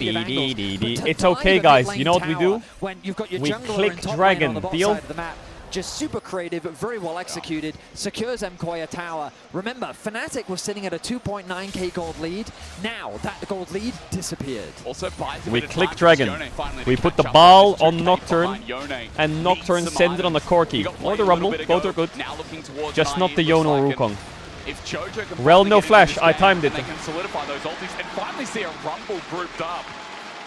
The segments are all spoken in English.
It's okay, guys. You know what we do? We click dragon. Deal? Just super creative, very well executed, secures MKOI a tower. Remember, Fnatic was sitting at a 2.9k gold lead. Now, that gold lead disappeared. Also we click dragon. We put the ball on Nocturne, and Nocturne sends it on the Corki. Or the Rumble, both are good. Just not the Yone or Wukong. Rel, no flash, I timed it. They can solidify those ultis and finally see a Rumble grouped up.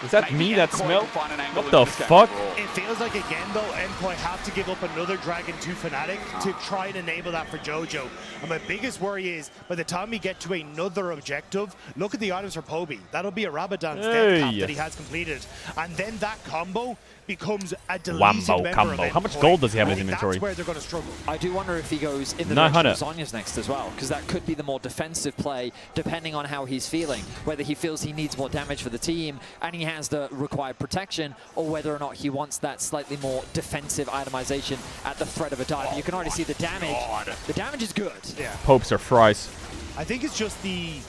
Is that me that smell? What the fuck? It feels like, again, though, MKOI have to give up another Dragon to Fnatic to try and enable that for JoJo. And my biggest worry is, by the time we get to another objective, look at the items for Poby. That'll be a Rabadon step cap that he has completed. And then that combo becomes a deleted member combo. of How much gold does he have in his inventory? That's where they're going to struggle. I do wonder if he goes in the direction of Zhonya's next as well, because that could be the more defensive play, depending on how he's feeling. Whether he feels he needs more damage for the team, and he has the required protection, or whether or not he wants that slightly more defensive itemization at the threat of a dive. You can already see the damage. The damage is good. Yeah. Popes are fries. I think it's just the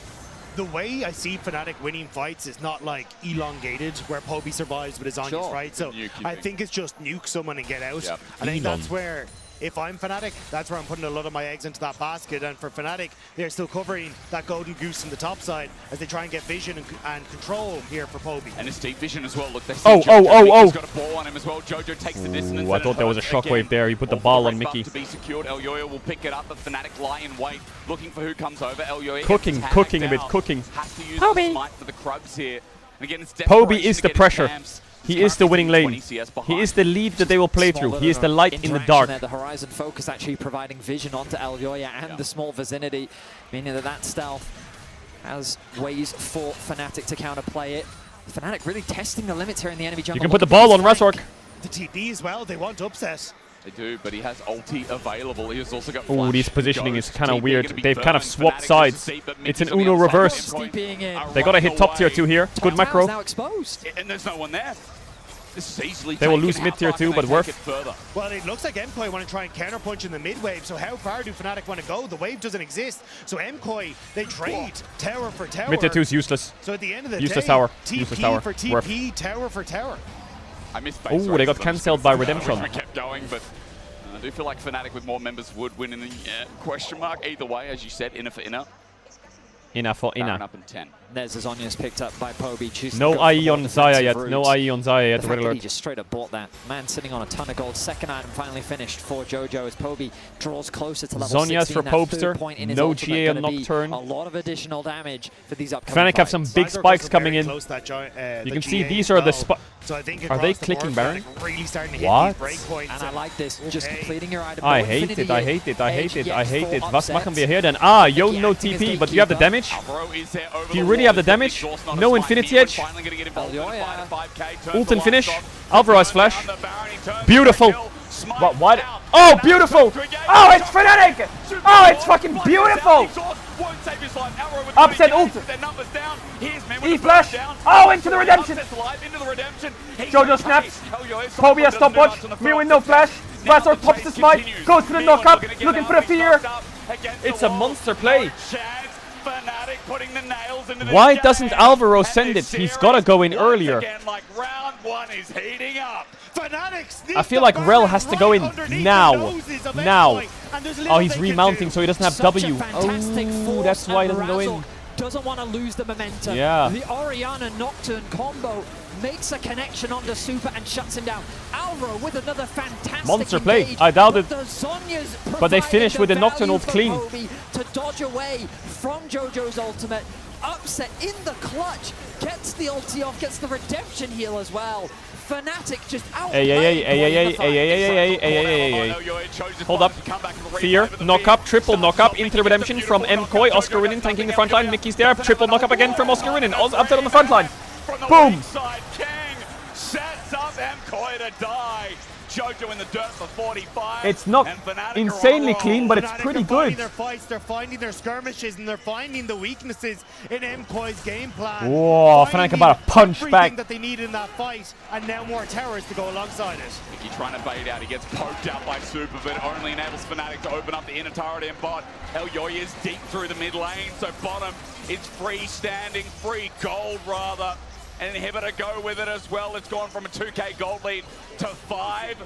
way I see Fnatic winning fights is not like elongated, where Poby survives with his Zhonya's right. So I think it's just nuke someone and get out. Yep. I think that's where, if I'm Fnatic, that's where I'm putting a lot of my eggs into that basket. And for Fnatic, they're still covering that golden goose in the top side as they try and get vision and control here for Poby. And it's deep vision as well. Look, they see He's got a ball on him as well. JoJo takes the distance. I thought there was a shockwave there. He put the ball on Mickey. To be secured, Elyoya will pick it up, but Fnatic lie in wait, looking for who comes over. Elyoya cooking a bit. Has to use the smite for the Krugs here. And again, it's Poby is the pressure. He is the winning lane. He is the lead that they will play through. He is the light in the dark. The Horizon focus actually providing vision onto Elyoya and the small vicinity, meaning that stealth has ways for Fnatic to counterplay it. Fnatic really testing the limits here in the enemy jungle. You can put the ball on Razork. The TP as well, they want upset. They do, but he has ulti available. He has also got oh, this positioning is kind of weird. They've kind of swapped sides. It's an Uno reverse. They got to hit top tier 2 here. Good macro. Now exposed. And there's no one there. This is easily they will lose mid tier 2, but worth. Well, it looks like MKOI want to try and counterpunch in the mid wave. So how far do Fnatic want to go? The wave doesn't exist. So MKOI, they trade tower for tower. Mid tier 2 is useless. So at the end of the useless day, tower. TP useless tower. for TP, tower for tower. I missed base. Oh, they got cancelled by Redemption. I kept going, but I do feel like Fnatic with more members would win in the question mark. Either way, as you said, inner for inner. Inner for inner. Up in 10. There's Zhonya's picked up by Poby. No IE on Zaya yet. No IE on Zaya yet. Red alert. He just straight up bought that. Man sitting on a ton of gold. Second item finally finished for JoJo as Poby draws closer to level 16. Zhonya's for Popester. No GA on Nocturne. A lot of additional damage for these upcoming Fnatic have some big spikes coming in. You can see these are the spikes. So I think are they clicking Baron? Really starting to hit what? And I like this. Just completing your item. I hate it. I hate it. I hate it. I hate it. Was machen wir hier denn? Ah, Yone no TP, but do you have the damage? Do you really have the damage? No Infinity Edge. Ult and finish. Alvaro has flash. Beautiful. What? Oh, beautiful. Oh, it's Fnatic. Oh, it's fucking beautiful. Upset ult. E flash. Oh, into the redemption. JoJo snaps. Poby has stopwatch. Mirwin no flash. Razor pops the smite. Goes for the knock up. Looking for the fear. It's a monster play. Why doesn't Alvaro send it? He's got to go in earlier. I feel like Rel has to go in now. Now. Oh, he's remounting, so he doesn't have W. Oh, that's why he doesn't go in. Doesn't want to lose the momentum. Yeah. The Orianna Nocturne combo makes a connection onto Super and shuts him down. Alvaro with another fantastic monster play. I doubt it. But they finish with the Nocturne ult clean. To dodge away from JoJo's ultimate. Upset in the clutch. Gets the ulti off, gets the redemption heal as well. Fnatic just out. Hold up. Fear. Knock up. Triple knock up into the redemption from MKOI. Oscar Rinin tanking the front line. Mickey's there. Triple knock up again from Oscar Rinin. Upset on the front line. Boom. Sets up MKOI to die. JoJo in the dirt for 45. It's not insanely clean, but it's pretty good. Their fights, they're finding their skirmishes, and they're finding the weaknesses in MKOI's game plan. Whoa, Fnatic about to punch back. That they need in that fight, and now more towers to go alongside it. Mickey trying to bait out. He gets poked out by Super, but only enables Fnatic to open up the inner turret and bot. Elyoya is deep through the mid lane, so bottom is freestanding, free gold rather. and Inhibitor go with it as well. It's gone from a 2K gold lead to 5,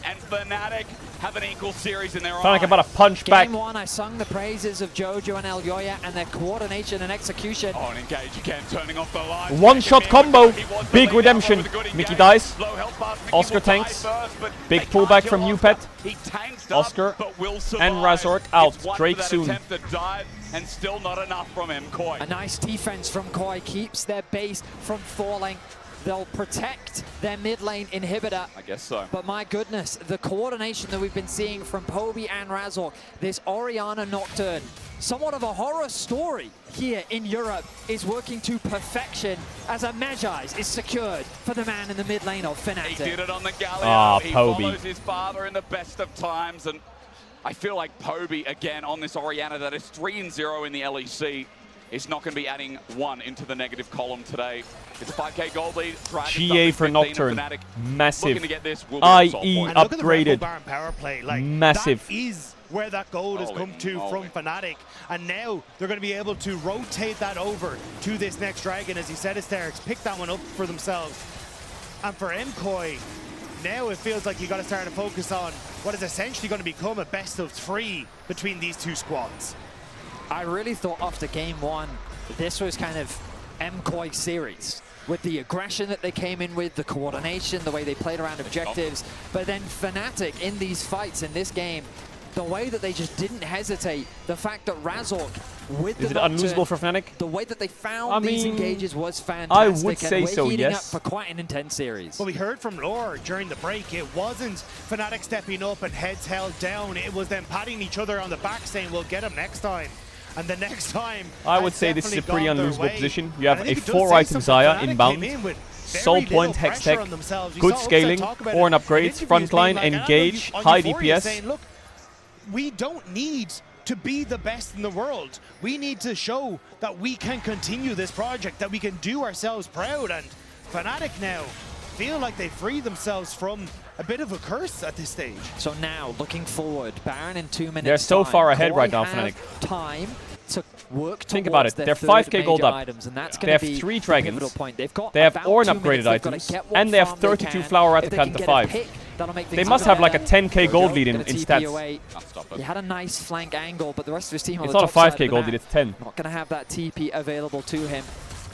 and Fnatic have an equal series in their eyes. Fnatic about to punch back. Game 1, I sung the praises of Jojo and Elyoya and their coordination and execution. Oh, and engage again, turning off the line. One-shot combo. Big redemption. Mickey dies. Oscar tanks. Big pullback from Upet. Oscar and Razork out. Drake soon. And still not enough from Koi. A nice defense from Koi keeps their base from falling. They'll protect their mid lane Inhibitor. I guess so. But my goodness, the coordination that we've been seeing from Poby and Razork, this Orianna Nocturne, somewhat of a horror story here in Europe, is working to perfection as a Magi's is secured for the man in the mid lane of Fnatic. He did it on the Galio. Ah, he Poby. follows his father in the best of times, and I feel like Poby, again, on this Orianna that is 3-0 in the LEC, is not going to be adding 1 into the negative column today. It's a 5K gold lead. GA for Nocturne. Massive. Looking to get this will be IE and look at the upgraded. Baron power play. Like, Massive. That is where that gold has come to from Fnatic. And now they're going to be able to rotate that over to this next dragon. As you said, Asterix, pick that one up for themselves. And for Koi, now it feels like you got to start to focus on what is essentially going to become a best of 3 between these two squads. I really thought after game 1, this was kind of Koi series. With the aggression that they came in with, the coordination, the way they played around objectives. But then Fnatic in these fights in this game, the way that they just didn't hesitate, the fact that Razork with the Nocturne, unlosable for Fnatic? the way that they found these engages was fantastic. I would say and we're so, heating yes. up for quite an intense series. Well, we heard from Lore during the break, it wasn't Fnatic stepping up and heads held down. It was them patting each other on the back saying, we'll get him next time. And the next time, I would say this is a pretty unlosable position. You have a 4-item Xayah inbound. Soul Point, Hextech, good scaling, Horn upgrades, frontline, engage, high DPS. Saying, look, we don't need to be the best in the world. We need to show that we can continue this project, that we can do ourselves proud. And Fnatic now feel like they freed themselves from a bit of a curse at this stage. So now, looking forward, Baron in 2 minutes. They're so far ahead Koi right now, have Fnatic. Time to work Think about it. They're 5K gold up. Items, and that's They have be 3 dragons. point. They've got they have Ornn 2 upgraded minutes. items. And they have 32 flower at the count to 5. They must have like a 10K gold lead in stats. He had a nice flank angle, but the rest of his team on It's the not a top 5K gold lead, it's 10. Not going to have that TP available to him.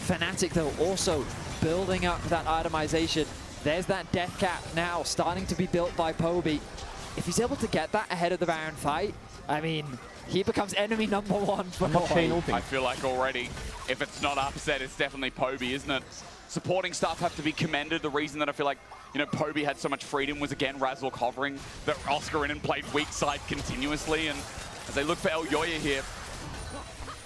Fnatic, though, also building up that itemization. There's that death cap now starting to be built by Poby. If he's able to get that ahead of the Baron fight, I mean, he becomes enemy #1 for Koi. I feel like already, if it's not upset, it's definitely Poby, isn't it? Supporting staff have to be commended. The reason that I feel like, you know, Poby had so much freedom was, again, Razork hovering, that Oscar in and played weak side continuously, and as they look for Elyoya here,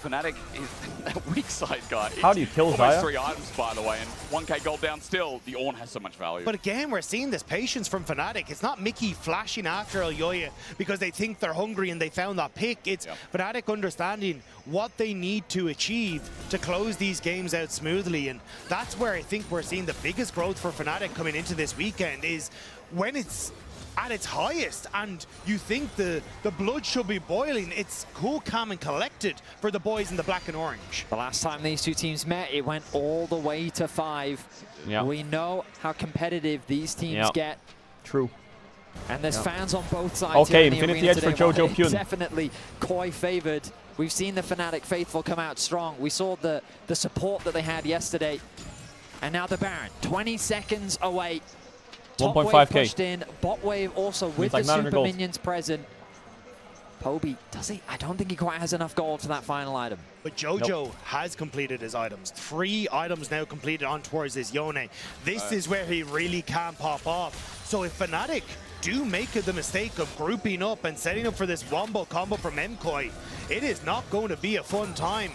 Fnatic is a weak side guy. How do you kill Almost Xayah? 3 items, by the way, and 1K gold down still. The Ornn has so much value. But again, we're seeing this patience from Fnatic. It's not Mickey flashing after Elyoya because they think they're hungry and they found that pick. It's Fnatic understanding what they need to achieve to close these games out smoothly. And that's where I think we're seeing the biggest growth for Fnatic coming into this weekend, is when it's at its highest and you think the blood should be boiling. It's cool, calm and collected for the boys in the black and orange. The last time these two teams met, it went all the way to 5. Yeah. We know how competitive these teams get. True. And there's fans on both sides. Okay, here in the Infinity arena Edge for today. Jojo Pyun. Definitely Koi favored. We've seen the Fnatic faithful come out strong. We saw the support that they had yesterday. And now the Baron, 20 seconds away. Top wave 1.5K. pushed in, bot wave also with like the super gold. minions present. Poby, does he? I don't think he quite has enough gold for that final item. But Jojo has completed his items. 3 items now completed on towards his Yone. This is where he really can pop off. So if Fnatic do make the mistake of grouping up and setting up for this wombo combo from Koi, it is not going to be a fun time.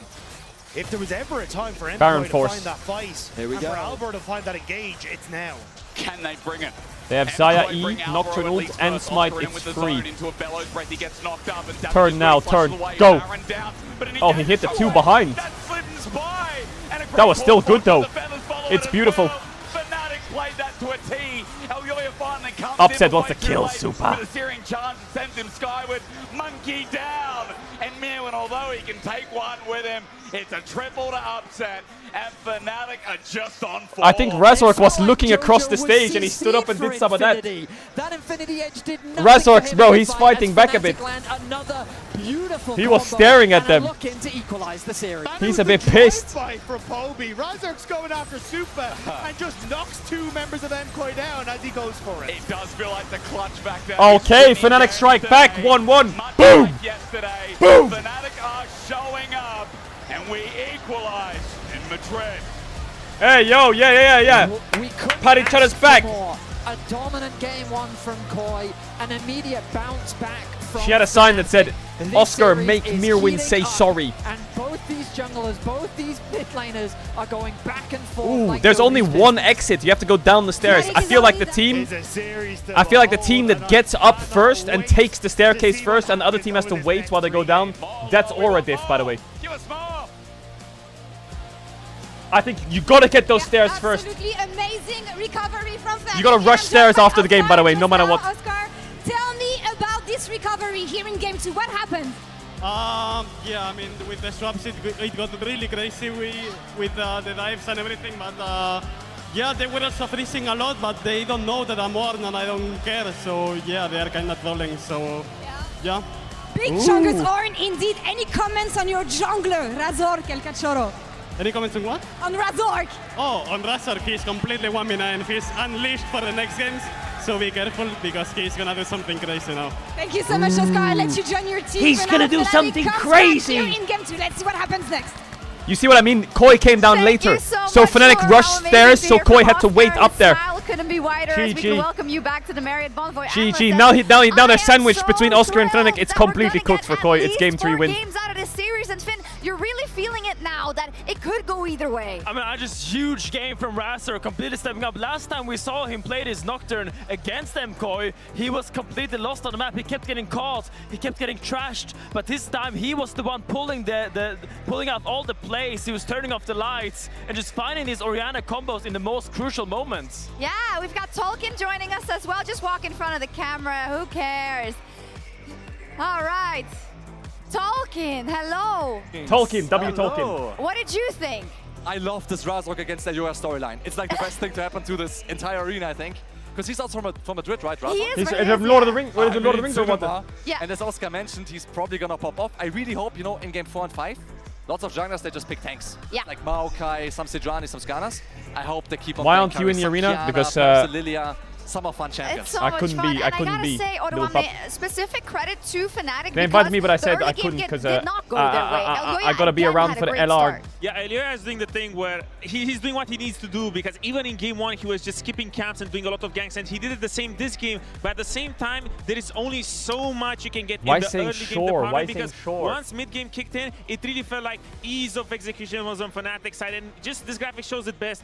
If there was ever a time for Koi to find that fight, Here we and go. for Albert to find that engage, it's now. Can they bring it? They have Xayah E, Nocturne ult, and Smite. It's free. Turn now, turn. Go. Oh, he hit the 2 behind. That was still good, though. It's beautiful. Upset wants to kill Super. Monkey down. And Mirwin although he can take one with him, it's a triple to upset, and Fnatic are just on form. I think Razork was looking across the stage and he stood up and did some of that. That Infinity Edge did nothing. Razork's, bro, he's fighting back a bit. He was staring at them. To equalize the series. He's a bit pissed. From Poby. Razork's going after Super and just knocks 2 members of MKOI down as he goes for it. It does feel like the clutch back there. Okay, Fnatic strike back, 1-1. Boom! Like yesterday, Boom! Fnatic are showing up, and we equalize in Madrid. Hey, yo, yeah. We couldn't Pat each other's ask back. for more. A dominant game 1 from Koi, an immediate bounce back from She had a sign that said, This Oscar, series make is Mirwin heating say up, sorry. And both these junglers, both these mid laners are going back and forth. Ooh, like there's only nobody's one business. exit. You have to go down the stairs. I feel like the team that gets up first and takes the staircase first and the other team has to wait while they go down. That's Aura diff, by the way. Give us more. I think you gotta get those stairs first. Absolutely amazing recovery from Fnatic. You gotta rush stairs after the game, by the way, no matter what. Oscar, tell me about this recovery here in game 2. What happened? Yeah, I mean, with the swaps, it got really crazy with the dives and everything, but yeah, they were also freezing a lot, but they don't know that I'm Warren and I don't care, so yeah, they are kind of trolling, so yeah. Big Chungus Orn, indeed. Any comments on your jungler, Razork El Cachorro? Any comments on what? On Razork. Oh, on Razork, he's completely 1v9. He's unleashed for the next games, so be careful because he's gonna do something crazy now. Thank you so much, Oscar. I'll let you join your team. He's for gonna now. do Fnatic something comes crazy. back here in game 2. Let's see what happens next. You see what I mean? Koi came down Thank later. you so So much Fnatic for rushed our amazing stairs, so beer Koi from had to wait Oscar. up there. His smile couldn't be wider as we GG. can welcome you back to the Marriott Bonvoy. GG. Now they're sandwiched between Oscar and Fnatic. It's completely cooked for Koi. It's game 3 win. Games out of this series, and Finn, you're really feeling it now that it could go either way. I mean, just huge game from Razor, completely stepping up. Last time we saw him play this Nocturne against MKOI, he was completely lost on the map. He kept getting caught, he kept getting trashed. But this time he was the one pulling pulling out all the plays. He was turning off the lights and just finding these Orianna combos in the most crucial moments. Yeah, we've got Tolkien joining us as well. Just walk in front of the camera. Who cares? All right. Tolkien, hello. Tolkien, W Tolkien. What did you think? I love this Razork against the US storyline. It's like the best thing to happen to this entire arena, I think. Because he's out from Madrid, right, Razork? He is. He's from Lord of the Rings. What is Lord of the Rings or what? Yeah. And as Oscar mentioned, he's probably gonna pop off. I really hope, you know, in game 4 and 5, lots of junglers, they just pick tanks. Yeah. Like Maokai, some Sejuani, some Skarnas. I hope they keep on Why playing aren't you in carries, the some arena? Kiana, Because, perhaps a Lilia, some are fun It's champions. so I much couldn't fun. be- I And couldn't gotta be say, little Odwame, specific credit to Fnatic. They invited me, but I because the said early I game couldn't because did not go their way. I gotta be Again around had for a the great LR. start. Yeah, Elioya is doing the thing where he's doing what he needs to do, because even in game 1 he was just skipping camps and doing a lot of ganks, and he did it the same this game. But at the same time, there is only so much you can get Why in the saying early sure? game. Why saying Because sure? once mid game kicked in, it really felt like ease of execution was on Fnatic side, and just this graphic shows it best.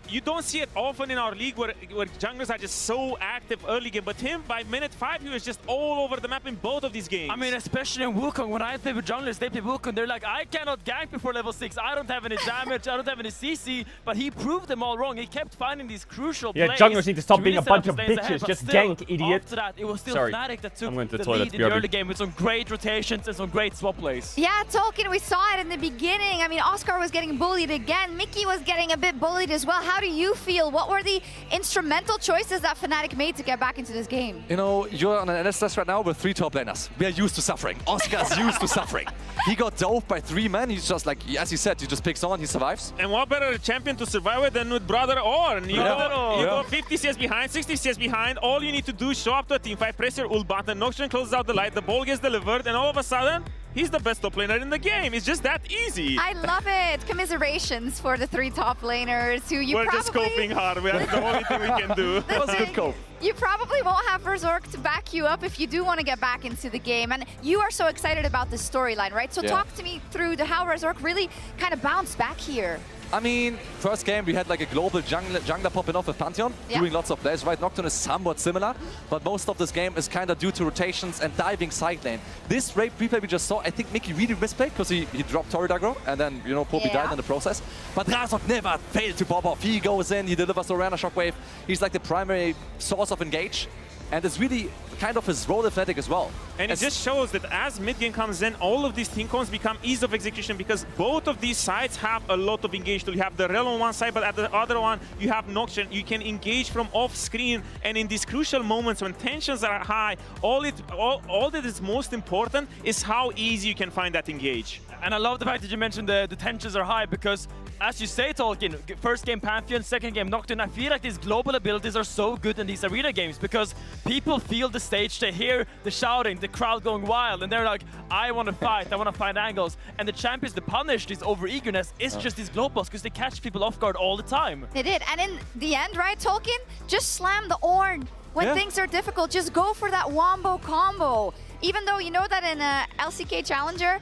You don't see it often in our league where junglers are just so active early game, but him, by minute 5, he was just all over the map in both of these games. I mean, especially in Wukong, when I play with junglers, they play Wukong, they're like, I cannot gank before level 6, I don't have any damage, I don't have any CC, but he proved them all wrong. He kept finding these crucial Yeah, plays. junglers need to stop being really a set up bunch of his lanes ahead, bitches. but Just still, gank, idiot. After that, it was still Sorry. Fnatic that took I'm going to the the toilet, lead in the BRB. early game with some great rotations and some great swap plays. Yeah, Tolkien, we saw it in the beginning. I mean, Oscar was getting bullied again. Mickey was getting a bit bullied as well. How do you feel? What were the instrumental choices that Fnatic made to get back into this game? You know, you're on an NSS right now with 3 top laners. We are used to suffering. Oscar's used to suffering. He got dove by 3 men. He's just like, as he said, he just picks on, he survives. And what better champion to survive with than with Brother Orn? You go 50 CS behind, 60 CS behind. All you need to do is show up to a team fight, press your ult button, Nocturne closes out the light, the ball gets delivered, and all of a sudden, he's the best top laner in the game. It's just that easy. I love it. Commiserations for the 3 top laners who you We're probably... just coping hard. That's the only thing we can do. That was a good cope. You probably won't have Razork to back you up if you do want to get back into the game. And you are so excited about this storyline, right? So talk to me through how Razork really kind of bounced back here. I mean, first game we had like a global jungler popping off with Pantheon, doing lots of plays, right? Nocturne is somewhat similar, but most of this game is kind of due to rotations and diving side lane. This replay we just saw, I think Mickey really misplayed because he dropped Torrid aggro and then, you know, Poppy died in the process. But Razork never failed to pop off. He goes in, he delivers Orianna Shockwave. He's like the primary source of engage. And it's really kind of his role in Fnatic as well. And it just shows that as mid-game comes in, all of these team comps become ease of execution because both of these sides have a lot of engage tool. You have the Rel on one side, but at the other one, you have Nocturne. You can engage from off-screen, and in these crucial moments when tensions are high, all that is most important is how easy you can find that engage. And I love the fact that you mentioned the tensions are high because, as you say, Tolkien, first game Pantheon, second game Nocturne, I feel like these global abilities are so good in these arena games because people feel the stage, they hear the shouting, the crowd going wild, and they're like, I want to fight, I want to find angles. And the champions to punish this over-eagerness is just these globals because they catch people off guard all the time. They did, and in the end, right, Tolkien, just slam the Ornn. When things are difficult, just go for that wombo combo. Even though you know that in a LCK Challenger,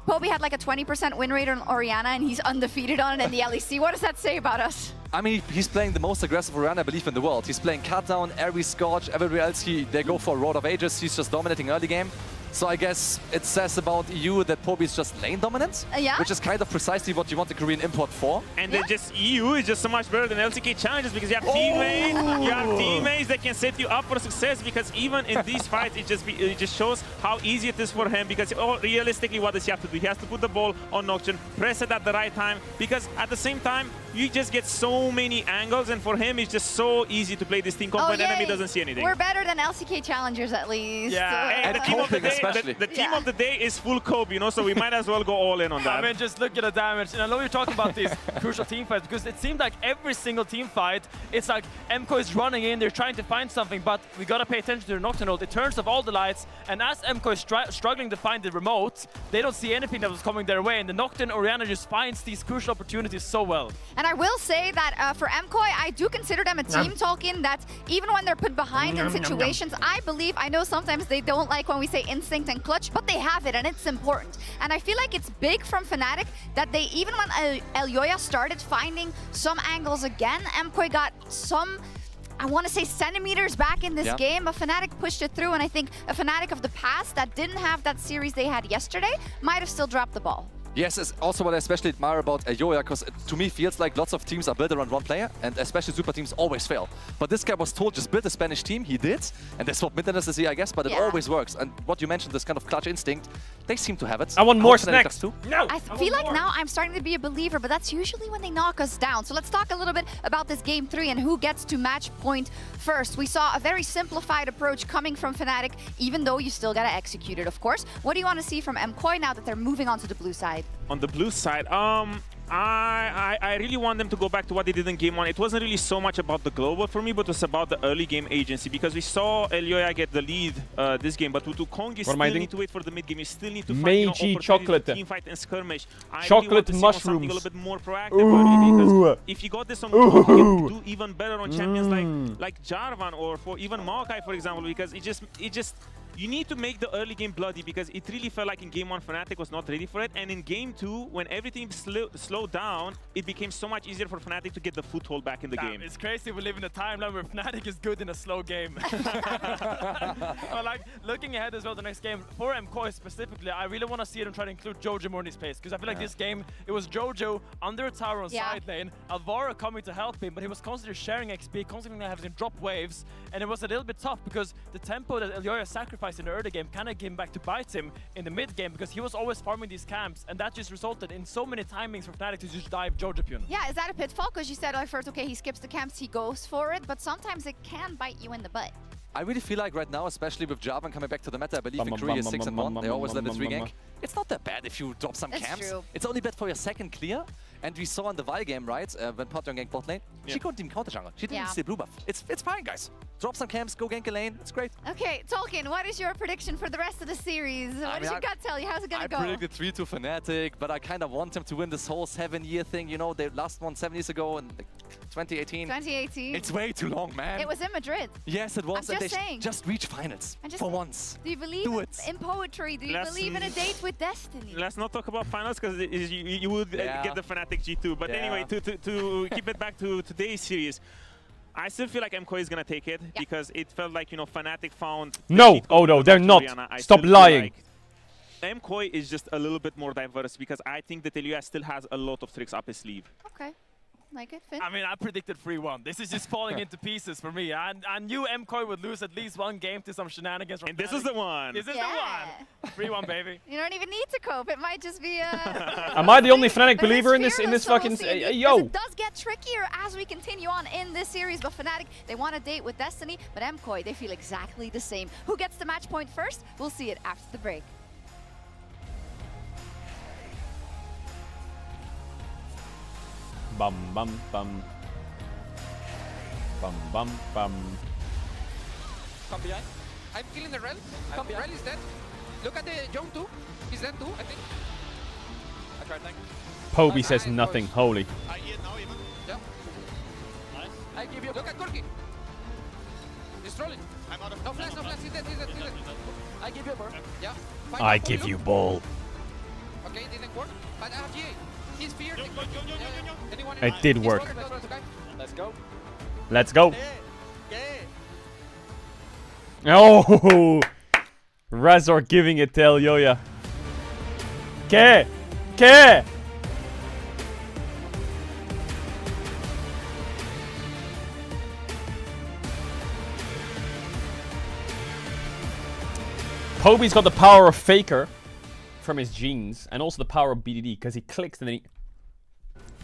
Poby had like a 20% win rate on Orianna and he's undefeated on it in the LEC. What does that say about us? I mean, he's playing the most aggressive Orianna, I believe, in the world. He's playing Cutdown, Airy Scorch, everywhere else they go for Road of Ages. He's just dominating early game. So I guess it says about EU that Poby is just lane dominant, which is kind of precisely what you want the Korean import for. And then just EU is just so much better than LCK Challenges because you have teammates that can set you up for success because even in these fights, it just shows how easy it is for him because realistically, what does he have to do? He has to put the ball on Nocturne, press it at the right time because at the same time, you just get so many angles and for him, it's just so easy to play this team comp when the enemy doesn't see anything. We're better than LCK Challengers at least. Yeah, and the team of the day, the team of the day is full Kobe, you know, so we might as well go all in on that. I mean, just look at the damage. And I know you're talking about these crucial team fights because it seemed like every single team fight, it's like MKOI is running in, they're trying to find something, but we gotta pay attention to their Nocturne ult. It turns off all the lights, and as MKOI is struggling to find the remote, they don't see anything that was coming their way, and the Nocturne Orianna just finds these crucial opportunities so well. And I will say that for MKOI, I do consider them a team, Tolkien, that even when they're put behind in situations, I know sometimes they don't like when we say instinct and clutch, but they have it, and it's important. And I feel like it's big from Fnatic that they, even when Elyoya started finding some angles again, MKOI got some, I want to say, centimeters back in this game, but Fnatic pushed it through, and I think a Fnatic of the past that didn't have that series they had yesterday might have still dropped the ball. Yes, it's also what I especially admire about Elyoya, because to me feels like lots of teams are built around one player, and especially super teams always fail. But this guy was told just build a Spanish team, he did, and that's what Midlanders is here, I guess, but it always works. And what you mentioned, this kind of clutch instinct, they seem to have it. I want more snacks. No! I feel like now I'm starting to be a believer, but that's usually when they knock us down. So let's talk a little bit about this Game 3 and who gets to match point first. We saw a very simplified approach coming from Fnatic, even though you still gotta execute it, of course. What do you want to see from MKOI now that they're moving on to the blue side? On the blue side, I really want them to go back to what they did in Game 1. It wasn't really so much about the global for me, but it was about the early game agency, because we saw Elyoya get the lead this game, but with Wukong, you still need to wait for the mid game. You still need to find opportunities to team fight and skirmish. I really want to see something a little bit more proactive, because if you got this on Wukong, you can do even better on champions like Jarvan or for even Maokai, for example, because it just you need to make the early game bloody, because it really felt like in Game 1 Fnatic was not ready for it, and in Game 2, when everything slowed down, it became so much easier for Fnatic to get the foothold back in the game. It's crazy we live in a timeline where Fnatic is good in a slow game. But like, looking ahead as well the next game, for MKOI specifically, I really want to see them try to include Jojo more in his pace, because I feel like this game, it was Jojo under a tower on side lane, Alvaro coming to help him, but he was constantly sharing XP, constantly having to drop waves, and it was a little bit tough because the tempo that Elyoya sacrificed in the early game kind of came back to bite him in the mid game, because he was always farming these camps, and that just resulted in so many timings for Fnatic to just dive Jojopyun. Yeah, is that a pitfall? Because you said at first, okay, he skips the camps, he goes for it, but sometimes it can bite you in the butt. I really feel like right now, especially with Jarvan coming back to the meta, I believe in Korea is 6-1. They always let it re-gank. It's not that bad if you drop some camps. True. It's only bad for your second clear. And we saw in the VOD game, right, when Pantheon ganked bot lane, she couldn't even counter jungle. She didn't steal blue buff. It's fine, guys. Drop some camps, go gank a lane. It's great. Okay, Tolkien, what is your prediction for the rest of the series? What does your gut tell you? How's it gonna go? I predicted 3-2 Fnatic, but I kind of want them to win this whole 7-year thing. You know, they last won 7 years ago in 2018. 2018. It's way too long, man. It was in Madrid. Yes, it was. I'm just saying. Just reach finals for once. Do you believe in poetry? Do you believe in a date with destiny? Let's not talk about finals, because you would get the Fnatic G2. But anyway, to keep it back to today's series, I still feel like MKOI is going to take it, because it felt like, you know, Fnatic found... No! Oh no, they're not. Stop lying. Like MKOI is just a little bit more diverse, because I think that Elyoya still has a lot of tricks up his sleeve. Okay. Like it, Finn? I mean, I predicted 3-1. This is just falling into pieces for me. I knew MKOI would lose at least one game to some shenanigans. And this is the one. This is the one. 3-1, baby. You don't even need to cope. It might just be Am I the only Fnatic believer in this fucking... yo! It does get trickier as we continue on in this series, but Fnatic, they want a date with Destiny, but MKOI, they feel exactly the same. Who gets the match point first? We'll see it after the break. Bum bum bum. Bum bum bum. Come behind. I'm killing the Rel. Rel is dead. Look at the Jong too. He's dead too, I think. I tried tank. Poby says nothing. Holy. I hear now even. Yeah. Nice. I give you. Look at Corki. He's trolling. I'm out of. No flash, no flash. He's dead. He's dead. He's dead. I give you a burn. Yeah. I give you ball. Okay, it didn't work. But I have GA. He's feared. It did work. Let's go. Let's go. Oh! Razor giving it to Elyoya. ¿Qué? ¿Qué? Poby's got the power of Faker from his genes, and also the power of BDD, because he clicks and then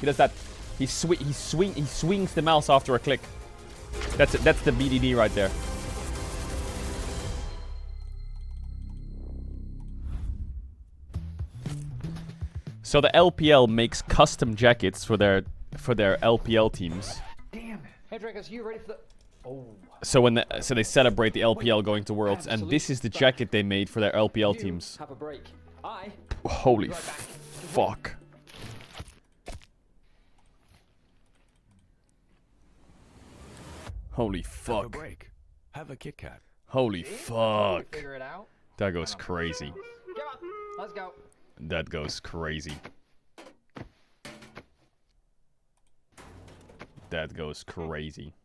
he does that. He swings the mouse after a click. That's it. That's the BDD right there. So the LPL makes custom jackets for their LPL teams. Damn. Hey Dragos, you ready for the? Oh. So they celebrate the LPL going to Worlds, and this is the jacket they made for their LPL teams. Have a break. Holy fuck. Holy fuck. Have a break. Have a Kit Kat. Holy fuck. Figure it out. That goes crazy. Come on, let's go. That goes crazy. That goes crazy.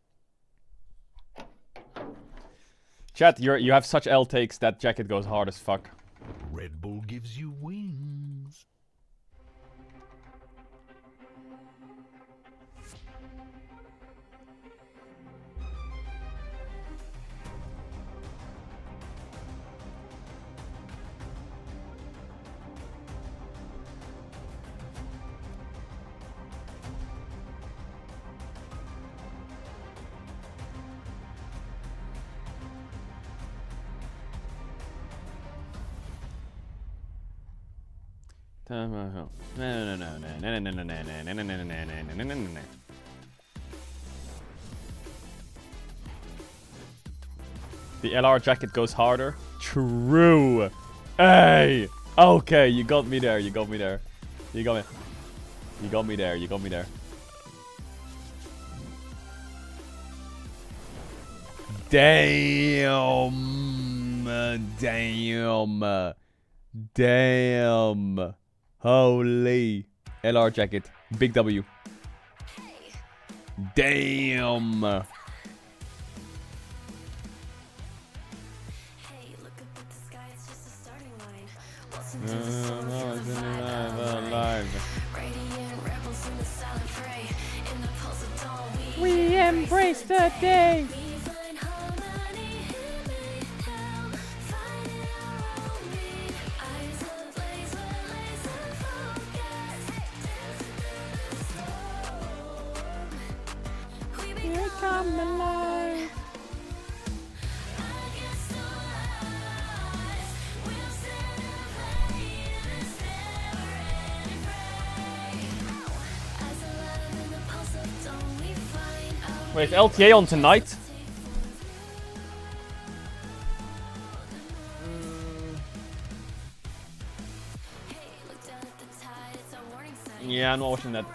Chat, you have such L takes, that jacket goes hard as fuck. Red Bull gives you wings. The LR jacket goes harder. True. Hey. Okay, you got me there. You got me there. You got me. You got me there. You got me there. Damn. Damn. Damn. Holy. LR jacket. Big W. Damn. We embrace the day. Here come alive. Wait, LTA on tonight? Yeah, I'm not watching that.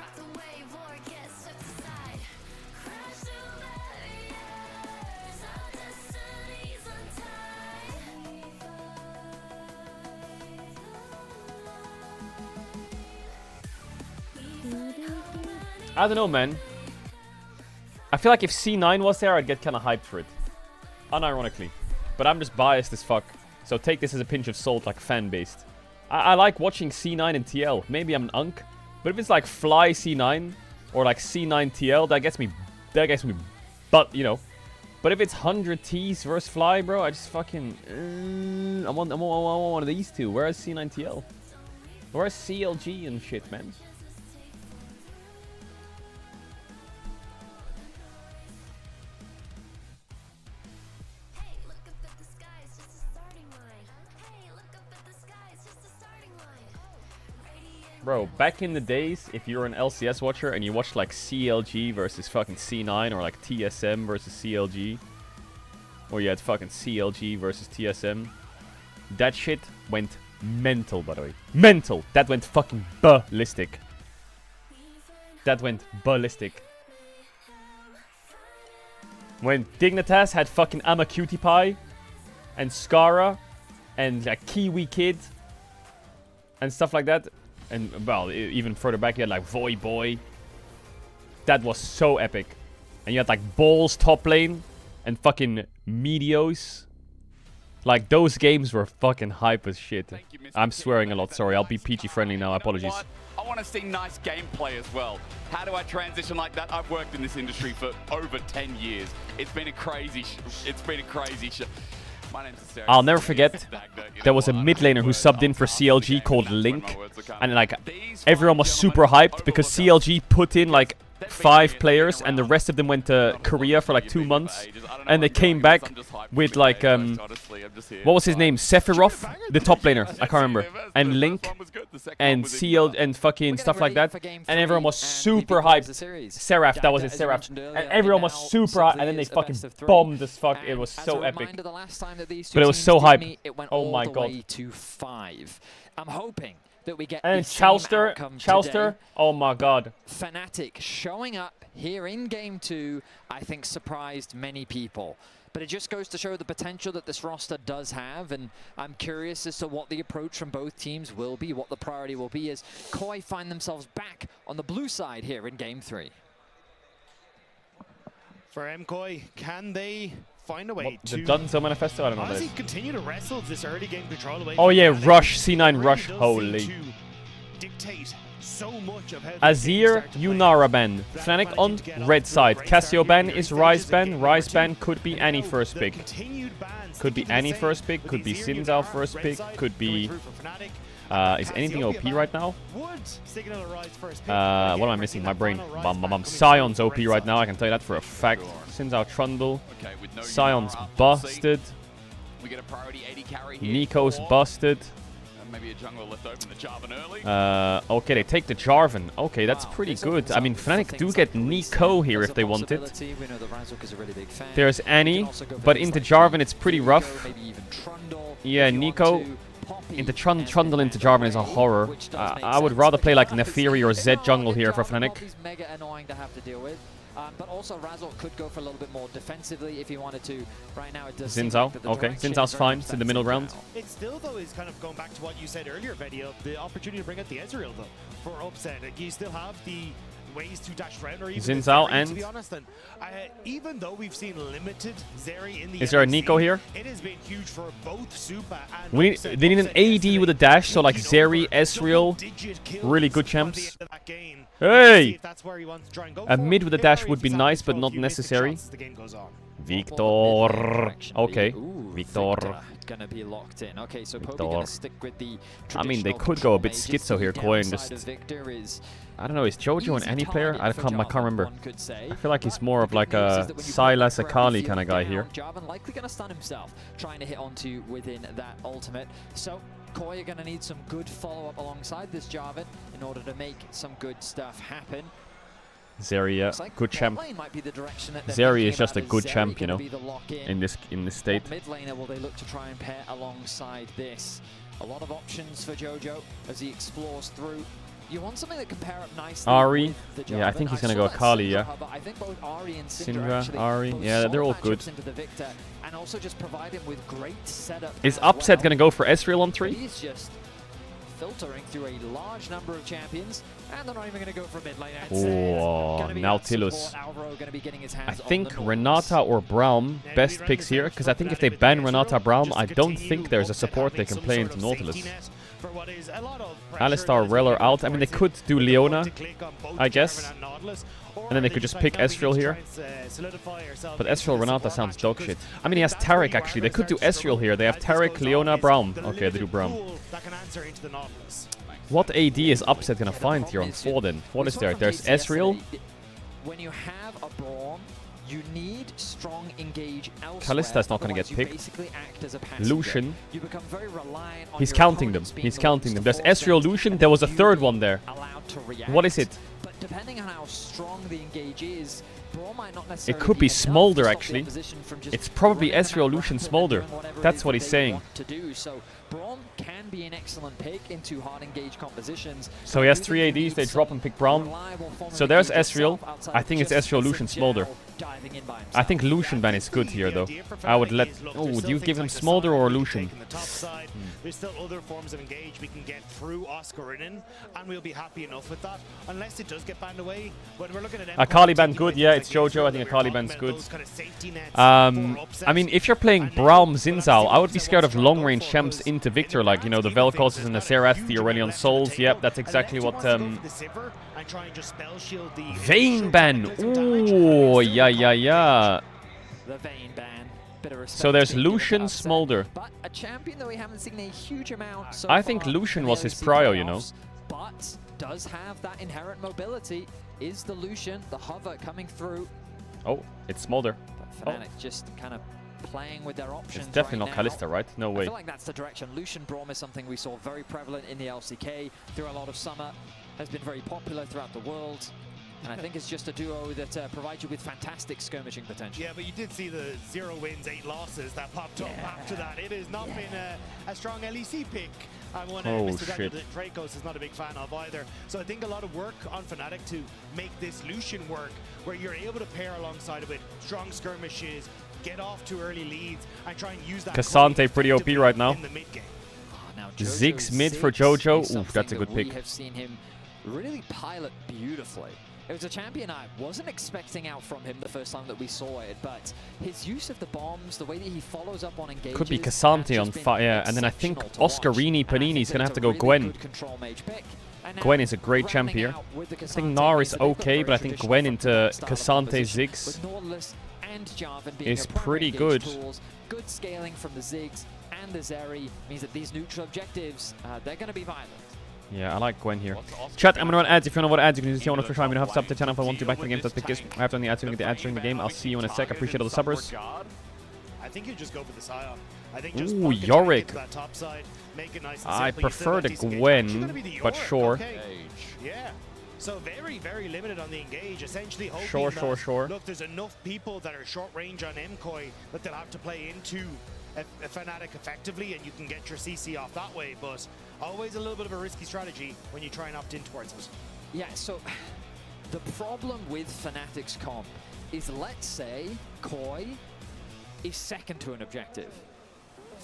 I don't know, man. I feel like if C9 was there, I'd get kind of hyped for it. Unironically. But I'm just biased as fuck. So take this as a pinch of salt, like fan-based. I like watching C9 and TL. Maybe I'm an unk. But if it's like Fly C9, or like C9 TL, that gets me, but, you know. But if it's 100 T's versus Fly, bro, I just fucking, I want one of these two. Where is C9 TL? Where is CLG and shit, man? Bro, back in the days, if you were an LCS watcher and you watched like CLG versus fucking C9 or like TSM versus CLG, or you had fucking CLG versus TSM, that shit went mental, by the way. Mental! That went fucking ballistic. That went ballistic. When Dignitas had fucking Ama Cutie Pie and Skara and like Kiwi Kid and stuff like that. And, well, even further back, you had, like, Voy Boy. That was so epic. And you had, like, Balls top lane and fucking Medios. Like, those games were fucking hype as shit. I'm swearing a lot, sorry. I'll be PG-friendly now, apologies. I want to see nice gameplay as well. How do I transition like that? I've worked in this industry for over 10 years. It's been a crazy I'll never forget, there was a mid laner who subbed in for CLG called Link, and like everyone was super hyped because CLG put in like 5 players and the rest of them went to Korea for like 2 months, and they came back with like what was his name, Sephiroth, the top laner, I can't remember, and Link and CL and fucking stuff like that, and everyone was super hyped. Seraph, that was it, Seraph, and everyone was super hyped, and then they fucking bombed as fuck. It was so epic, but it was so hyped. Oh my god. I'm hoping that we get and Chalster, oh my god. Fnatic showing up here in Game 2, I think surprised many people. But it just goes to show the potential that this roster does have, and I'm curious as to what the approach from both teams will be, what the priority will be as Koi find themselves back on the blue side here in Game 3. For MKoi, can they find a way to... The Dunzo Manifesto? I don't know honestly continue to wrestle this early game control away. Oh yeah, Rush, C9 Rush, holy. Dictate so much of how Azir, Yunara ban. Fnatic on red side. Cassio ban is Ryze ban. Ryze ban could be any first pick. Could be any first pick. Could be Xin Zhao first pick. Could be... is anything OP right now? What am I missing? My brain. Sion's OP right now, I can tell you that for a fact. Xin Zhao Trundle. Sion's busted. Nico's busted. Maybe a jungler left open the Jarvan early. Okay, they take the Jarvan. Okay, that's pretty good. I mean, Fnatic do get Nico here if they want it. There's Annie, but into Jarvan it's pretty rough. Yeah, Nico into Trundle into Jarvan is a horror. I would rather play like Nefiri or Zed jungle here for Fnatic. But also Razzle could go for a little bit more defensively if he wanted to. Right now it does Xin Zhao, okay. Xin Zhao's fine. It's in the middle ground. It still, though, is kind of going back to what you said earlier, Vedio, the opportunity to bring out the Ezreal, though, for upset. Like, you still have the ways to dash around, or even Xin Zhao and... to be honest, and even though we've seen limited Zeri in the Is there a Nico here? It has been huge for both Supa and they need an AD with a dash, so like Zeri, Ezreal, really good champs. Hey! A mid with a dash would be nice, but not necessary. Victor. Okay. Victor. Gonna be locked in. Okay, so Poby gonna stick with the I mean, they could go a bit schizo here, Koi, and just... I don't know, is Jojo an any player? I can't remember. I feel like he's more of like a Sylas Akali kind of guy here. Jarvan likely gonna stun himself, trying to hit onto within that ultimate. So Koi are gonna need some good follow-up alongside this Jarvan in order to make some good stuff happen. Zeri, good champ. Zeri is just a good champ, you know, in this state. Mid laner will they look to try and pair alongside this? A lot of options for Jojo as he explores through. You want something that can pair up nicely. Ari, yeah, I think he's gonna go Akali, yeah. I think both Ari and Syndra, Ari, yeah, they're all good. And also just provide him with great setup. Is Upset gonna go for Ezreal on 3? He's just filtering through a large number of champions, and they're not even going to go for mid lane. Oh, Nautilus. I think Renata or Braum, best picks here, because I think if they ban Renata Braum, I don't think there's a support they can play into Nautilus. for what is a lot of Alistar, Reller out. I mean, they could do Leona, I guess. And then they could just pick Ezreal here. But Ezreal Renata sounds dog shit. I mean, he has Taric, actually. They could do Ezreal here. They have Taric, Leona, Braum. Okay, they do Braum. What AD is Upset gonna find here on 4 then? What is there? There's Ezreal. When you have a Braum, you need strong engage elsewhere. Kalista's not gonna get picked. Basically act as a passenger. Lucian. You become very reliant on He's counting them. He's counting them. There's Ezreal, Lucian. There was a third one there. What is it? But depending on how strong the engage is, Braum might not necessarily It could be Smolder, enough to actually. stop the opposition from just It's probably running Ezreal, around Lucian, and Smolder. doing whatever it That's is what that he's they saying. want to do. So Braum can be an excellent pick into hard engage compositions. So he has 3 ADs. They drop and pick Braum. So there's Ezreal. I think it's Ezreal, Lucian, Smolder. I think Lucian ban is good here, though. I would let... Oh, do you give him Smolder or Lucian? There's still other forms of engage we can get through Oscarinen, and we'll be happy enough with that, unless it does get banned away. When we're looking at Akali ban good, yeah, it's Jojo. I think Akali ban's good. I mean, if you're playing Braum Zinzal, I would be scared of long-range champs into Victor, like, you know, the Vel'Kozes and the Serath, the Aurelion Souls. Yep, that's exactly what... Vayne ban! Ooh, yeah. The Vayne ban. So there's Lucian, Smolder. But a champion that we haven't seen a huge amount so I think Lucian was his prio, you know. But does have that inherent mobility. Is the Lucian, the hover coming through? Oh, it's Smolder. Fnatic just kind of playing with their options. It's definitely right not now. Kalista, right? No way. I feel like that's the direction. Lucian Braum is something we saw very prevalent in the LCK through a lot of summer. Has been very popular throughout the world. And I think it's just a duo that provides you with fantastic skirmishing potential. Yeah, but you did see the 0 wins, 8 losses that popped up after that. It has not been a strong LEC pick. And one Mr. shit. Dracos is not a big fan of either. So I think a lot of work on Fnatic to make this Lucian work, where you're able to pair alongside of it strong skirmishes, get off to early leads, and try and use that. Cassante pretty OP right now. In the mid game. Now Ziggs mid for Jojo. Oof, that's a good pick. We have seen him really pilot beautifully. It was a champion I wasn't expecting out from him the first time that we saw it, but his use of the bombs, the way that he follows up on engages... Could be Cassante on fire, and then I think Oscarini Panini's going to have to go Gwen. Gwen is a great champ here. I think Gnar is okay, but I think Gwen into Cassante Ziggs is pretty good. Good scaling from the Ziggs and the Zeri means that these neutral objectives, they're going to be violent. Yeah, I like Gwen here. Chat, I'm going to run ads. If you don't know what ads, you can just see one of the try. I'm going to have to sub the channel if I want to back in the game. That's because I have to run the ads to get the ads during the game. I'll see you in a sec. Appreciate all the subbers. I think you just go for the Scion. I think just ooh, Yorick. That top side, make it nice and I simple. prefer the Gwen, but sure. Okay. Yeah. So very, very limited on the engage. Essentially hoping Sure. Look, there's enough people that are short range on MKOI that they'll have to play into a Fnatic effectively, and you can get your CC off that way, but always a little bit of a risky strategy when you try and opt in towards it. Yeah, so the problem with Fnatic's comp is, let's say Koi is second to an objective.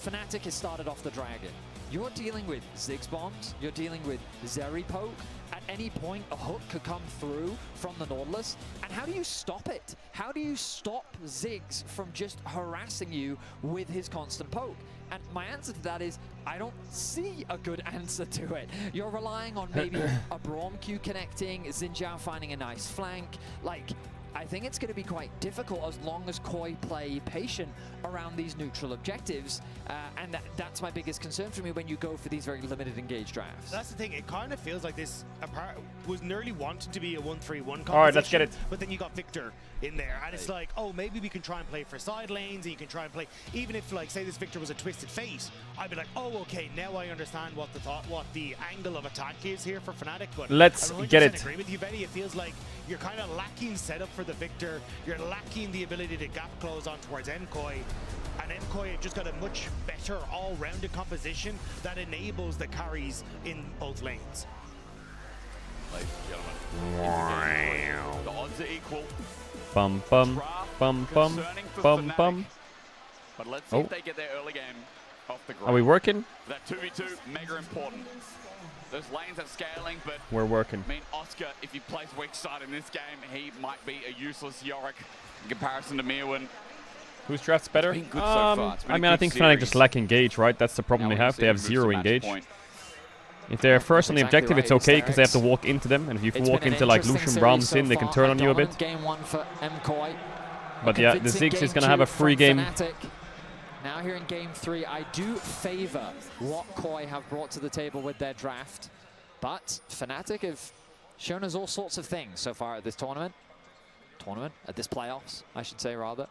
Fnatic has started off the Dragon. You're dealing with Ziggs bombs, you're dealing with Zeri poke. At any point, a hook could come through from the Nautilus. And how do you stop it? How do you stop Ziggs from just harassing you with his constant poke? And my answer to that is, I don't see a good answer to it. You're relying on maybe a Braum Q connecting, Xin Zhao finding a nice flank. Like, I think it's going to be quite difficult as long as Koi play patient around these neutral objectives. And that's my biggest concern for me when you go for these very limited engage drafts. That's the thing. It kind of feels like this was nearly wanted to be a 1-3-1 composition. All right, let's get it. But then you got Victor in there. And it's like, oh, maybe we can try and play for side lanes. And you can try and play, even if, like, say this Victor was a Twisted Fate, I'd be like, oh, okay, now I understand what the angle of attack is here for Fnatic. But let's get it. I agree with you, Betty. It feels like you're kind of lacking setup for the Victor. You're lacking the ability to gap close on towards MKOI. And MKOI just got a much better all-rounded composition that enables the carries in both lanes. Ladies and gentlemen, the odds are equal. Bum. But let's see if they get their early game off the ground. Are we working? That 2v2, mega important. Those lanes are scaling, but we're working. I mean, Oscar, if he plays weak side in this game, he might be a useless Yorick in comparison to Mirwin. Whose draft's better? So far. I mean, I think Fnatic just lack engage, right? That's the problem they have. They have 0 engage. If they're first on the objective, it's okay because they have to walk into them. And if you walk into like Lucian Braum Sin, they can turn on you a bit. Game one for MKOI. But yeah, the Ziggs is going to have a free game. Now here in game 3, I do favor what Koi have brought to the table with their draft. But Fnatic have shown us all sorts of things so far at this tournament. At this playoffs, I should say, rather.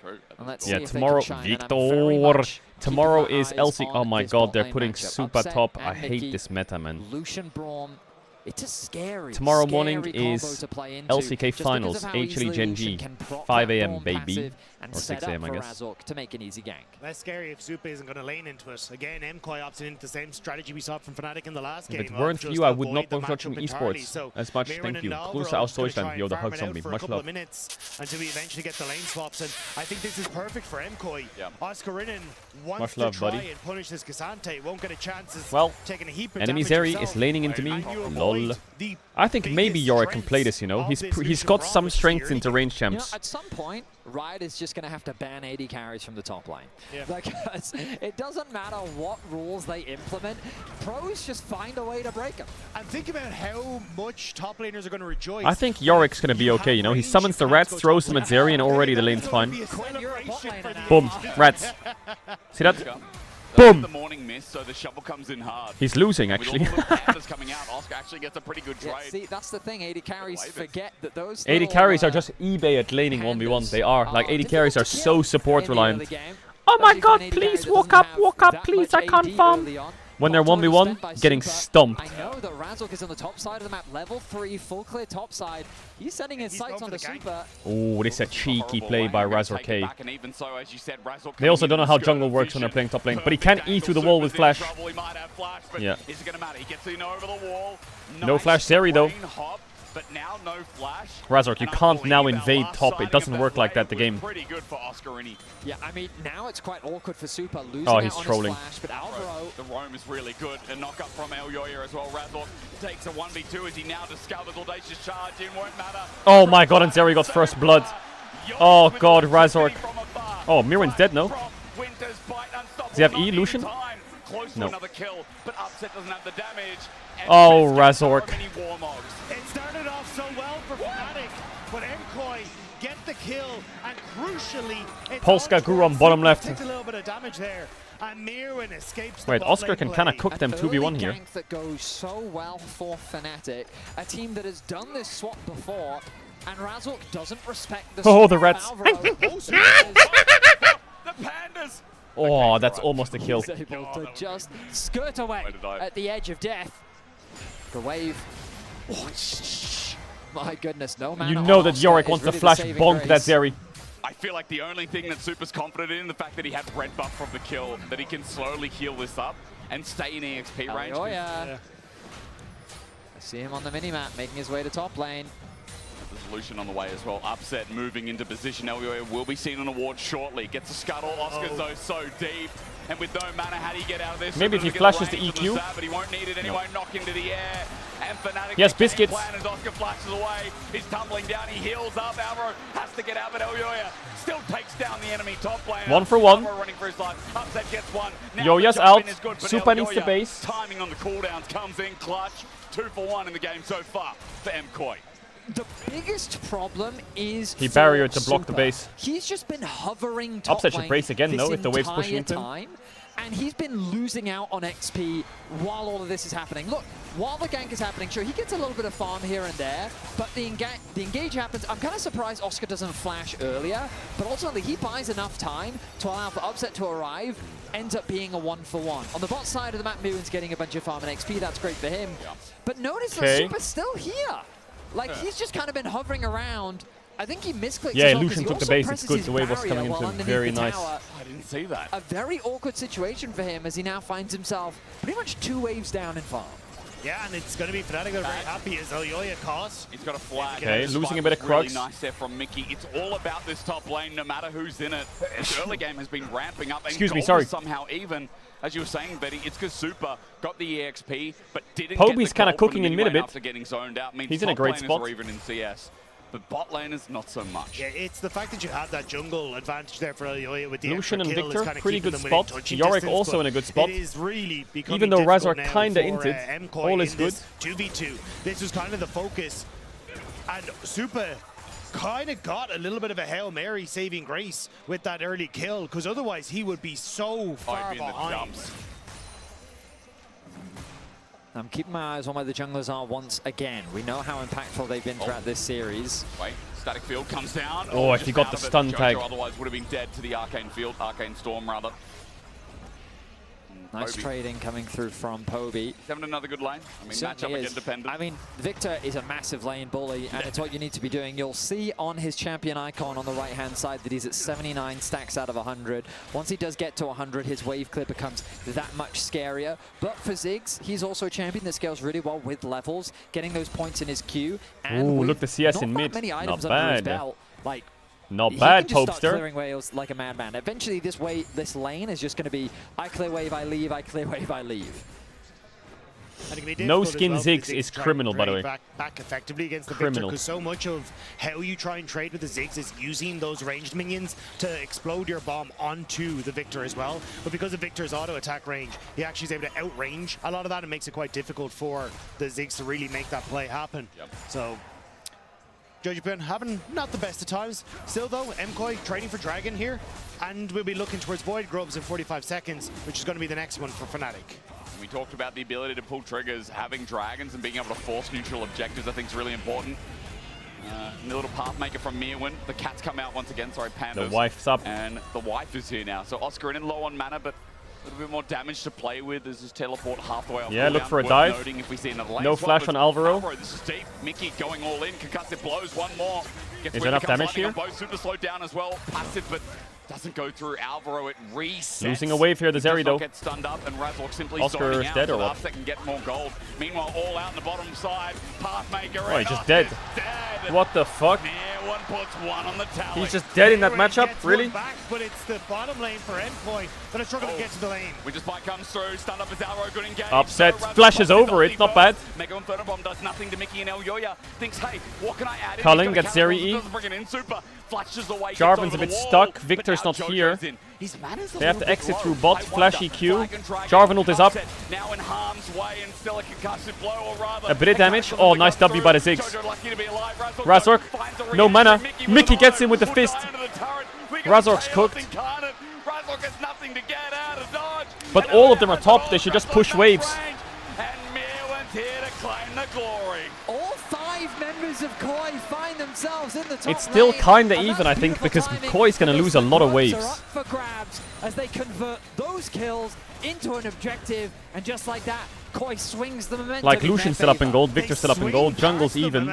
True. And let's Yeah, see if tomorrow, they can shine, Victor. Tomorrow is LC. Oh my god, they're bot putting lane matchup. super Upset top. and I hate Mickey, this meta, man. Lucian Braum. It's a scary, Tomorrow scary morning combo is to play into, LCK just Finals, because of how HLE easily Gen Lucian G, can prop 5 that AM Braum baby, passive and or set 6 up AM I for guess. Razork to make an easy gank. That's scary if Super isn't going to lane into it. Again, MKOI opting into the same strategy we saw from Fnatic in the last game. If it weren't for you, I would not watch watching esports as much. Thank you. Grüße aus Deutschland. Yo, the hug somebody. Much love. Minutes until we eventually get the lane swaps, and I think this is perfect for MKOI. Yeah. Oscarinen wants Much to love, try buddy. and punish this Cassante. Won't get a chance. Well, taking a heap of enemy damage Zeri himself. is laning into me. And you Lol. avoid the I think maybe Yorick can play this, you know. He's got some strengths into range You know, champs. at some point, Riot is just going to have to ban 80 carries from the top lane. Yeah. Like, it doesn't matter what rules they implement, pros just find a way to break them. And think about how much top laners are going to rejoice. I think Yorick's going to be okay, you know. He summons the rats, throws them at Zeri, and already the lane's fine. Boom. Rats. See that? Boom! The morning miss, so the shovel comes in hard. He's losing, actually. With all the pandas coming out, Oscar actually gets a pretty good trade. Yeah, see, that's the thing. 80 carries forget that those 80 little, carries are just eBay at laning 1v1. They are. Like, 80 carries are so support reliant. Oh my god, please walk up, please, I can't farm. When they're 1v1, getting stomped. I know that Razork is on the top side of the map, level 3, full clear top side. He's setting his sights on the super. Oh, this is a cheeky play by Razork K. So, as you said, They also don't know how jungle works when they're playing top lane, but he can E through the wall with flash. Yeah. Is it gonna matter? He gets in over the wall. No flash Zeri though. But now no flash. Razork, you can't now invade top. It doesn't work like that, the game. Pretty good for Oscarini. Yeah, I mean, now it's quite awkward for Super losing oh, out he's on trolling. his flash, but Alvaro... The roam is really good. A knock-up from Elyoya as well. Razork takes a 1v2 as he now discovers Audacious Charge in. Won't matter. Oh my god, and Zeri got first blood. Oh god, Razork. Oh, Mirren's dead, no? Does he have E, Lucian? No. Another kill, but Upset doesn't have the damage. Oh, Razork. It started off so well for Fnatic, but MKOI get the kill, and crucially, Polska grew on bottom left. Takes a little bit of damage there, and Mirren escapes. Wait, Oscar can kind of cook them 2v1 here. Gank that goes so well for Fnatic, a team that has done this swap before, and Razork doesn't respect the Oh, the rats. The pandas. Oh, that's almost a kill. He's able to just skirt away at the edge of death. The wave. My goodness, no man. You know that Yorick wants to flash bonk that Zeri. I feel like the only thing that Super's confident in, the fact that he had red buff from the kill, that he can slowly heal this up and stay in EXP range. Oh yeah. I see him on the minimap making his way to top lane. There's Lucian on the way as well. Upset moving into position. Elyoya will be seen on a ward shortly. Gets a scuttle. Oscar's though so deep. And with no mana, how do you get out of this? Maybe if he flashes the EQ. But he won't need it anyway. Knock into the air. And Fnatic. Yes, biscuits. Plan as Oscar flashes away. He's tumbling down. He heals up. Alvaro has to get out, but Elyoya still takes down the enemy top lane. 1 for 1. Running for his life. Upset gets one. Yoya's out. Super needs the base. Timing on the cooldowns comes in clutch. 2 for 1 in the game so far for MKOI. The biggest problem is he barriered to block the base. He's just been hovering top Upset should lane brace again, this though, if the wave's pushing into time, and he's been losing out on XP while all of this is happening. Look, while the gank is happening, sure, he gets a little bit of farm here and there, but the engage happens. I'm kind of surprised Oscar doesn't flash earlier, but ultimately he buys enough time to allow for Upset to arrive, ends up being a 1-for-1. On the bot side of the map, Muin's getting a bunch of farm and XP, that's great for him. Yeah. But notice that Super's still here. Like, he's just kind of been hovering around. I think he misclicked. Yeah, Lucian took the base. It's good. The wave was coming into very nice. I didn't see that. A very awkward situation for him as he now finds himself pretty much 2 waves down in farm. Yeah, and it's going to be Fnatic that are very happy as Elyoya caught. He's got a flag. Okay, losing a bit of Krugs. Really nice there from Mickey. It's all about this top lane, no matter who's in it. The early game has been ramping up. And excuse me, sorry. Somehow even, as you were saying, Betty, it's because Super got the EXP, but didn't Poby's get the kind of cooking in mid a bit. After getting zoned out. I mean, he's in a great spot. Or even in CS. but bot laners, not so much. Yeah, it's the fact that you have that jungle advantage there for Elyoya with the Lucian and extra kill Victor, is pretty good them spot. Yorick also in a good spot. It is really becoming even though difficult Razor now kinda for, inted, MKOI all is in good. this 2v2. This was kind of the focus. And Super kind of got a little bit of a Hail Mary saving grace with that early kill, because otherwise he would be so far behind. I'm keeping my eyes on where the junglers are once again. We know how impactful they've been throughout this series. Wait, static field comes down. Oh, if he got the stun tag. Otherwise would have been dead to the arcane field, arcane storm rather. Nice trading coming through from Poby. He's having another good lane. I mean, matchup again dependent. I mean, Victor is a massive lane bully, and it's what you need to be doing. You'll see on his champion icon on the right-hand side that he's at 79 stacks out of 100. Once he does get to 100, his wave clear becomes that much scarier. But for Ziggs, he's also a champion that scales really well with levels, getting those points in his queue. And ooh, look, the CS in not mid. that many items Not under his bad. belt. Like, not bad, he can just start Popester. clearing waves like a madman. Eventually, this lane is just going to be, I clear wave, I leave, I clear wave, I leave. No skin Ziggs is criminal, by the way. Back effectively against the Criminal. Victor, because so much of how you try and trade with the Ziggs is using those ranged minions to explode your bomb onto the Victor as well. But because of Victor's auto attack range, he actually is able to outrange a lot of that and makes it quite difficult for the Ziggs to really make that play happen. So Jojo having not the best of times. Still though, MKOI trading for Dragon here, and we'll be looking towards Void Grubs in 45 seconds, which is going to be the next one for Fnatic. We talked about the ability to pull triggers, having dragons and being able to force neutral objectives I think is really important. The little pathmaker from Mirwin. The cats come out once again, sorry, Pandas. The wife's up. And the wife is here now. So Oscar in low on mana, but a little bit more damage to play with. There's his teleport half the way off. Yeah, look for a Worth dive. noting if we see another lane No swap, flash but on Alvaro. This is deep. Mickey going all in. Concussive blows, one more. Gets Is enough damage here? Both super slowed down as well. Passive, but doesn't go through Alvaro. It resets. Losing a wave here, the Zeri though. Gets stunned up, and Razork simply Oscar zoning is out dead so or the what? Upset can get more gold. Meanwhile, all out on the bottom side. Pathmaker. Oh, he's just dead. What the fuck? One puts one on the tally. He's just dead in that matchup? Really? Back, but it's the bottom lane for MKOI that are struggling to get to the lane. Winter Spike comes through, stunned up as Alvaro, good engage. Upset, flashes over it, not bad. Mega Inferno Bomb does nothing to Mickey and Elyoya. Thinks, hey, what can I add in? Culling gets Zeri E. Doesn't bring it in, Super flashes away. Jarvan's a bit stuck, Victor's not here. They have to exit through bot, flash EQ. Jarvan ult is up. Now in harm's way and still a concussive blow, or rather A bit of damage. Oh, nice W by the Ziggs. Razork, no mana. Mickey gets him with the fist. Razork's cooked. Razork has nothing to get out of dodge. But all of them are top. They should just push waves. And Mirwin's here to claim the glory. All 5 members of Koi find themselves in the top It's still lane, kinda and even, that's I think, beautiful because timing. Koi's gonna lose a lot of Points waves. are up for grabs as they convert those kills into an objective, and just like that, Koi swings the momentum. Like in Lucian's their still up in favor. gold, Victor's still up in gold, jungle's even.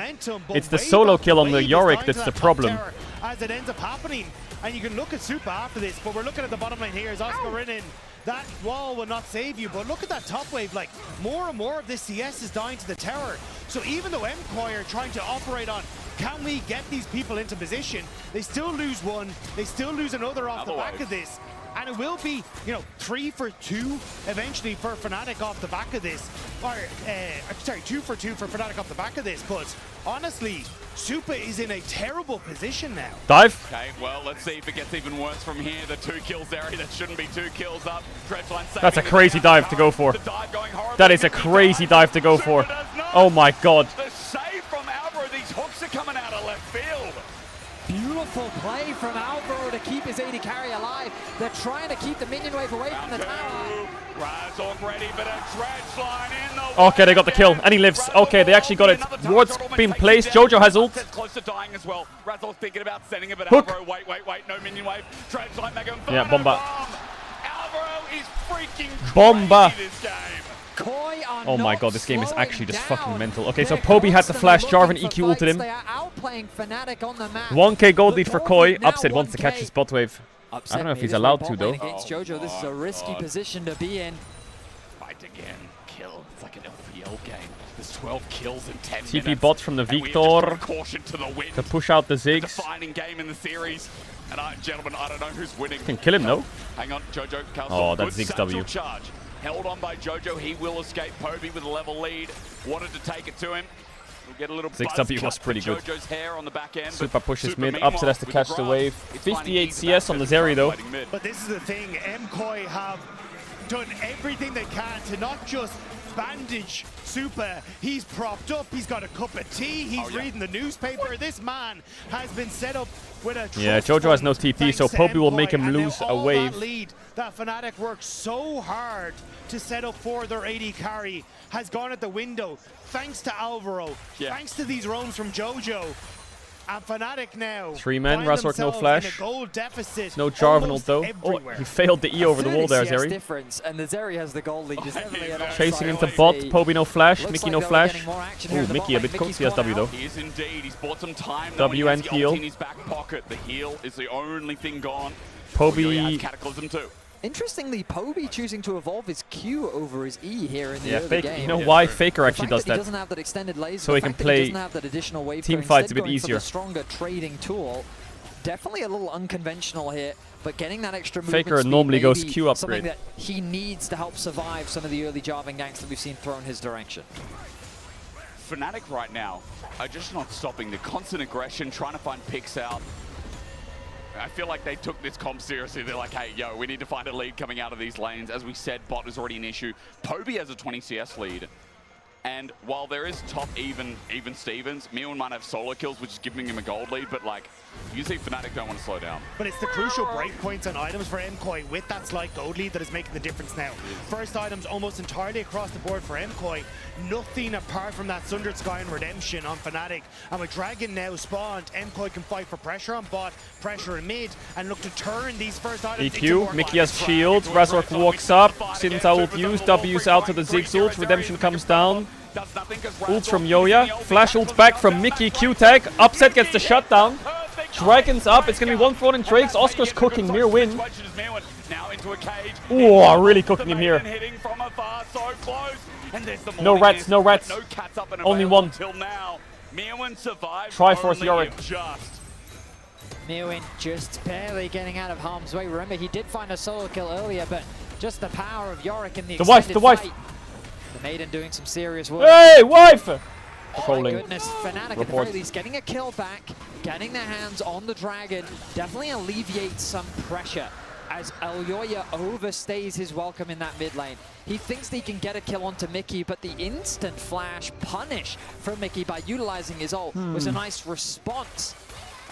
It's the solo kill on the Yorick that's the problem. As it ends up happening, and you can look at Super after this, but we're looking at the bottom lane here as Oscar in. That wall will not save you, but look at that top wave. Like, more and more of this CS is dying to the tower. So even though MKOI are trying to operate on, can we get these people into position, they still lose one, they still lose another off the back of this. And it will be, 3 for 2 eventually for Fnatic off the back of this. Or, sorry, 2 for 2 for Fnatic off the back of this. But honestly, Super is in a terrible position now. Dive. Okay, well, let's see if it gets even worse from here. The 2 kills there, that shouldn't be 2 kills up. That's a crazy dive to go for. That is a crazy dive to go for. Oh my god. The save from Alvaro, these hooks are coming out of left field. Beautiful play from Alvaro to keep his AD carry alive. They're trying to keep the minion wave away from the tower. Razork ready, but a dredge line in the Okay, they got the kill, and he lives. Okay, they actually got it. Ward's been placed. Jojo has ult. Close to dying as well. Razork thinking about sending it, but Hook. Alvaro, wait, no minion wave. Dredge line, Mega Inferno Yeah, Bomba. Bomb. Alvaro is freaking Bomba. crazy this game. Oh my god, this game is actually just fucking mental. Okay, so Poby had the flash, Jarvan EQ ulted him. 1k gold lead for Koi. Upset wants to catch his bot wave. I don't know if he's allowed to though. Against Jojo, this is a risky position to be in. Fight again, kill. It's like an LPL game. There's 12 kills in 10 TP minutes. bot from the And we have just Victor put caution to the wind. to push out the Ziggs. Defining game in the series. And gentlemen, I don't know who's winning. Can kill him, no? Hang on, Jojo. Oh, that's Good Ziggs W. satchel charge. Held on by Jojo. He will escape Poby with a level lead. Wanted to take it to him. We'll get a little 6W was pretty good. JoJo's hair on the back end, Super pushes Super mid. meanwhile, Upset has to with catch the grab, wave. it's 58 finding ease CS on the back Zeri though. fighting mid. But this is the thing, MKOI have done everything they can to not just bandage Super. He's propped up, he's got a cup of tea, he's reading the newspaper. This man has been set up with a JoJo has no TP, so Poby will make him lose a wave. That lead that Fnatic worked so hard to set up for their AD carry has gone at the window, thanks to Alvaro, thanks to these roams from JoJo. And Fnatic now 3 men, Razork no flash. Gold deficit No Jarvanel though. Everywhere. Oh, he failed the E over the wall there, Zeri. Difference, and the Zeri has the gold lead. Chasing into bot, Poby no flash, Looks Mickey like no flash. Ooh, Mickey a bit cooked, he has W though. He is indeed, he's bought some time. W and heal. In his back pocket. The heal is the only thing gone. Poby. Cataclysm too. Interestingly, Poby choosing to evolve his Q over his E here in the early game. You know why Faker actually does that? He doesn't have that extended laser, so he can play doesn't have that additional wave team fights a bit going easier. For the stronger trading tool. Definitely a little unconventional here, but getting that extra movement Faker speed normally goes Q upgrade. Something that he needs to help survive some of the early Jarvan ganks that we've seen thrown his direction. Fnatic right now are just not stopping. The constant aggression, trying to find picks out. I feel like they took this comp seriously. They're like, hey, yo, we need to find a lead coming out of these lanes. As we said, bot is already an issue. Poby has a 20 CS lead. And while there is top even Stevens, Meowin might have solo kills, which is giving him a gold lead, but like, you see Fnatic don't want to slow down. But it's the crucial breakpoints on items for MKOI with that slight gold lead that is making the difference now. First items almost entirely across the board for MKOI. Nothing apart from that Sundered Sky and Redemption on Fnatic. And with Dragon now spawned, MKOI can fight for pressure on bot, pressure in mid, and look to turn these first items EQ, Mickey has shield, Razork walks up, Sin's ult used, W's out to the Ziggs ult, Redemption comes down. Ult from Yoya, flash ult back from Mickey, Q tag, Upset gets the shutdown. Dragon's up, it's gonna be one for one in Drakes, Oscar's cooking, near win. Oh, really cooking him here. No rats, no rats. Only one. Triforce Yorick. Meowin just barely getting out of harm's way. Remember, he did find a solo kill earlier, but just the power of Yorick in the extended wife. fight. The Maiden doing some serious work. Hey, wife! Oh my goodness, Fnatic at the very least getting a kill back, getting their hands on the Dragon, definitely alleviates some pressure as Elyoya overstays his welcome in that mid lane. He thinks that he can get a kill onto Mickey, but the instant flash punish from Mickey by utilizing his ult was a nice response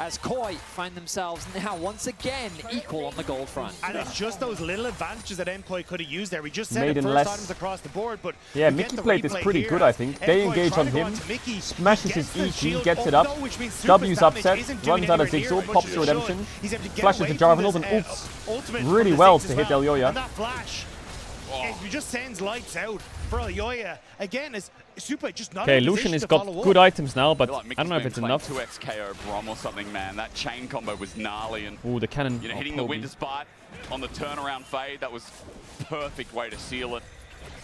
as Koi find themselves now once again equal on the gold front. And it's just those little advantages that MKOI could have used there. We just said it first items across the board, but yeah, Mickey played this pretty good, I think. They engage on him, smashes his EQ, gets it up, W's Upset, runs out of Ziggs ult, pops to Redemption, flashes to Jarvanel, and ults really well to hit Elyoya. And that flash, it just sends lights out for Elyoya. Again, it's Super just not okay, Lucian has got good items now, but I don't know if it's enough. 2x KO Brom or something, man. That chain combo was gnarly, and ooh, the cannon. You know, hitting the winter spot on the turnaround fade, that was perfect way to seal it.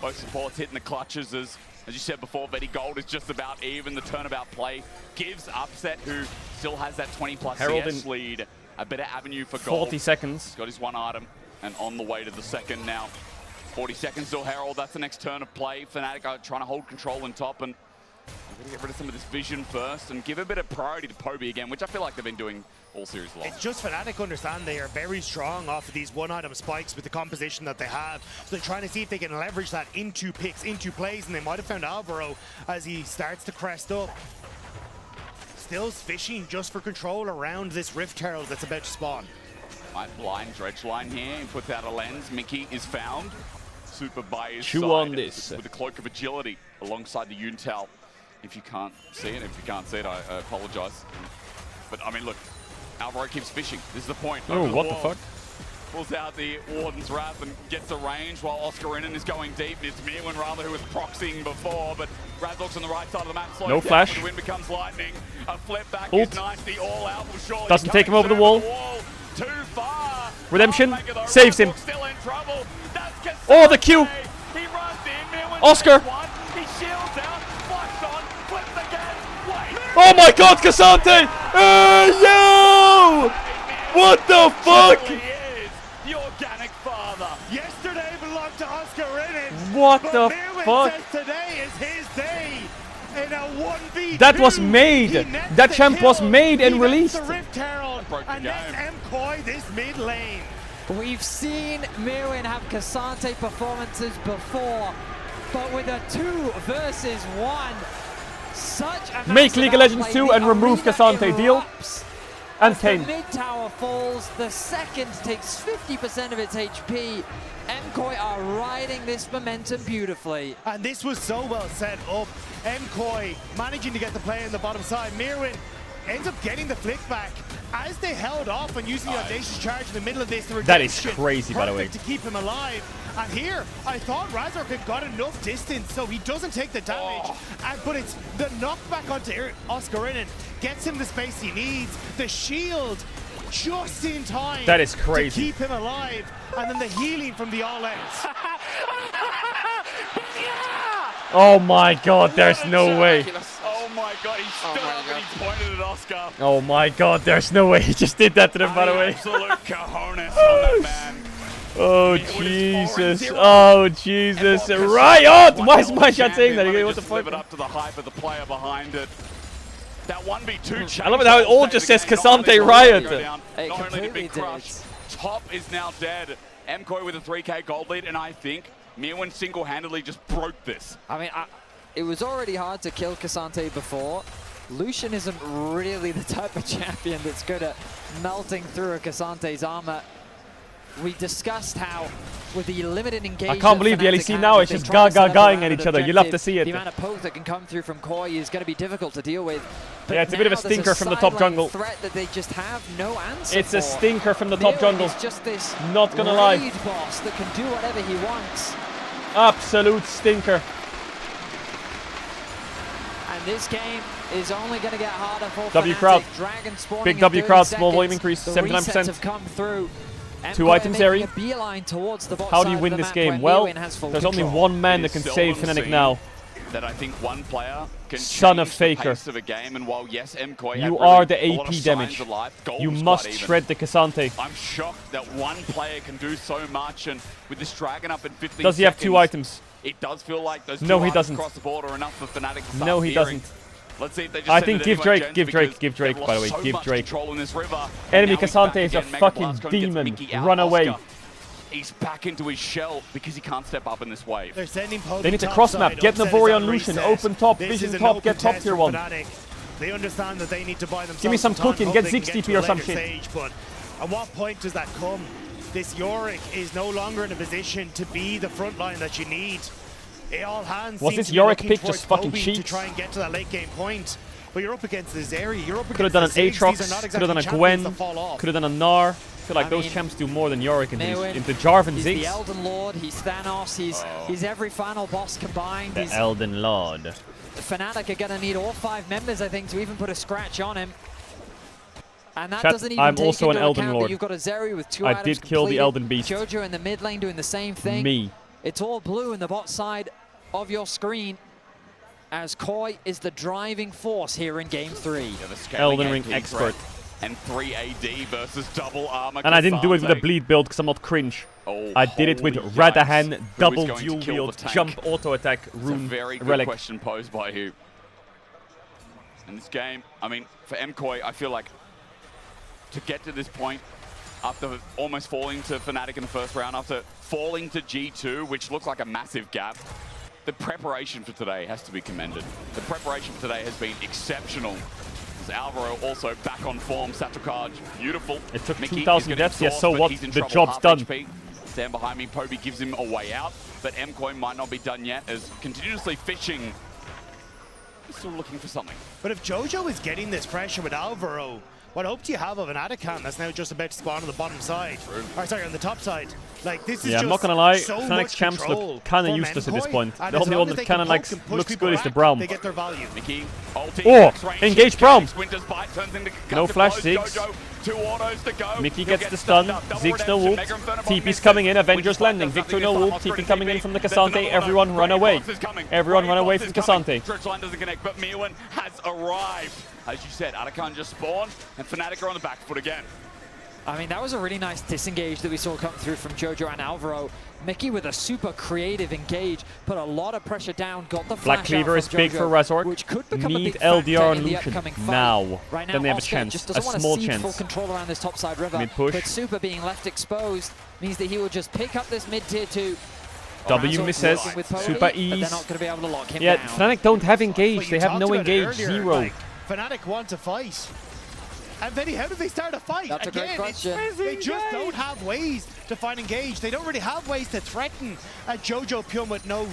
Both supports hitting the clutches as you said before. Betty Gold is just about even. The turnabout play gives Upset, who still has that 20+ CS lead, a better avenue for gold. 40 seconds. He's got his one item, and on the way to the second now. 40 seconds till Herald, that's the next turn of play. Fnatic are trying to hold control on top, and we're going to get rid of some of this vision first and give a bit of priority to Poby again, which I feel like they've been doing all series long. It's just Fnatic understand they are very strong off of these one-item spikes with the composition that they have. So they're trying to see if they can leverage that into picks, into plays, and they might have found Alvaro as he starts to crest up. Still fishing just for control around this Rift Herald that's about to spawn. Might blind Dredge line here, he puts out a lens. Mickey is found. Super by his Chew side on this. with a cloak of agility alongside the Yuntal. If you can't see it, I apologize. But I mean, look, Alvaro keeps fishing. This is the point. Oh, what the fuck? Pulls out the Warden's Wrath and gets a range while Oscarinen is going deep. It's Meowin rather who was proxying before, but Razork's on the right side of the map. No flash. The wind becomes lightning. A flip back ult. is nice. The all out will surely doesn't take him over the wall. Too far. Redemption saves him. Still in trouble. Oh, the Q! Oscar! Oh my god, Cassante! Yo! What the fuck? The organic father. Yesterday belonged to Oscar Reddit. What the fuck? Today is his day. in a 1v2. That was made. That champ was made and released. The Rift Herald, and that's MKOI this mid lane. We've seen Mirwin have Cassante performances before, but with a 2 versus 1, such a make League of Legends 2 and remove Cassante. Deal. And Kane. The mid tower falls, the second takes 50% of its HP. MKOI are riding this momentum beautifully. And this was so well set up. MKOI managing to get the play on the bottom side. Mirwin ends up getting the flick back as they held off and using the audacious charge in the middle of this. That is crazy, by the way. To keep him alive. And here, I thought Razork had got enough distance so he doesn't take the damage. But it's the knockback onto Oscarinen gets him the space he needs. The shield just in time. That is crazy. To keep him alive. And then the healing from the all-outs. Oh my god, there's no way. Oh my god, he stood up and he pointed at Oscar. Oh my god, there's no way. He just did that to them, by the way. Absolute cojones on that man. Oh Jesus! Oh Jesus! Riot! Why is my shot saying that? What the fuck? Live it up to the hype of the player behind it. That 1v2. I love it how it all just says Cassante Riot. Not only did Big Crush, Top is now dead. MKOI with a 3k gold lead, and I think Mirwin single-handedly just broke this. I mean, it was already hard to kill Cassante before. Lucian isn't really the type of champion that's good at melting through a Cassante's armor. We discussed how, with the limited engagement, I can't believe the LEC now is just going at each other. You love to see it. The amount of poke that can come through from Koi is going to be difficult to deal with. But yeah, it's a bit of a stinker from the top jungle. Threat that they just have no answer It's a stinker from the top jungle. It's just this not gonna lie. boss that can do whatever he wants. Absolute stinker. And this game is only going to get harder for W crowd. Dragon spawning Big W crowd, small volume increase, the 79%. have come through. 2 items, Eri. How do you side win this game? Well, there's only one man that can save Fnatic now. That I think one player can Son of change Faker. the pace of a game, and while yes, MKOI You had are the really a lot AP of damage. signs of life, gold You was must quite even. shred the Cassante. I'm shocked that one player can do so much, and with this Dragon up in 15 Does he have 2 items? It does feel like those No, two he items doesn't. across the board are enough for Fnatic to start No, he fearing. doesn't. Let's see if they just I send think it give anyway, Drake, gents, give Drake, because give Drake, they've by the way, lost so give much Drake. control in this river. Enemy Now he's Cassante back is a again. Mega fucking Blast gonna get demon. Mickey out. Run away. Oscar, he's back into his shell because he can't step up in this wave. They're sending They need to cross map, get Navori on Lucian, open top, vision top, get top tier 1. They understand that they need to buy themselves Give me some time, cooking, hope get they can 60 to or a some later shit. stage, but at what point does that come? This Yorick is no longer in a position to be the front line that you need. All hands Was seem this to be Yorick looking pick towards just fucking Kobe cheats? to try and get to that late game point. But you're up against the Zeri, you're up Could have against done an the Ziggs. These are Aatrox, not could have done a exactly Gwen, champions that fall off. could have done a Gnar. I feel like I those mean, champs do more than Yorick into Mirwin, Jarvan he's Ziggs. the Elden Lord, he's Thanos, he's every final boss combined. The Elden Lord. Fnatic are going to need all 5 members, I think, to even put a scratch on him. And that Chat, doesn't even I'm take also into an Elden account Lord. that you've got a Zeri with 2 I items did kill the completed. Elden Beast. Jojo in the mid lane doing the same thing. Me. It's all blue in the bot side of your screen, as Koi is the driving force here in Game 3. Yeah, the scaling Elden Ring AP expert. threat And 3 AD versus double armor. And I didn't do it with a Cassante. bleed build because I'm not cringe. Oh, I did it with holy Radahan, yikes. Who is double going to dual kill wield, the tank? jump auto attack, It's a rune, very good relic. question posed by who. In this game, I mean, for MKOI, I feel like to get to this point, after almost falling to Fnatic in the first round, after falling to G2, which looked like a massive gap, the preparation for today has to be commended. The preparation for today has been exceptional. As Alvaro also back on form, Satrikaj, beautiful. It took Mickey 2,000 is gonna deaths, yeah, exhaust, so but what? he's in The trouble, job's half done. HP. Stand behind me, Poby gives him a way out, but MKOI might not be done yet, as continuously fishing, he's still looking for something. But if Jojo is getting this pressure with Alvaro, what hope do you have of an Atacam that's now just about to spawn on the bottom side? Or sorry, on the top side. Like, this is Yeah, just I'm not gonna lie, so Fnatic's much champs control look kind of from useless at this MKOI, point. and The as only long one as that they kind of can like poke and push looks people good is the back, Braum. They get their value. Mickey, ulti, Oh, max range, engage huge Braum. case, Winter's bite turns into No cut flash, to Ziggs. Jojo, 2 autos to go. Mickey He'll gets get the stun, stunned up, double Ziggs no redemption, ult, Mega Inferno bomb TP's misses. coming in, Winter's Avengers bite landing, does Victor nothing no this ult, time, TP Oscar coming in TP. from the There's Cassante, another everyone auto. run away. Fox is coming. Everyone run Fox away is from coming. Cassante. Stretch line doesn't connect, but Mirwin has arrived. As you said, Atakan just spawned, and Fnatic are on the back foot again. I mean, that was a really nice disengage that we saw come through from Jojo and Alvaro. Mickey with a super creative engage, put a lot of pressure down, got the flash Black Cleaver is Jojo, big for Razork. which could become a Need big factor LDR in and the Lucian upcoming fight. now. Right now, Then they have a Oscar chance, just a doesn't want to small cede chance. full control around this topside river. Mid push. But Super being left exposed means that he will just pick up this mid tier 2. W Razork misses. working with Pody, Super but ease. they're not going to be able to lock him Yeah, down. Fnatic don't have engage. But They you have talked no about it engage. earlier, Zero. like, Fnatic want to fight. And then how do they start a fight? That's a great Again, question. they just don't have ways to find engage. They don't really have ways to threaten a Jojo Pyum with no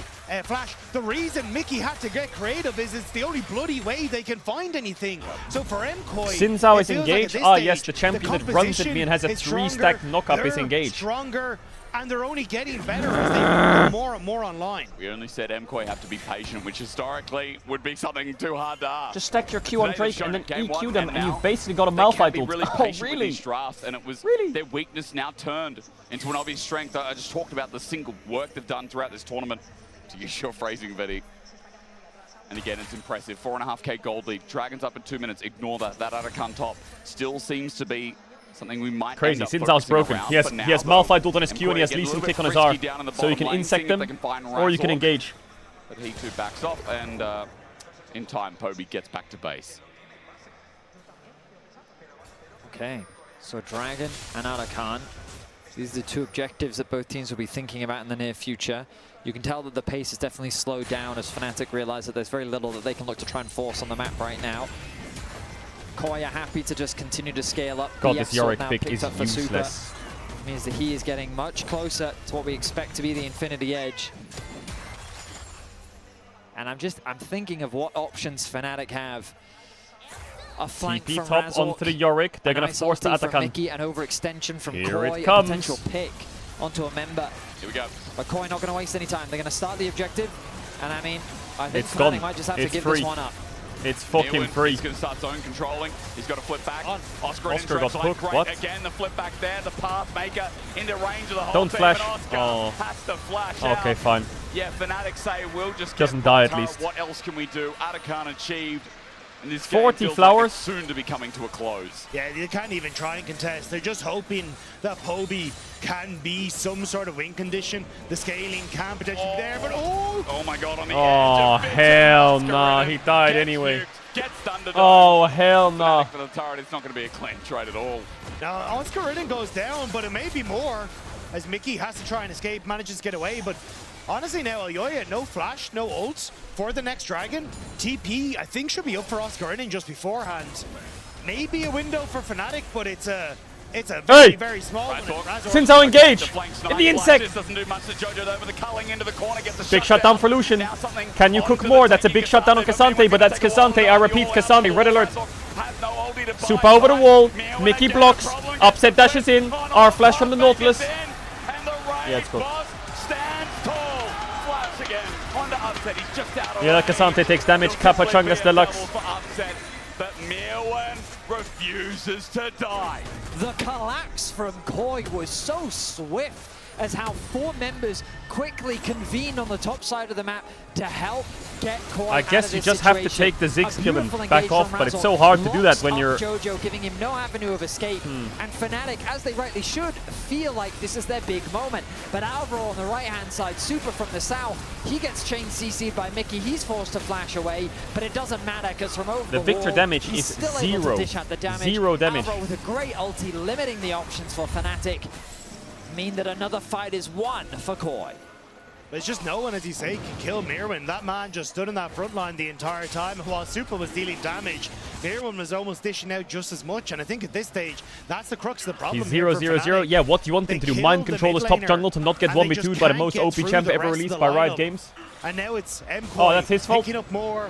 flash. The reason Mickey had to get creative is it's the only bloody way they can find anything. So for MKOI, Xin Zhao is it feels engaged. Like at this Yes, stage, the champion that runs at composition me and has a is 3-stack stronger, knock-up is they're engaged. Stronger, and they're only getting better as they come more and more online. We only said MKOI have to be patient, which historically would be something too hard to ask. Just stack your Q on Today Drake they've and then shown game EQ one, them, and now you've basically got a they can Malphite be ult. really Oh, patient with really? these drafts, and it was their weakness now turned into an obvious strength. I just talked about the single work they've done throughout this tournament, to use your phrasing, Vedi. And again, it's impressive. 4.5k gold lead. Dragons up in 2 minutes. Ignore that. That Atakan top still seems to be something we might Crazy. end up Xin Zhao's focusing broken. around. He has For now, Malphite ult on his though, Q and he has MKOI Lee getting a Sin little tick bit on his frisky R. down in the So you bottom can lane, insect seeing if them, they can find or you can Razork. engage. But he too backs off, and in time, Poby gets back to base. Okay, so Dragon and Atakan. These are the two objectives that both teams will be thinking about in the near future. You can tell that the pace is definitely slowed down as Fnatic realize that there's very little that they can look to try and force on the map right now. Koya happy to just continue to scale up. God, The this F-Sort Yorick now pick picked is up for Super. useless. Means that he is getting much closer to what we expect to be the Infinity Edge. And I'm thinking of what options Fnatic have. A flank TP from top Razork, onto the Yorick. They're going to nice force the ulti from Atakan. Mickey, an overextension from Here Koi, it a comes. potential pick onto a member. Here we go. But Koi not going to waste any time. They're going to start the objective. And I mean, I think It's Fnatic gone. might just have It's to give free. this one up. It's fucking Ewan, free. He's going to start zone controlling. He's got to flip back. Oscar Oscar got great. hooked. What? Again, the flip back there. The path maker into range of the whole Don't team. flash. And Oscar Oh. has to flash out. Okay, fine. Yeah, Fnatic say we'll just Doesn't get die at Tara. least. What else can we do? Atakan achieved. And this 40 game feels flowers. like it's soon to be coming to a close. Yeah, they can't even try and contest. They're just hoping that Poby can be some sort of win condition. The scaling can potentially be there, but Oh my god, on the Oh, edge. hell nah. He died anyway. Gets Thunderdome. Oh, hell nah. For the turret, it's not going to be a clean trade at all. now Oscar Ridden goes down, but it may be more as Mickey has to try and escape, manages to get away. But honestly now, Elyoya, no flash, no ults for the next Dragon. TP, I think, should be up for Oscar Ridden just beforehand. Maybe a window for Fnatic, but it's a very, very small one. Xin Zhao engage in the insect. Doesn't do much to Jojo though, but the culling into the corner gets the Big shutdown for Lucian. Can you cook more? That's a big shutdown on K'Sante, but that's K'Sante. I repeat, K'Sante. Red alert. Super over the wall. Mickey blocks. Upset dashes in. R flash from the Nautilus. Yeah, it's cool. Yeah, that K'Sante takes damage. Kappa Chungus Deluxe. But Mirwan refuses to die. The collapse from Koi was so swift as how 4 members quickly convened on the top side of the map to help get Koi I guess out of you this just have to situation. take the Ziggs kill and beautiful back engage off, from but it's Razork. so hard to do that when Locks you're... up Jojo, giving him no avenue of escape. And Fnatic, as they rightly should, feel like this is their big moment. But Alvaro on the right-hand side, Super from the south, he gets chain CC'd by Mickey. He's forced to flash away, but it doesn't matter because from over the Victor wall, damage he's is still able zero. to dish out the damage. 0 damage. Alvaro with a great ulti, limiting the options for Fnatic. Mean that another fight is won for Koi. But it's just no one, as you say, can kill Mirwan. That man just stood in that front line the entire time, and while Super was dealing damage, Mirwan was almost dishing out just as much, and I think at this stage, that's the crux of the problem. He's 0-0-0. Yeah, what do you want him to do? Mind control his top jungle to not get 1v2'd by the most OP champ ever released by Riot Games? And now it's MKOI Oh, that's his fault? picking up more.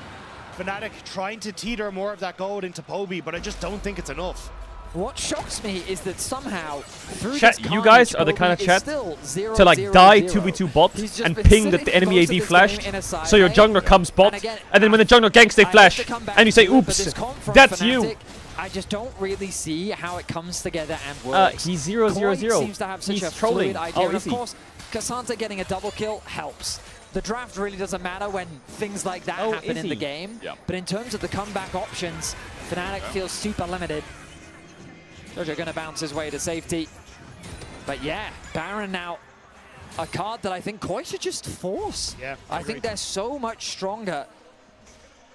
Fnatic trying to teeter more of that gold into Poby, but I just don't think it's enough. What shocks me is that somehow through Chat, this you guys are the Poby kind of is chat still 0, to like 0, die 0. 2v2 bot He's just and been ping that sitting the enemy most of AD this flashed, game in a side so your lane. jungler comes bot, again, and then when the jungler ganks they I have flash, to come back and you say, to it, but oops, this comp from that's Fnatic, you. I just don't really see how it comes together and works. He's 0-0-0. Koi seems to have such He's a trolling. fluid idea, Oh, and is of he? course, K'Sante getting a double kill helps. The draft really doesn't matter when things like that happen in the game, but in terms of the comeback options, Fnatic feels super limited. Jojo going to bounce his way to safety. But yeah, Baron now, a card that I think Koi should just force. Yeah, I think they're so much stronger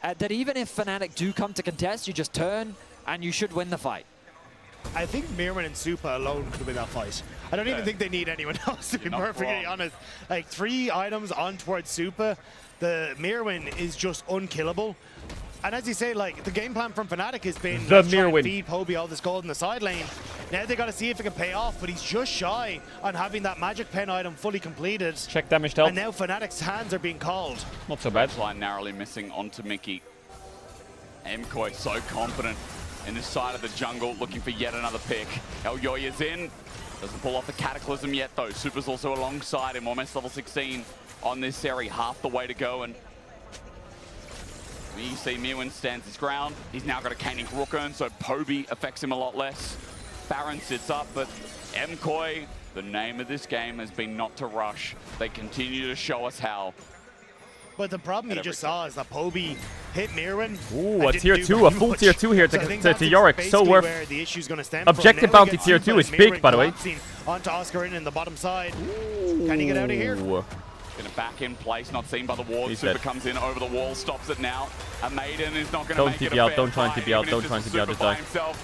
that even if Fnatic do come to contest, you just turn and you should win the fight. I think Mirwin and Super alone could win that fight. I don't even think they need anyone else, to be perfectly honest. Like 3 items on towards Super, the Mirwin is just unkillable. And as you say, like the game plan from Fnatic has been the Mirwin feed Poby all this gold in the side lane. Now they got to see if it can pay off, but he's just shy on having that magic pen item fully completed. Check damage dealt. And now Fnatic's hands are being called. Not so bad. Line narrowly missing onto Mickey. MKoi so confident in this side of the jungle, looking for yet another pick. Elyoya's in. Doesn't pull off the Cataclysm yet, though. Super's also alongside him. Almost level 16 on this Seri. Half the way to go. And you see Mirwin stands his ground. He's now got a caning Rookern, so Poby affects him a lot less. Baron sits up, but MKoi, the name of this game has been not to rush. They continue to show us how. But the problem you just saw is that Poby hit Mirwin. Ooh, a tier 2, a full tier 2 here to Yorick. So worth. Where the issue's gonna stem Objective bounty tier 2 is big, by the way. Onto Oscar in the bottom side. Can he get out of here? Gonna back in place, not seen by the ward. Super comes in over the wall, stops it now. A Maiden is not gonna make it a fair fight. Don't try and TP out, don't try and TP out, just die.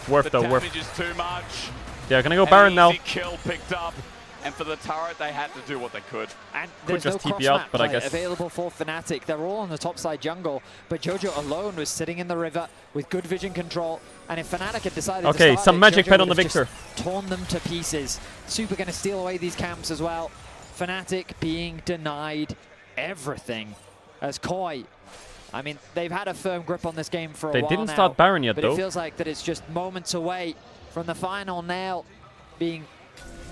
Worth though, worth. The damage is too much. They're gonna go Baron now. Kill picked up. And for the turret, they had to do what they could. And there's no cross-map available for Fnatic. They're all on the top side jungle, but Jojo alone was sitting in the river with good vision control. And if Fnatic had decided to start some magic pen on the Victor. Torn them to pieces. Super going to steal away these camps as well. Fnatic being denied everything as Koi. I mean, they've had a firm grip on this game for a while now. They didn't start Baron yet, though. But it feels like that it's just moments away from the final nail being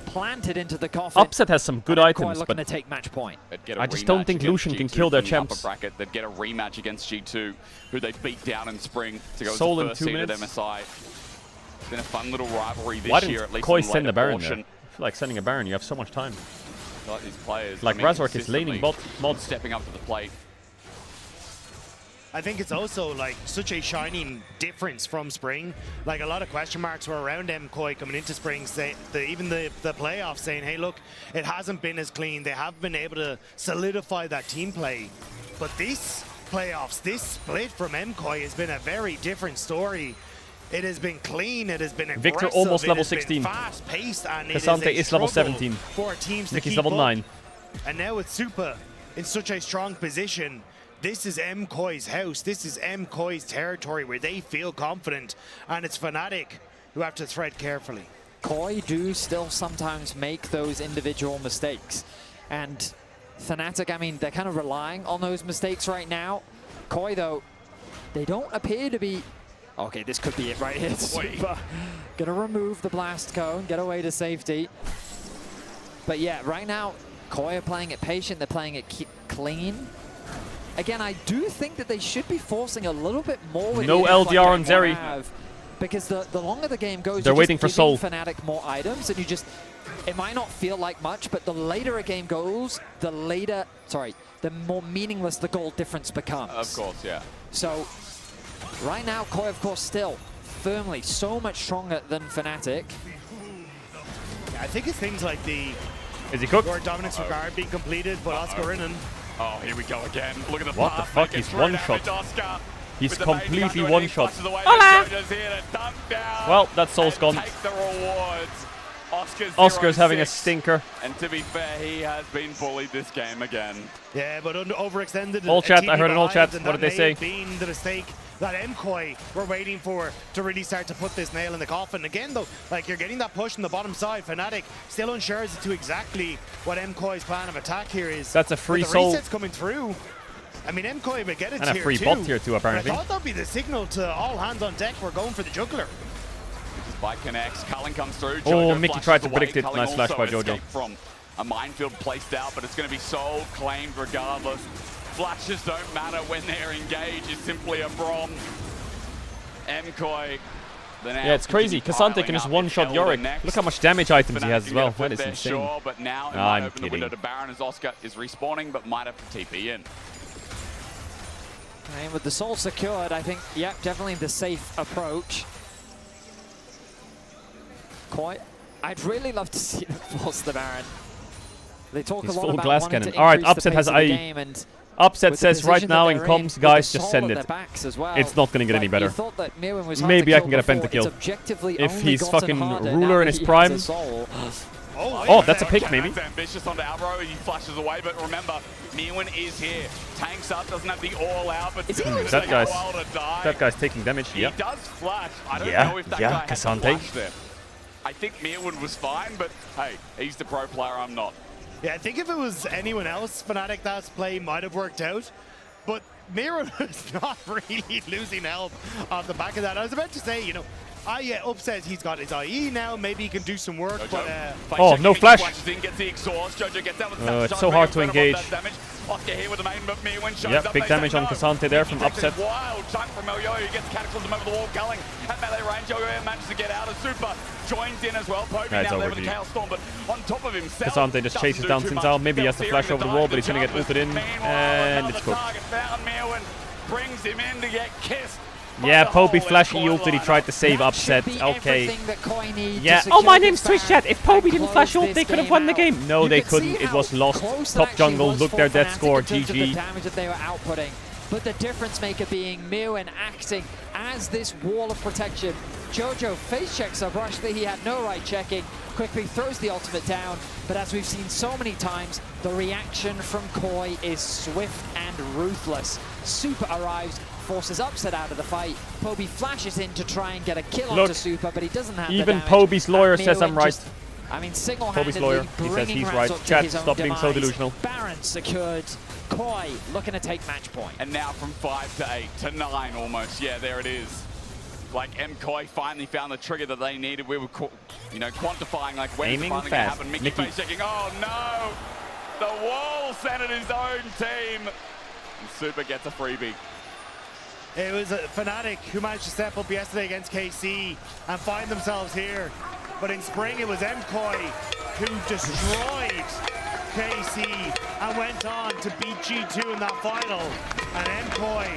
planted into the coffin. Upset has some good items, looking but to take match point. I just don't think Lucian can kill their champs. Bracket. They'd get a rematch against G2, who they beat down in spring to go Soul as the in first 2 seed minutes. at MSI. It's been a fun little rivalry this year, at least Koi in the send a Baron portion. there? I feel like sending a Baron, you have so much time. Like these players, like Razork is laning mod. Stepping up to the plate. I think it's also like such a shining difference from spring. Like a lot of question marks were around MKoi coming into spring. Even the playoffs saying, hey, look, it hasn't been as clean. They have been able to solidify that team play. But this playoffs, this split from MKoi has been a very different story. It has been clean. It has been aggressive. Victor almost level 16. Fast-paced, and Cassante is level 17. For teams Nicky's level 9. And now with Super in such a strong position, this is MKOI's house. This is MKOI's territory where they feel confident, and it's Fnatic who have to tread carefully. Koi do still sometimes make those individual mistakes, and Fnatic, I mean, they're kind of relying on those mistakes right now. Koi, though, they don't appear to be... Okay, this could be it right here. Super gonna remove the blast cone, get away to safety. But yeah, right now, Koi are playing it patient, they're playing it clean. Again, I do think that they should be forcing a little bit more with no LDR on Zeri. Because the longer the game goes, they're waiting for Soul. Fnatic more items, and you just, it might not feel like much, but the later a game goes, the more meaningless the goal difference becomes. Of course, yeah. So right now, Koi, of course, still firmly so much stronger than Fnatic. Yeah, I think it's things like the... Is he cooked? Or Dominic's regard being completed, but Oscar Rinnan. Oh, here we go again. Look at the what the fuck? He's one shot. He's completely one shot. Hola! Well, that soul's gone. Take the rewards. Oscar's having a stinker. And to be fair, he has been bullied this game again. Yeah, but overextended. All chat, I heard an all chat. What did they say? Been the mistake that MKoi were waiting for to really start to put this nail in the coffin. Again, though, like you're getting that push on the bottom side. Fnatic still unsure as to exactly what MKOI's plan of attack here is. That's a free soul. soul. Reset's coming through. I mean, MKoi would get it and a free bot tier 2, apparently. I thought that'd be the signal to all hands on deck. We're going for the juggler. By connects, Cullen comes through. Oh, Mickey tried to predict it. Nice flash by Jojo. From a minefield placed out, but it's going to be Soul claimed regardless. Flashes don't matter when they're engaged. It's simply a Brom. MKoi. Yeah, it's crazy. Cassante can just one-shot Yorick. Look how much damage items he has as well. That is insane. Sure, but now it might open the window to Baron as Oscar is respawning, but might have to TP in. And with the soul secured, I think, yep, definitely the safe approach. Koi, I'd really love to see them force the Baron. They talk He's a lot full about glass wanting cannon. to Alright, increase the Upset pace has of the IE. game, and Upset with the says right position now that in they're comms, with guys, the just soul send at it. their backs as well. It's not going to get any Like, better. you thought that Mirwin was hard Maybe to I can get a kill pentakill. before. It's objectively if only he's gotten fucking harder ruler now in that his he has prime. a soul. Oh, that's a pick, maybe. That's ambitious onto Alvaro. He flashes away, but remember, Mirwin is here. Tanks up, doesn't have the all out, but still going to take a while to die. That guy's taking damage. He Yep. does flash. I don't Yeah, know if that yeah, guy had to Cassante. flash there. I think Mirwin was fine, but hey, he's the pro player, I'm not. Yeah, I think if it was anyone else, Fnatic, that play might have worked out. But Mirwin was not really losing help off the back of that. I was about to say, you know, Upset, he's got his IE now. Maybe he can do some work. But, oh, no flash. Gets the exhaust. Jojo gets out with It's so hard to engage. Oscar here with the main, but Mirwin shows Yep, up. big damage on Cassante there from Upset. Wild chunk from Elyo. He gets cataclysm over the wall. Culling at melee range. Elyo manages to get out. A super joins in as well. Poby now there with the Chaos Storm, but on top of himself. Cassante just chases down Sinzao. Maybe he has to flash over the wall, but he's going to get ulted in. And it's cooked. Mirwin brings him in to get kissed. Yeah, Poby flashed ulted. He tried to save Upset. Okay. Yeah. Oh, my name's Twitch chat. If Poby didn't flash ult, they could have won the game. No, they couldn't. It was lost. Top jungle. Look their death score. GG. Damage that they were outputting. But the difference maker being Mirwin acting as this wall of protection. Jojo face checks a brush that he had no right checking. Quickly throws the ultimate down. But as we've seen so many times, the reaction from Koi is swift and ruthless. Super arrives, forces Upset out of the fight. Poby flashes in to try and get a kill onto Super, but he doesn't have even the damage. Poby's lawyer says I'm right. Single-handedly Poby's lawyer, he says he's right. Chat, stop being so delusional. Baron secured. Koi looking to take match point. And now from 5 to 8 to 9 almost. Yeah, there it is. Like Koi finally found the trigger that they needed. We were, quantifying like when's it finally going to happen. Mickey face checking. Oh no! The wall sent it his own team. And Super gets a freebie. It was Fnatic who managed to step up yesterday against KC and find themselves here. But in spring, it was Koi who destroyed KC and went on to beat G2 in that final. And Koi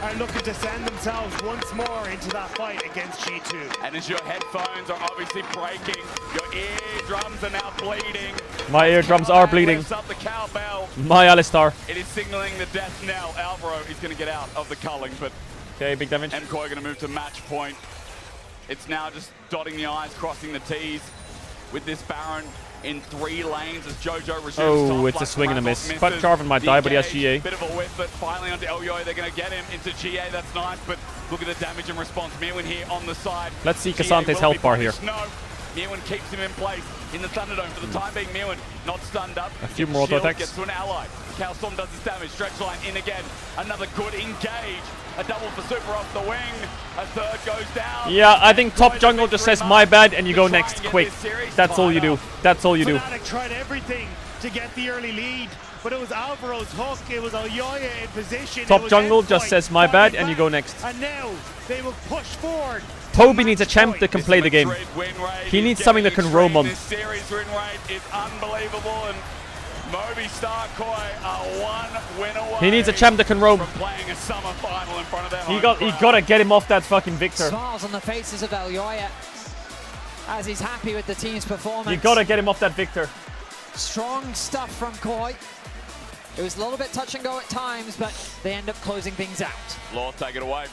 are looking to send themselves once more into that fight against G2. And as your headphones are obviously breaking, your eardrums are now bleeding. My eardrums are bleeding. Up the cowbell. My Alistar. It is signaling the death knell. Alvaro is going to get out of the culling, but okay, big damage. Koi going to move to match point. It's now just dotting the I's, crossing the T's with this Baron in 3 lanes as Jojo resumes. Oh, it's a swing and a miss. But Jarvan might die, but he has GA. Bit of a whiff, but finally onto Elyo. They're going to get him into GA. That's nice, but look at the damage and response. Mirwin here on the side. Let's see Cassante's health bar here. No, Mirwin keeps him in place in the Thunderdome for the time being. Mirwin not stunned up. A few more auto attacks. Gets to an ally. Chaostorm does his damage. Stretch line in again. Another good engage. A double for Super off the wing. A third goes down. Yeah, I think top jungle just says my bad and you go next quick. That's all you do. That's all you do. Fnatic tried everything to get the early lead, but it was Alvaro's hook. It was Elyoya in position. Top jungle just says my bad and you go next. And now they will push forward. Poby needs a champ that can play the game. He needs something that can roam on. This series win rate is unbelievable, and Moby Star Koi are 1 win away. He needs a champ that can roam. From playing a summer final in front of their He gotta get him off that fucking Victor. Smiles on the faces of Elyoya as he's happy with the team's performance. You gotta get him off that Victor. Strong stuff from Koi. It was a little bit touch and go at times, but they end up closing things out. Law, take it away.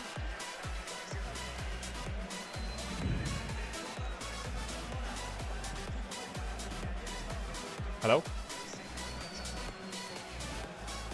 Hello?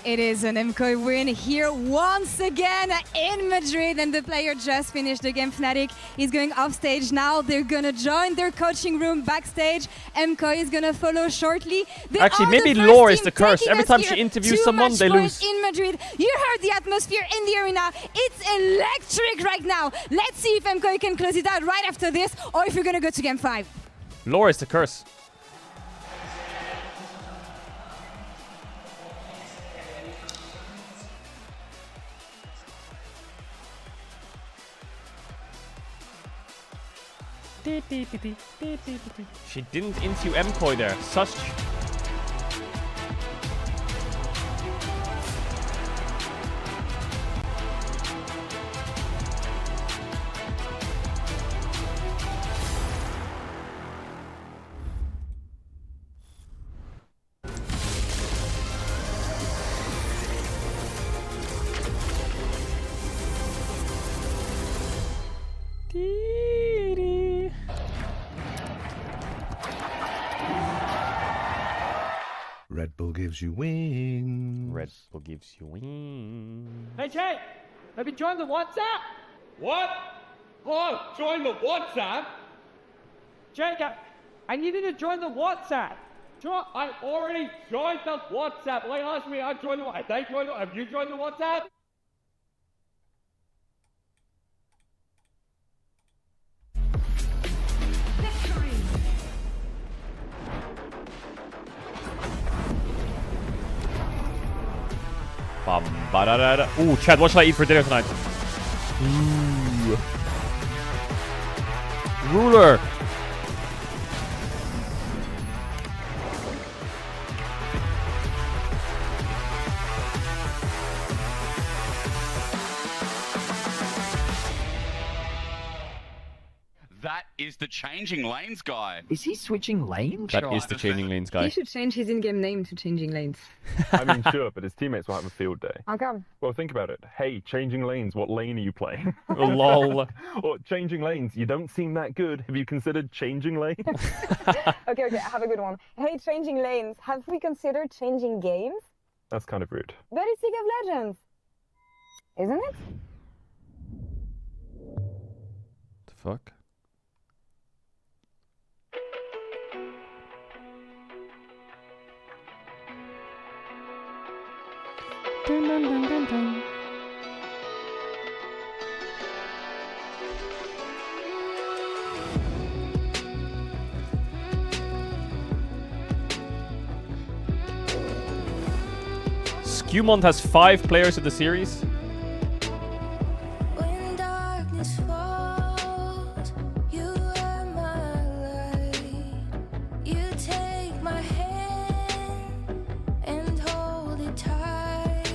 It is an MKOI win here once again in Madrid, and the player just finished the game. Fnatic is going off stage now. They're gonna join their coaching room backstage. MKOI is gonna follow shortly. Actually, maybe Lore is the curse. Every time she interviews someone, they lose. In Madrid, you heard the atmosphere in the arena. It's electric right now. Let's see if MKOI can close it out right after this, or if we're gonna go to game 5. Lore is the curse. She didn't into MKOI there. Such. Red Bull gives you wings. Red Bull gives you wings. Hey, Jay, have you joined the WhatsApp? What? Oh, join the WhatsApp? Jacob, I need you to join the WhatsApp. I already joined the WhatsApp. They asked me, I joined the WhatsApp. Have you joined the WhatsApp? Ooh, Chad, what should I eat for dinner tonight? Ooh. Ruler. That is the changing lanes guy. Is he switching lanes? That is the changing lanes guy. He should change his in-game name to Changing Lanes. I mean, sure, but his teammates will have a field day. How come? Well, think about it. Hey, changing lanes, what lane are you playing? Oh, lol. Or changing lanes, you don't seem that good. Have you considered changing lanes? Okay, I have a good one. Hey, Changing Lanes, have we considered changing games? That's kind of rude. But it's League of Legends, isn't it? The fuck? Dun, dun, dun, dun, dun. Skewmont has 5 players in the series. When darkness falls, you are my light. You take my hand and hold it tight.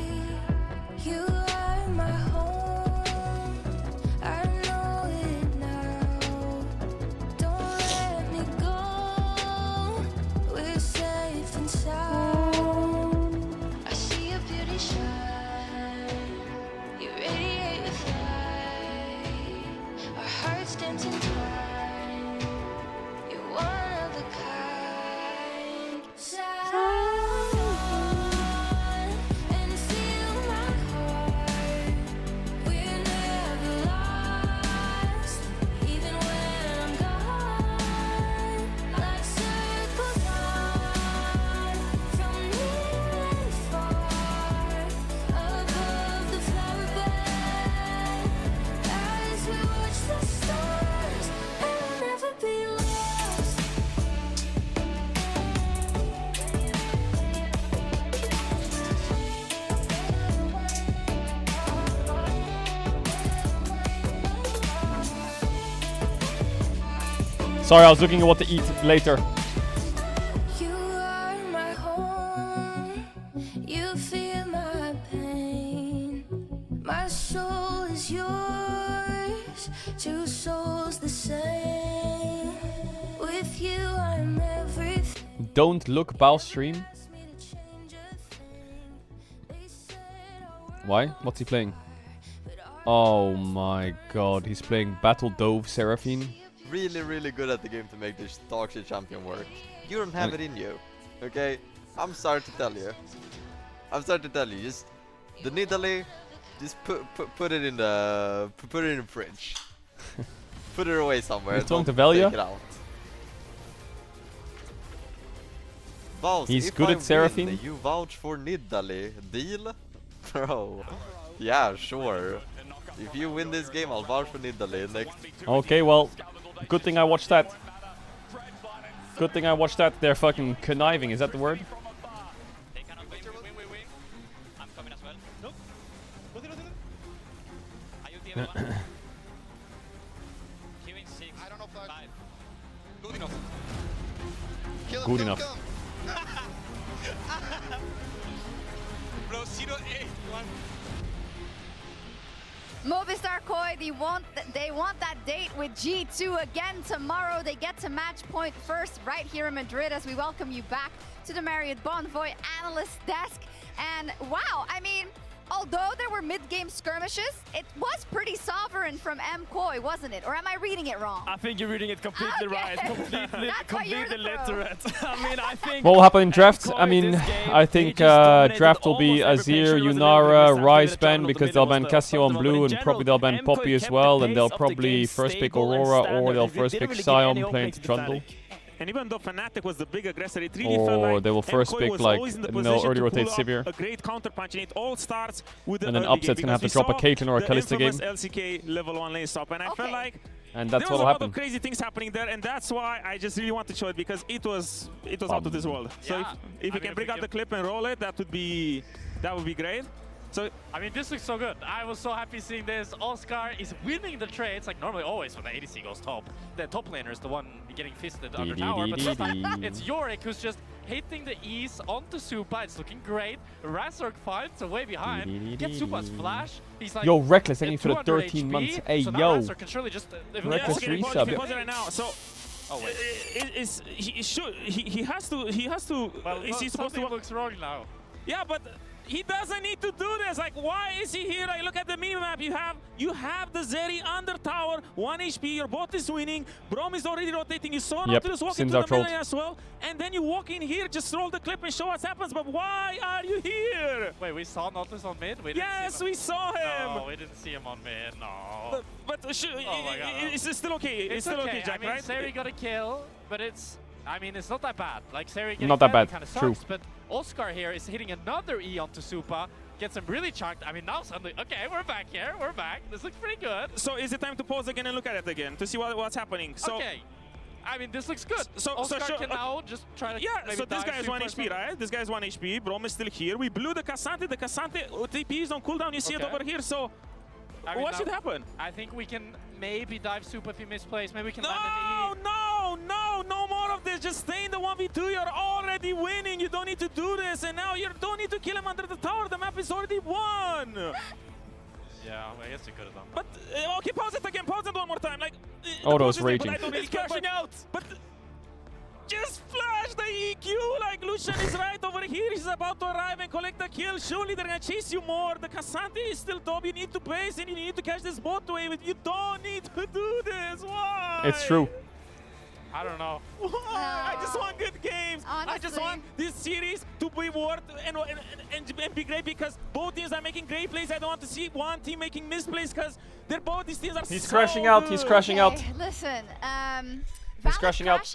You are my home. I know it now. Don't let me go. We're safe and sound. I see your beauty shine. You radiate with light. Our hearts dance entwined. You're one of a kind. Sound and feel my heart. We're never lost, even when I'm gone. Like circles run from near and far, above the flower bed. As we watch the stars, and we'll never be lost. Sorry, I was looking at what to eat later. You are my home. You feel my pain. My soul is yours. Two souls the same. With you, I'm everything. Don't look Bao stream. Why? What's he playing? Oh my god, he's playing Battle Dove Seraphine. Really, really good at the game to make this Darkshade champion work. You don't have it in you, okay? I'm sorry to tell you. Just the Nidalee, just put it in the fridge. Put it away somewhere. You're talking to Don't Velia? take it out. Vals, He's if good I at Seraphine. win, you vouch for Nidalee. Deal? Bro. Yeah, sure. If you win this game, I'll vouch for Nidalee next. Okay, well, good thing I watched that. Good thing I watched that. They're fucking conniving, is that the word? Good enough. Bro, 0-8, man. Movistar Koi, they want that date with G2 again tomorrow. They get to match point first right here in Madrid as we welcome you back to the Marriott Bonvoy analyst desk. And wow, I mean, although there were mid-game skirmishes, it was pretty sovereign from MKOI, wasn't it? Or am I reading it wrong? I think you're reading it completely right. Completely literate. I mean, I think... What will happen in draft? I mean, I think draft will be Azir, Yunara, Ryze ban, because they'll ban Cassio on blue, and probably they'll ban Poppy as well, and they'll probably first pick Aurora, or they'll first pick Sion playing to Trundle. And even though Fnatic was the big aggressor, it really felt like they will first pick like early rotate Sivir. A great counter punch, and it all starts with and then Upset's gonna have to drop a Caitlyn or a Kalista game. LCK level 1 lane stop, and I felt like and that's there was what will a lot happen. of crazy things happening there, and that's why I just really want to show it, because it was out of this world. So if you can bring out the clip and roll it, that would be great. So I mean, this looks so good. I was so happy seeing this. Oscar is winning the trades. Like normally, always when the ADC goes top, the top laner is the one getting fisted under tower. But this time, it's Yorick who's just hitting the E's onto Supa. It's looking great. Razork finds a way behind. Gets Supa's flash. He's like, yo, Reckless, thank you for the 13 months. Hey, so yo. Razork can surely just Reckless resub. Right now, so. Oh wait. He has to. Well, something looks wrong now. Yeah, but. He doesn't need to do this. Like, why is he here? Like, look at the minimap. You have the Zeri under tower, 1 HP. Your bot is winning. Brom is already rotating. You saw Nautilus walk into the melee as well. And then you walk in here, just roll the clip and show what happens. But why are you here? Wait, we saw Nautilus on mid? Yes, we saw him. No, we didn't see him on mid. No. But it's still okay. It's still okay, Jack, I mean, right? Seri got a kill, but it's not that bad. Like, Seri not that bad. Kind of True. Sucks, but Oscar here is hitting another E onto Supa, gets him really chunked. I mean, now suddenly, okay, we're back here, we're back. This looks pretty good. So is it time to pause again and look at it again to see what's happening? So, okay. I mean, this looks good. So Oscar can now just try to maybe so this guy is 1 HP, right? This guy is 1 HP. Brom is still here. We blew the Cassante. The Cassante TP is on cooldown. You see it over here. So I mean, what should happen? I think we can maybe dive Supa if he misplays. Maybe we can land an E. No more of this. Just stay in the 1v2. You're already winning. You don't need to do this. And now you don't need to kill him under the tower. The map is already won. Yeah, I guess you could have done. But okay, pause it again. Pause it one more time. Like Odo's raging. He's crashing out. But just flash the EQ. Like Lucian is right over here. He's about to arrive and collect the kill. Surely they're gonna chase you more. The Cassante is still top. You need to base and you need to catch this bot wave. You don't need to do this. Why? It's true. I don't know. I just want good games. Honestly. I just want this series to be worth and be great, because both teams are making great plays. I don't want to see one team making misplays, because these teams are He's so crashing out. good. He's crashing out. Listen, He's crashing out.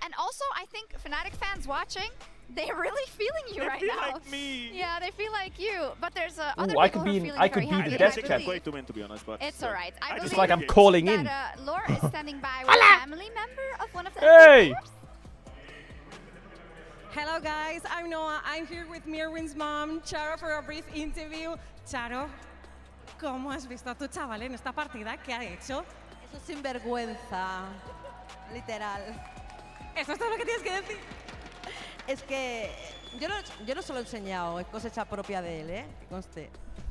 And also, I think Fnatic fans watching, they're really feeling you right now. They feel like me. Yeah, they feel like you. But there's other I people could who are be feeling I could very be happy. the death I chat. believe To win, to be honest, but it's alright. I believe it's like I'm calling in. that Laura is standing by with a family member of one of the Hey! Hello guys, I'm Noah. I'm here with Mirwin's mom, Charo, for a brief interview. Charo, ¿cómo has visto a tu chaval en esta partida? ¿Qué ha hecho? Eso es sinvergüenza, literal. ¿Eso es todo lo que tienes que decir? Es que yo no se lo he enseñado, es cosecha propia de él, que conste.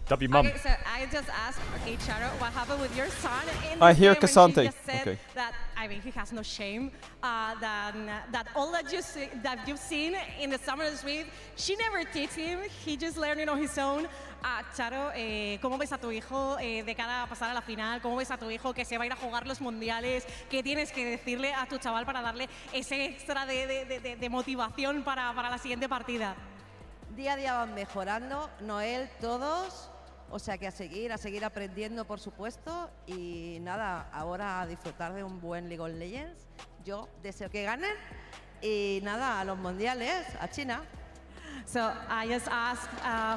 W mom. Okay, so I just asked, okay, Charo, what happened with your son in I this hear game? And Cassante. she just said Okay. that, I mean, he has no shame. That all that you've seen in the Summer's Week, she never teach him. He just learned it on his own. Charo, ¿cómo ves a tu hijo de cara a pasar a la final? ¿Cómo ves a tu hijo que se va a ir a jugar los mundiales? ¿Qué tienes que decirle a tu chaval para darle ese extra de motivación para la siguiente partida? Día a día van mejorando, Noel, todos. O sea que a seguir aprendiendo, por supuesto. Y nada, ahora a disfrutar de un buen League of Legends. Yo deseo que ganen. Y nada, a los mundiales, a China. So I just asked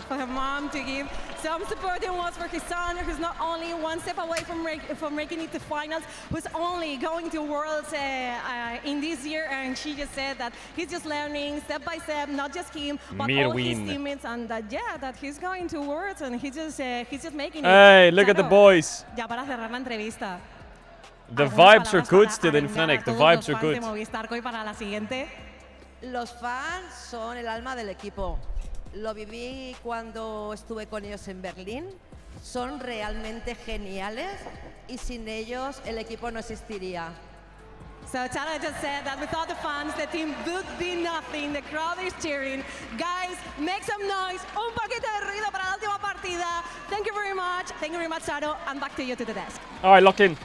for her mom to give some support and words for his son, who's not only one step away from making it to finals, who's only going to Worlds in this year, and she just said that he's just learning step by step, not just him, but all his teammates, and that he's going to Worlds, and he's just making it. Hey, look at the boys. Ya para cerrar la entrevista. The vibes are good still in Fnatic. The vibes are good. Para la siguiente. Los fans son el alma del equipo. Lo viví cuando estuve con ellos en Berlín. Son realmente geniales y sin ellos el equipo no existiría. So Tara just said that without the fans, the team would be nothing. The crowd is cheering. Guys, make some noise. Un poquito de ruido para la última partida. Thank you very much. Thank you very much, Taro. And back to you to the desk. All right, lock in.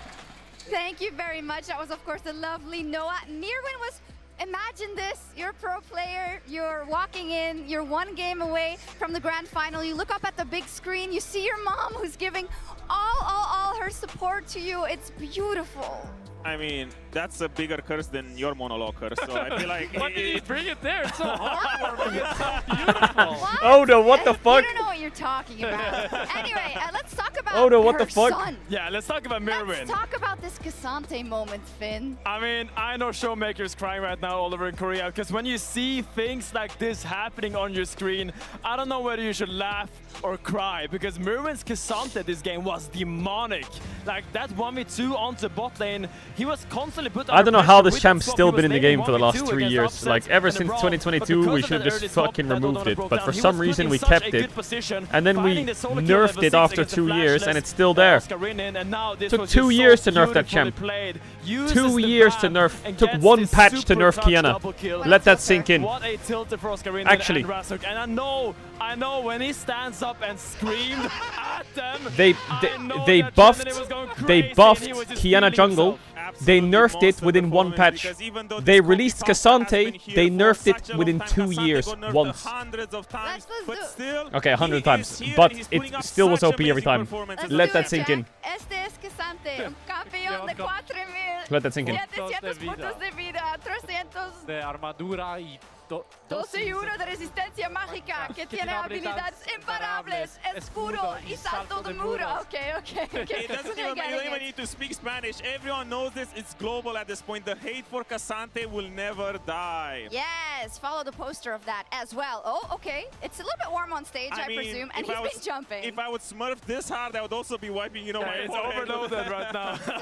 Thank you very much. That was, of course, the lovely Noah. Mirwin was, imagine this, you're a pro player, you're walking in, you're one game away from the grand final. You look up at the big screen, you see your mom who's giving all her support to you. It's beautiful. I mean, that's a bigger curse than your monologue curse, so I feel like... Why did you bring it there? It's so heartwarming. It's so beautiful. What? Oh no, what the fuck? You don't know what you're talking about. Anyway, let's talk about Oh no, what her the fuck? son. Yeah, let's talk about Mirwin. Let's talk about this Cassante moment, Finn. I mean, I know showmakers crying right now all over in Korea, because when you see things like this happening on your screen, I don't know whether you should laugh or cry, because Mirwin's Cassante this game was demonic. Like that 1v2 onto bot lane, he was constantly put I don't know how this with champ's swap. still He been in was the game laning for the last 1v2 3 against years. upsets Like ever and since brawl. 2022, But we because should of have that just early fucking top that removed Donald it. broke But down, for he some was reason put we in such kept a good it, position, and then we finding the solo kill nerfed level it 6 after against the 2 years, and flashless, it's still there. Oscarinin, and now this Took was 2 just years so to nerf that beautifully champ. played. 2 Uses the years to map nerf. and Took gets 1 the patch to super nerf touch Kiana. double kill. Let that sink in. What a tilter for Oscarinin Actually. and Razork. And I know when he stands up and screamed at them, They buffed Kiana jungle. They nerfed it within 1 patch. They released Cassante. They nerfed it within 2 years once. Okay, 100 times, but it still was OP every time. Let that sink in. Este es Cassante, un campeón de 4000. Let that sink in. 700 puntos de vida, 300. De armadura y 12 y 1 de resistencia mágica, que tiene habilidades imparables, escudo y salto de muro. Okay. It doesn't even, you don't even need to speak Spanish. Everyone knows this. It's global at this point. The hate for Cassante will never die. Yes, follow the poster of that as well. Oh, okay. It's a little bit warm on stage, I presume, and he's been jumping. If I would smurf this hard, I would also be wiping, you know, my it's overloaded right now. So,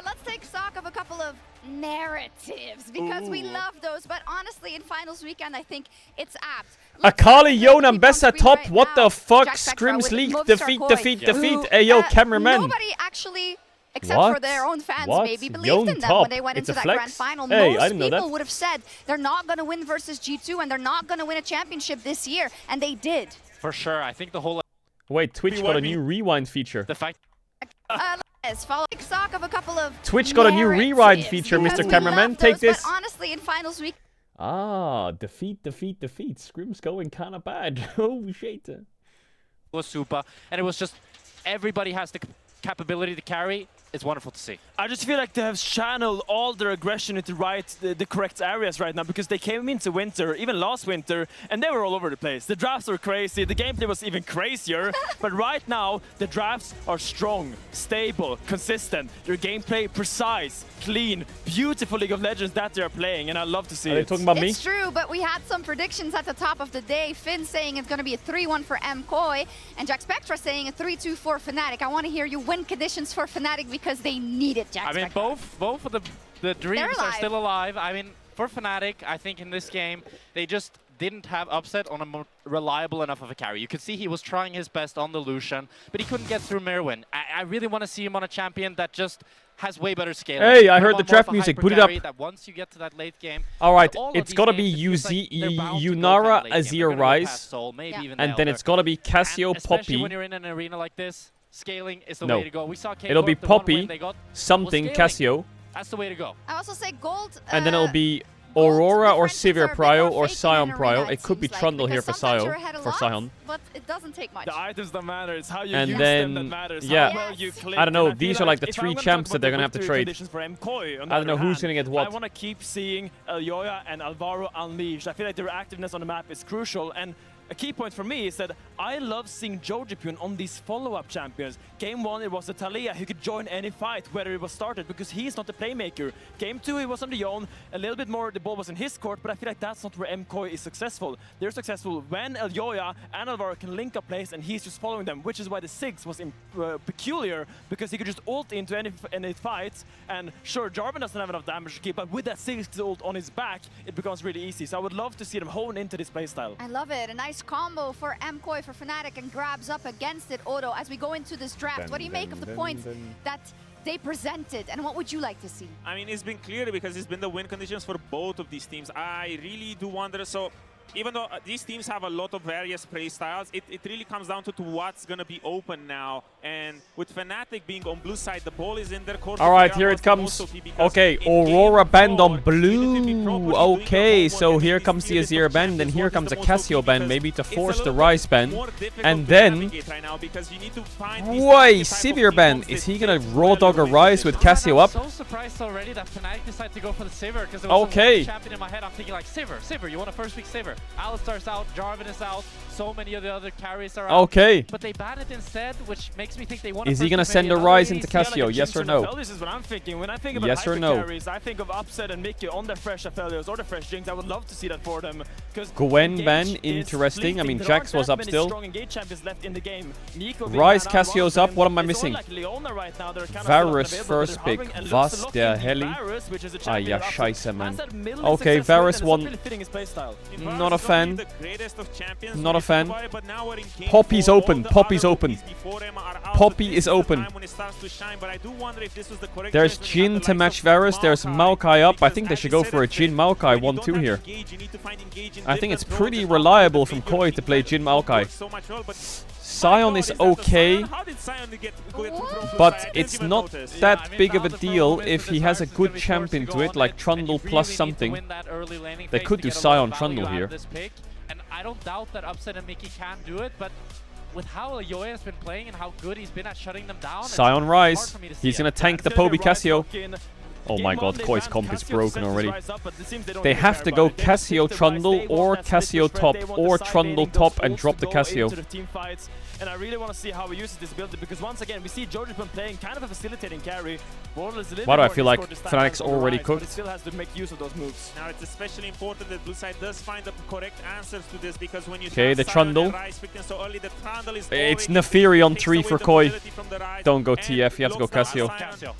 let's take stock of a couple of narratives, because we love those, but honestly, in finals weekend, I think it's apt. Akali, Yonam, Bessa top. What the fuck? Scrims leak. Defeat. Hey, yo, cameraman. Nobody actually, except for their own fans, maybe believed in them when they went into that grand final. Most people would have said they're not going to win versus G2, and they're not going to win a championship this year, and they did. For sure, I think the whole... Wait, Twitch got a new rewind feature. The fact... Follow stock of a couple of Twitch got a new rewind feature, Mr. Cameraman. Take this. But honestly, in finals week... Ah, defeat. Scrim's going kind of bad. Oh, shit. It was super, and it was just... Everybody has the capability to carry. It's wonderful to see. I just feel like they have channeled all their aggression into the correct areas right now, because they came into winter, even last winter, and they were all over the place. The drafts were crazy, the gameplay was even crazier, but right now the drafts are strong, stable, consistent. Their gameplay precise, clean, beautiful League of Legends that they're playing, and I love to see it. Are they talking about me? It's true, but we had some predictions at the top of the day. Finn saying it's going to be a 3-1 for MKOI, and Jack Spectra saying a 3-2 for Fnatic. I want to hear you win conditions for Fnatic, because they need it, Jack Spectra. I mean, both of the dreams are still alive. I mean, for Fnatic, I think in this game, they just didn't have Upset on a more reliable enough of a carry. You could see he was trying his best on the Lucian, but he couldn't get through Mirwin. I really want to see him on a champion that just has way better scaling. Hey, I heard the draft music. Put it up. That once you get to that late game, all right, it's got to be Yunara, Azir, Ryze, and then it's got to be Cassio, especially Poppy. when you're in an arena like this, scaling is the way to go. We saw it'll be Poppy, something, Cassio. That's the way to go. I also say Gold. And then it'll be Aurora or Sivir Prio or Sion Prio. It could be Trundle here for Sion. But it doesn't take much. The items that matter. It's how you and use then, them that matters. yeah, How well you click. I don't know. And These feel are like the if 3 I'm gonna champs talk that they're about going to have to the trade. conditions for MKOI, on the I don't know other who's hand, going to get what. I want to keep seeing Elyoya and Alvaro unleashed. I feel like their activeness on the map is crucial, and a key point for me is that I love seeing Jojipyun on these follow-up champions. Game 1, it was a Taliyah who could join any fight, whether it was started, because he's not the playmaker. Game 2, he was on the own, a little bit more, the ball was in his court, but I feel like that's not where MKOI is successful. They're successful when Elyoya and Alvaro can link up plays, and he's just following them, which is why the Ziggs was peculiar, because he could just ult into any fights, and sure, Jarvan doesn't have enough damage to keep, but with that Ziggs ult on his back, it becomes really easy. So I would love to see them hone into this playstyle. I love it. A nice combo for MKOI for Fnatic, and grabs up against it. Odo, as we go into this draft, what do you make of the points that they presented, and what would you like to see? I mean, it's been clear because it's been the win conditions for both of these teams. I really do wonder. So even though these teams have a lot of various play styles, it really comes down to what's going to be open now. And with Fnatic being on blue side, the ball is in their court. All right, here it comes. Okay, Aurora banned on blue. Okay, so here comes the Azir ban, then here comes a Cassio ban, maybe to force the Ryze ban. And then... Why, Sivir ban. Is he going to raw dog a Ryze with Cassio up? I'm so surprised already that Fnatic decided to go for the Sivir, because there was a champion in my head. I'm thinking like, Sivir, you want a first pick Sivir? Alistar's out, Jarvan is out, so many of the other carries are out. Okay. But they ban it instead, which makes me think they want to. Is he gonna send a Ryze into Cassio? Yes or no? This is what I'm thinking. When I think about yes or no? carries, I think of Upset and Mickey on the fresh Aphelios or the fresh Jinx. I would love to see that for them. Gwen ban, interesting. I mean, Jax was up still. Ryze, Cassio's up. What am I missing? Varus first pick. Was der Heli? Ah, ja, scheiße, man. Okay, Varus won. Not a fan. Not a fan. Poppy's open. Poppy's open. Poppy is open. There's Jhin to match Varus. There's Maokai up. I think they should go for a Jhin Maokai 1-2 here. I think it's pretty reliable from Koi to play Jhin Maokai. Sion is okay, but it's not that big of a deal if he has a good champion to it, like Trundle plus something. They could do Sion Trundle here. And I don't doubt that Upset and Mickey can do it, but with how Yoya has been playing and how good he's been at shutting them down, Sion Ryze. He's gonna tank the Poby Cassio. Oh my god, Koi's comp is broken already. They have to go Cassio Trundle or Cassio top or Trundle top and drop the Cassio. And I really want to see how he uses this ability, because once again we see Georgian playing kind of a facilitating carry. Why do I feel like Fnatic's already cooked? Still has to make use of those moves. Now it's especially important that blue side does find the correct answers to this, because when you the Trundle. It's Nefiri on 3 for Koi. Don't go TF, you have to go Cassio.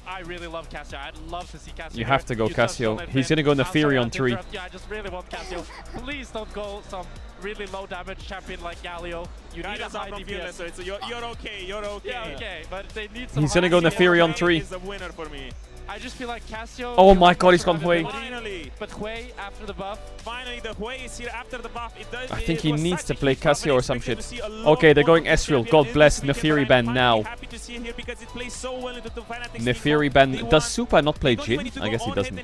I really love Cassio. I'd love to see Cassio. You have to go Cassio. He's gonna go Nefiri on 3. Yeah, I just really want Cassio. Please don't go some really low damage champion like Galio. You need a high DPS. So you're okay, you're okay. Yeah, okay, but they need some. He's gonna go Nefiri on 3. I just feel like Cassio. Oh my god, he's gone Hui. Finally. But Hui after the buff. Finally, the Hui is here after the buff. I think he needs to play Cassio or some shit. Okay, they're going Ezreal. God bless. Nefiri ban now. Nefiri ban. Does Supa not play Jhin? I guess he doesn't.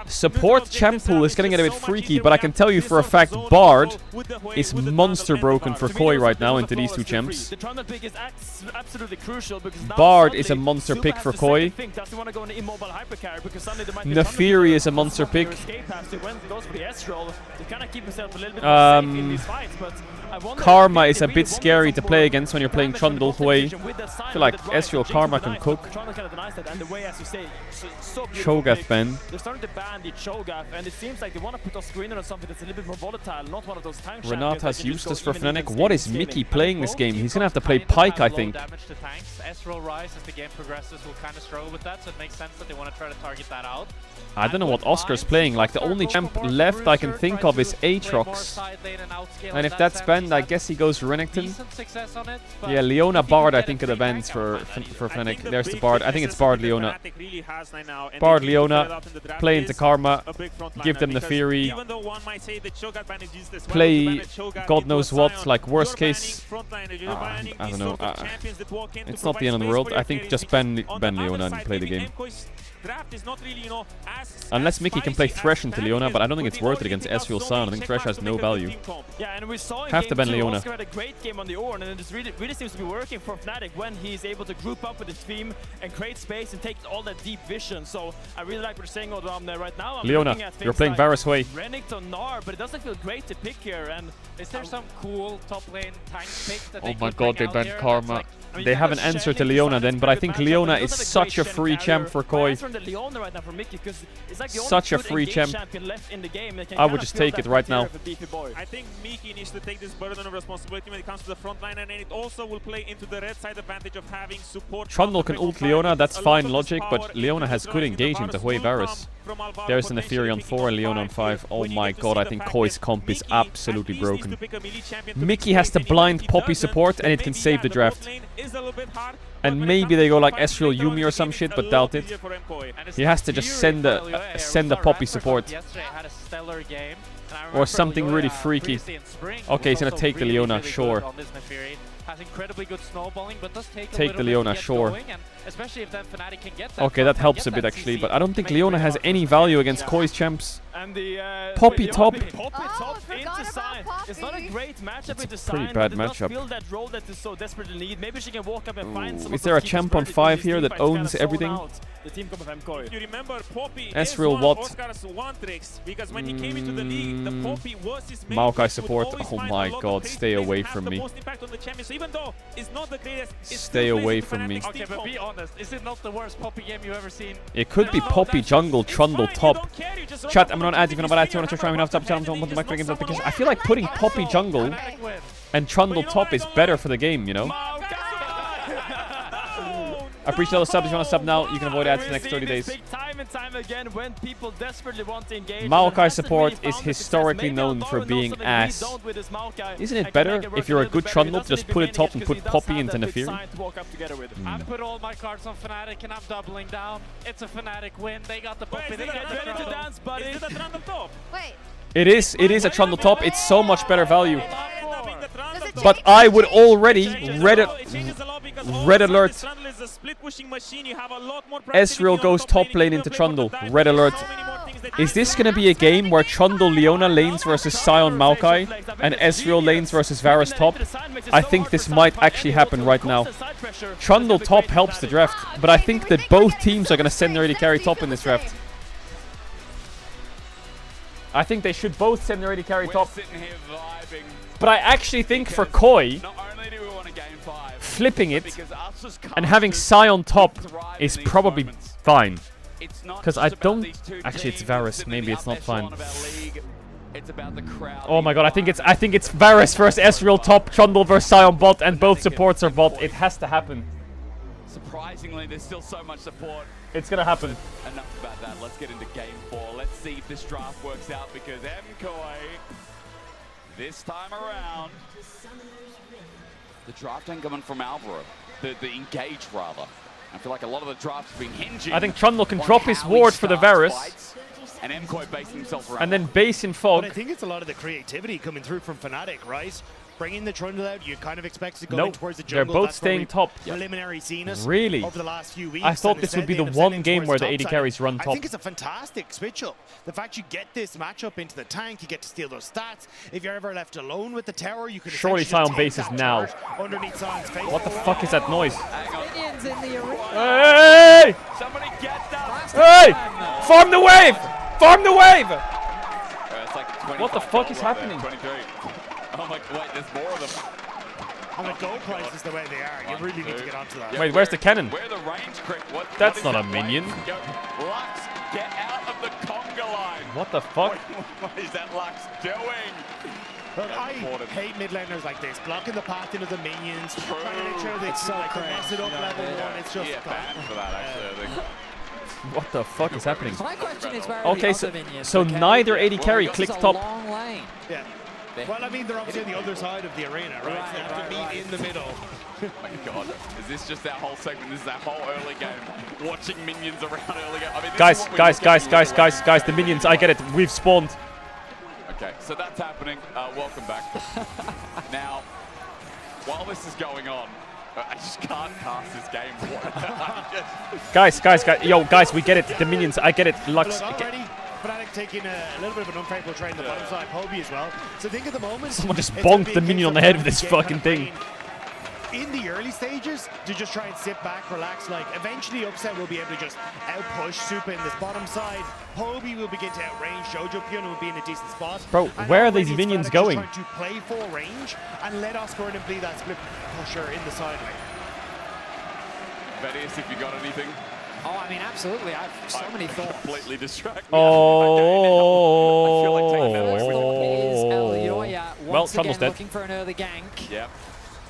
Support champ pool is getting a bit freaky, but I can tell you for a fact Bard is monster broken for Koi right now into these two champs. Bard is a monster pick for Koi. Nefiri is a monster pick. Karma is a bit scary to play against when you're playing Trundle Hui. I feel like Ezreal Karma can cook. Cho'Gath ban. They're starting to ban the Cho'Gath, and it seems like they want to put a screener on something that's a little bit more volatile, not one of those tank champions. Renata's useless for Fnatic. What is Mickey playing this game? He's gonna have to play Pyke, I think. Ezreal Ryze, as the game progresses, will kind of struggle with that, so it makes sense that they want to try to target that out. I don't know what Oscar's playing. Like, the only champ left I can think of is Aatrox. And if that's banned, I guess he goes Renekton. Yeah, Leona Bard, I think, are the bans for Fnatic. There's the Bard. I think it's Bard Leona. Bard Leona, play into Karma, give them the Fury, play God knows what, like worst case. I don't know. It's not the end of the world. I think just ban Leona and play the game. Unless Mickey can play Thresh into Leona, but I don't think it's worth it against Ezreal Sion. I think Thresh has no value. Yeah, and we saw have to ban Leona. Oscar had a great game on the Ornn, and it really seems to be working for Fnatic when he's able to group up with his team and create space and take all that deep vision. So I really like what you're saying right now. Leona, you're playing Varus Hui. Renekton Gnar, but it doesn't feel great to pick here. And is there some cool top lane tank pick that they oh my god, they banned Karma. They have an answer to Leona then, but I think Leona is such a free champ for Koi. Such a free champ. I would just take it right now. I think Miki needs to take this burden of responsibility when it comes to the front line, and it also will play into the red side advantage of having support. Trundle can ult Leona, that's fine logic, but Leona has good engage into Hui Varus. There's an Ethereum on 4 and Leon on 5. Oh my god, I think Koi's comp is absolutely broken. Mickey has the blind Poppy support and it can save the draft. And maybe they go like Ezreal Yumi or some shit, but doubt it. He has to just send a Poppy support. Or something really freaky. Okay, he's gonna take the Leona, sure. Has incredibly good snowballing, but does take the Leona, sure. Going, and especially if then Fnatic can get that. Okay, that helps a bit actually, but I don't think Leona has any value against Koi's champs. Poppy top. Poppy top into Sign. It's not a great matchup into Sign. Pretty bad matchup. Fill that role that is so desperately need. Maybe she can walk up and find some. Is there a champ on 5 here that owns everything? The team comp of MKOI. You remember Poppy Ezreal what? Oscar's one tricks, because when he came into the league, the Poppy was his main Maokai support. Oh my god, stay away from me. Even though it's not the greatest, stay away from me. Okay, but be honest, is it not the worst Poppy game you've ever seen? It could be Poppy jungle, Trundle top. Chat, I'm not adding about that. You want to try enough top challenge on the mic games because I feel like putting Poppy jungle and Trundle top is better for the game, you know? I appreciate all the subs. If you want to sub now, you can avoid ads for the next 30 days. Time and time again when people desperately want to engage. Maokai support is historically known for being ass. Isn't it better if you're a good Trundle to just put it top and put Poppy into Nefiri? I put all my cards on Fnatic and I'm doubling down. It's a Fnatic win. They got the Poppy. They got the ready to dance, buddy. Is it a Trundle top? Wait. It is a Trundle top. It's so much better value. But I would already red alert. Ezreal goes top lane into Trundle. Red alert. Is this gonna be a game where Trundle Leona lanes versus Sion Maokai and Ezreal lanes versus Varus top? I think this might actually happen right now. Trundle top helps the draft, but I think that both teams are gonna send their AD carry top in this draft. I think they should both send their AD carry top. But I actually think for Koi, flipping it and having Sion top is probably fine. Because I don't... Actually, it's Varus. Maybe it's not fine. Oh my god, I think it's Varus versus Ezreal top, Trundle versus Sion bot, and both supports are bot. It has to happen. Surprisingly, there's still so much support. It's gonna happen. Enough about that. Let's get into game 4. Let's see if this draft works out because MKOI, this time around, the draft ain't coming from Alvaro. The engage rather. I feel like a lot of the drafts are being hinging. I think Trundle can drop his ward for the Varus. And MKOI basing himself around. And then base in Fog. But I think it's a lot of the creativity coming through from Fnatic, right? Bringing the Trundle out, you kind of expect to go in towards the jungle. They're both staying top. Preliminary seen us really? Over the last few weeks. I thought this would be the one game where the AD carries run top. I think it's a fantastic switch up. The fact you get this matchup into the tank, you get to steal those stats. If you're ever left alone with the tower, you can surely Sion bases now. Underneath Sion's face. What the fuck is that noise? Minions in the arena. Hey! Somebody get that! Hey! Farm the wave! Farm the wave! It's like what the fuck is happening? 23. Oh my, wait, there's more of them. And the gold prices the way they are, you really need to get onto that. Wait, where's the cannon? Where the range crit? That's not a minion. Lux, get out of the conga line. What the fuck? What is that Lux doing? Look, I hate mid laners like this, blocking the path into the minions, trying to make sure they mess it up level 1. It's just banned for that actually, I think. What the fuck is happening? My question is where okay, so neither AD carry clicked top. Yeah. Well, I mean, they're obviously on the other side of the arena, right? So they have to meet in the middle. Oh my god. Is this just that whole segment? This is that whole early game. Watching minions around early game. I mean, guys, the minions, I get it. We've spawned. Okay, so that's happening. Welcome back. Now, while this is going on, I just can't cast this game. guys, we get it. The minions, I get it. Lux. Fnatic taking a little bit of an unfavorable trade in the bottom side, Hobie as well. So I think at the moment... Someone just bonked the minion on the head of this fucking thing. In the early stages, to just try and sit back, relax, like eventually Upset will be able to just out-push Super in this bottom side. Hobie will begin to outrange Jojo. Piona will be in a decent spot. Bro, where are these minions going? Trying to play full range and let Oscar and be that split pusher in the side lane. Vedius, if you got anything? Oh, I mean, absolutely. I have so many thoughts. Completely distracted. Oh. I feel like taking that once Trundle's again dead. looking for an early gank. Yep.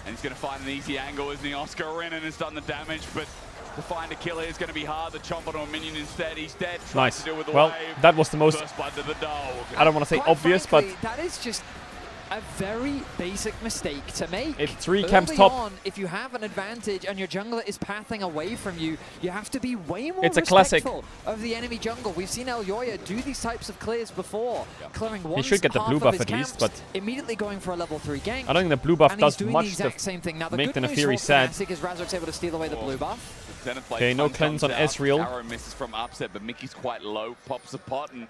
And he's going to find an easy angle, isn't he? Oscar Renan has done the damage, but To find a kill here is going to be hard. The chomp onto a minion instead. He's dead. Nice. To deal with the Well, wave. that was the most, First blood to the dog. I don't want to say Quite obvious, frankly, but that is just a very basic mistake to make. It's 3 camps Early top. on, if you have an advantage and your jungler is pathing away from you, you have to be way more It's a classic. respectful of the enemy jungle. We've seen Elyoya do these types of clears before, clearing one should get the blue buff at least, but immediately going for a level 3 gank. I don't think the blue buff and he's does doing much the exact same thing. Now, the make good the news Nefiri for sad. Fnatic is Razork's able to steal away the blue buff. Okay, no cleanse on Ezreal. Arrow misses from upset, but Mickey's quite low. Pops a pot and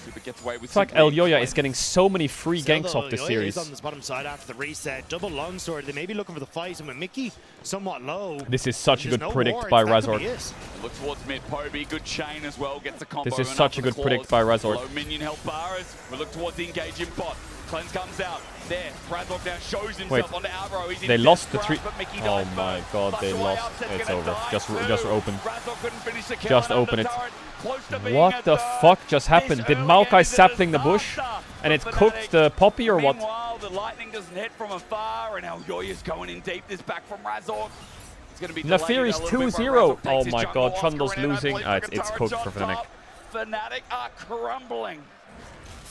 Super gets away with It's like Elyoya is getting so many free ganks off this series. Is on this bottom side after the reset. Double longsword. They may be looking for the fight, and with Mickey somewhat low. This is such a good predict more, by that could Razork. be it. Look towards mid. Poby, good chain as well. Gets a combo. This is and such up a to good the predict claws. by Razork. Low minion health bars. We look towards the engaging bot. Cleanse comes out. There, Razork now shows himself Wait, onto Arrow. He's they in lost the death 3. grasp, but Mickey Oh died my first. god, they Flush away, lost. Upset's It's gonna over. die Just too. open. Razork couldn't finish the kill Just under open the it. turret. Close to being What a the third. fuck just happened? Did Maokai sapling the bush and it cooked the poppy or what? Meanwhile, the lightning doesn't hit from afar, and Elyoya's going in deep. This back from Razork. It's going to be Nefiri's 2-0. Oh my god, Trundle's losing. It's cooked for Fnatic. Fnatic are crumbling.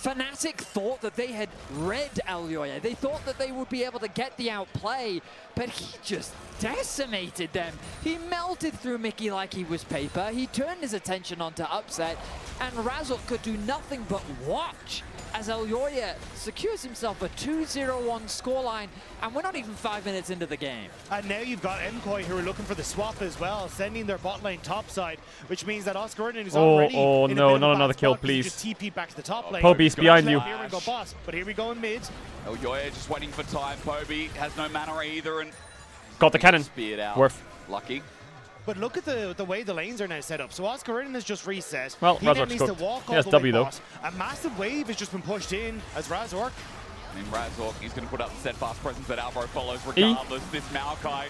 Fnatic thought that they had read Elyoya. They thought that they would be able to get the outplay, but he just decimated them. He melted through Mickey like he was paper. He turned his attention onto Upset, and Razork could do nothing but watch as Elyoya secures himself a 2-0-1 scoreline, and we're not even 5 minutes into the game. And now you've got MKOI who are looking for the swap as well, sending their bot lane top side, which means that Oscar is already oh in a no, bit of not a another bad kill, spot because he please. just TP back to the top lane. Poby's behind you. Here we go, boss. But here we go in mid. Elyoya just waiting for time. Poby has no mana either, and got the cannon. speared out. Worth. Lucky. But look at the way the lanes are now set up. So Oscar has just reset. Well, he now Razork's needs to cooked. walk He all has the W way though. across. A massive wave has just been pushed in as Razork. I mean, Razork, he's going to put up steadfast presence that Alvaro follows regardless. This Maokai,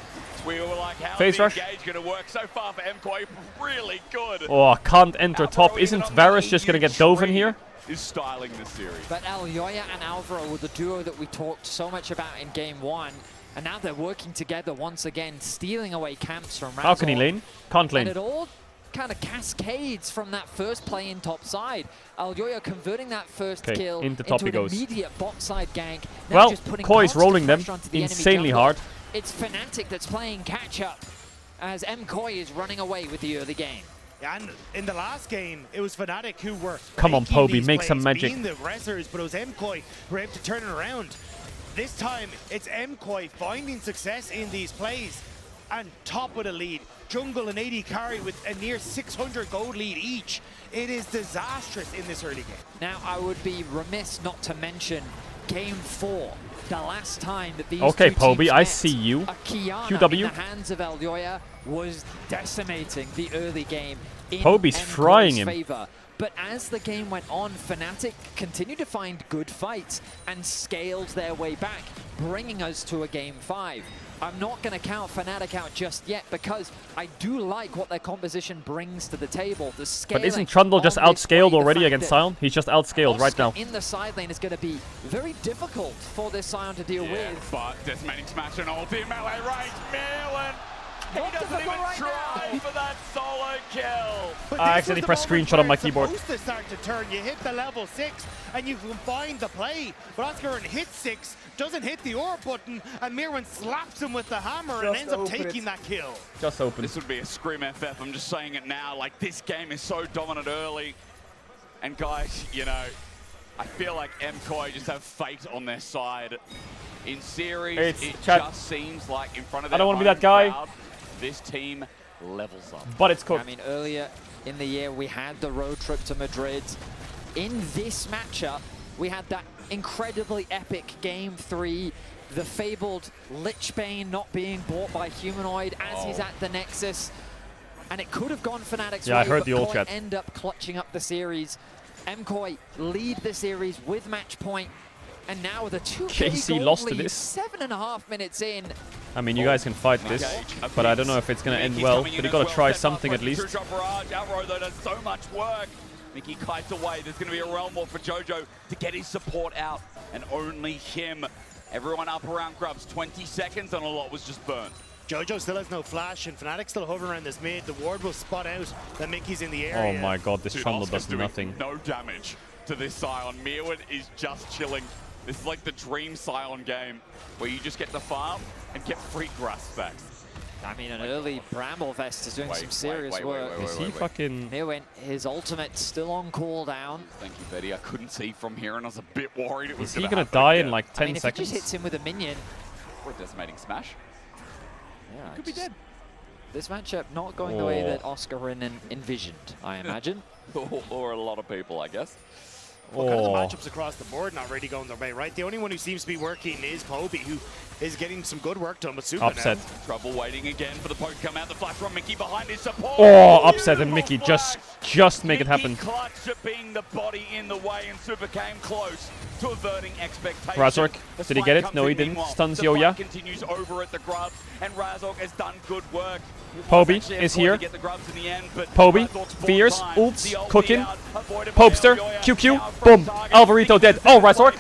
we were like, how's Phase the rush. engage going to work? So far for MKOI, really good. Oh, can't enter top. Isn't Varus just gonna get dove in here? Is styling this series. But Elyoya and Alvaro were the duo that we talked so much about in game 1, and now they're working together once again, stealing away camps from Razork. How can he lane? Can't lane. And it all kind of cascades from that first play in top side. Elyoya converting that first kill into top he an goes. immediate bot side gank. Now Well, just putting Koi's constant rolling them pressure onto the enemy insanely jungle. hard. It's Fnatic that's playing catch up as MKOI is running away with the early game. And in the last game, it was Fnatic who were Come on, making Poby, these make some plays, magic. being the aggressors, but it was MKOI who were able to turn it around. This time, it's MKOI finding success in these plays and top with a lead. Jungle and AD carry with a near 600 gold lead each. It is disastrous in this early game. Now, I would be remiss not to mention Game 4, the last time that these Okay, two Poby, teams I met. see you. A Kiana QW. in the hands of Elyoya was decimating the early game in Poby's MKOI's frying him. favor. But as the game went on, Fnatic continued to find good fights and scaled their way back, bringing us to a Game 5. I'm not going to count Fnatic out just yet because I do like what their composition brings to the table. The scaling But isn't Trundle just on this outscaled play, the already fact against that Sion? He's just outscaled right now. in the side lane is going to be very difficult for this Sion to deal with. But Decimating Smash and ulti melee range. Merlin, he doesn't even try for that solo kill. But I this accidentally was the pressed moment screenshot on where my it's keyboard. supposed to start to turn. You hit the level 6 and you can find the play. But Oscar hits 6, doesn't hit the orb button, and Mirwin slaps him with the hammer and Just ends up open taking it. that kill. Just open. This would be a scream FF. I'm just saying it now. Like, this game is so dominant early. And guys, you know, I feel like MKOI just have fate on their side. In series, it just seems like in front of their I don't want to be home that guy. crowd, this team levels up. But it's cooked. I mean, earlier in the year, we had the road trip to Madrid. In this matchup, we had that incredibly epic Game 3, the fabled Lichbane not being bought by Humanoid as he's at the Nexus. And it could have gone Fnatic's way, I heard but the old Koi chat. end up clutching up the series. MKOI lead the series with match point, and now with a 2K KC gold lost to lead, this. 7.5 minutes in. I mean, you guys can fight this, but I don't know if it's going to end well. But you got to try something at least. Two-shot barrage. Alvaro, though, does so much work. Mickey kites away. There's going to be a realm war for Jojo to get his support out, and only him. Everyone up around Grubs. 20 seconds, and a lot was just burnt. Jojo still has no flash, and Fnatic still hovering around this mid. The ward will spot out that Mickey's in the area. Oh my god, this Trundle does nothing. No damage to this Sion. Mirwin is just chilling. This is like the dream Sion game, where you just get the farm and get free grass stacks. I mean, an early Bramble Vest is doing some serious work. Is he fucking... Mirwin, his ultimate still on cooldown. Thank you, Betty. I couldn't see from here, and I was a bit worried it was Is he gonna die in like 10 if seconds? he just hits him with a minion... Or a decimating smash. Yeah, Could be dead. This matchup not going the way that Oscar envisioned, I imagine. Or a lot of people, I guess. Well, kind of the matchups across the board not really going their way, right? The only one who seems to be working is Poby, who is getting some good work done with Super Upset. now. Trouble waiting again for the poke to come out. The flash from Mickey behind his support. Oh, Upset and Mickey just make it happen. Clutch at being the body in the way, and Super came close to averting expectations. Razork, did he get it? No, he didn't. Stuns Yoya. Continues over at the Grubs, and Razork has done good work. Poby is here. Poby, fierce, ults, cooking. Popester, QQ, boom. Alvarito dead. Oh, Razork.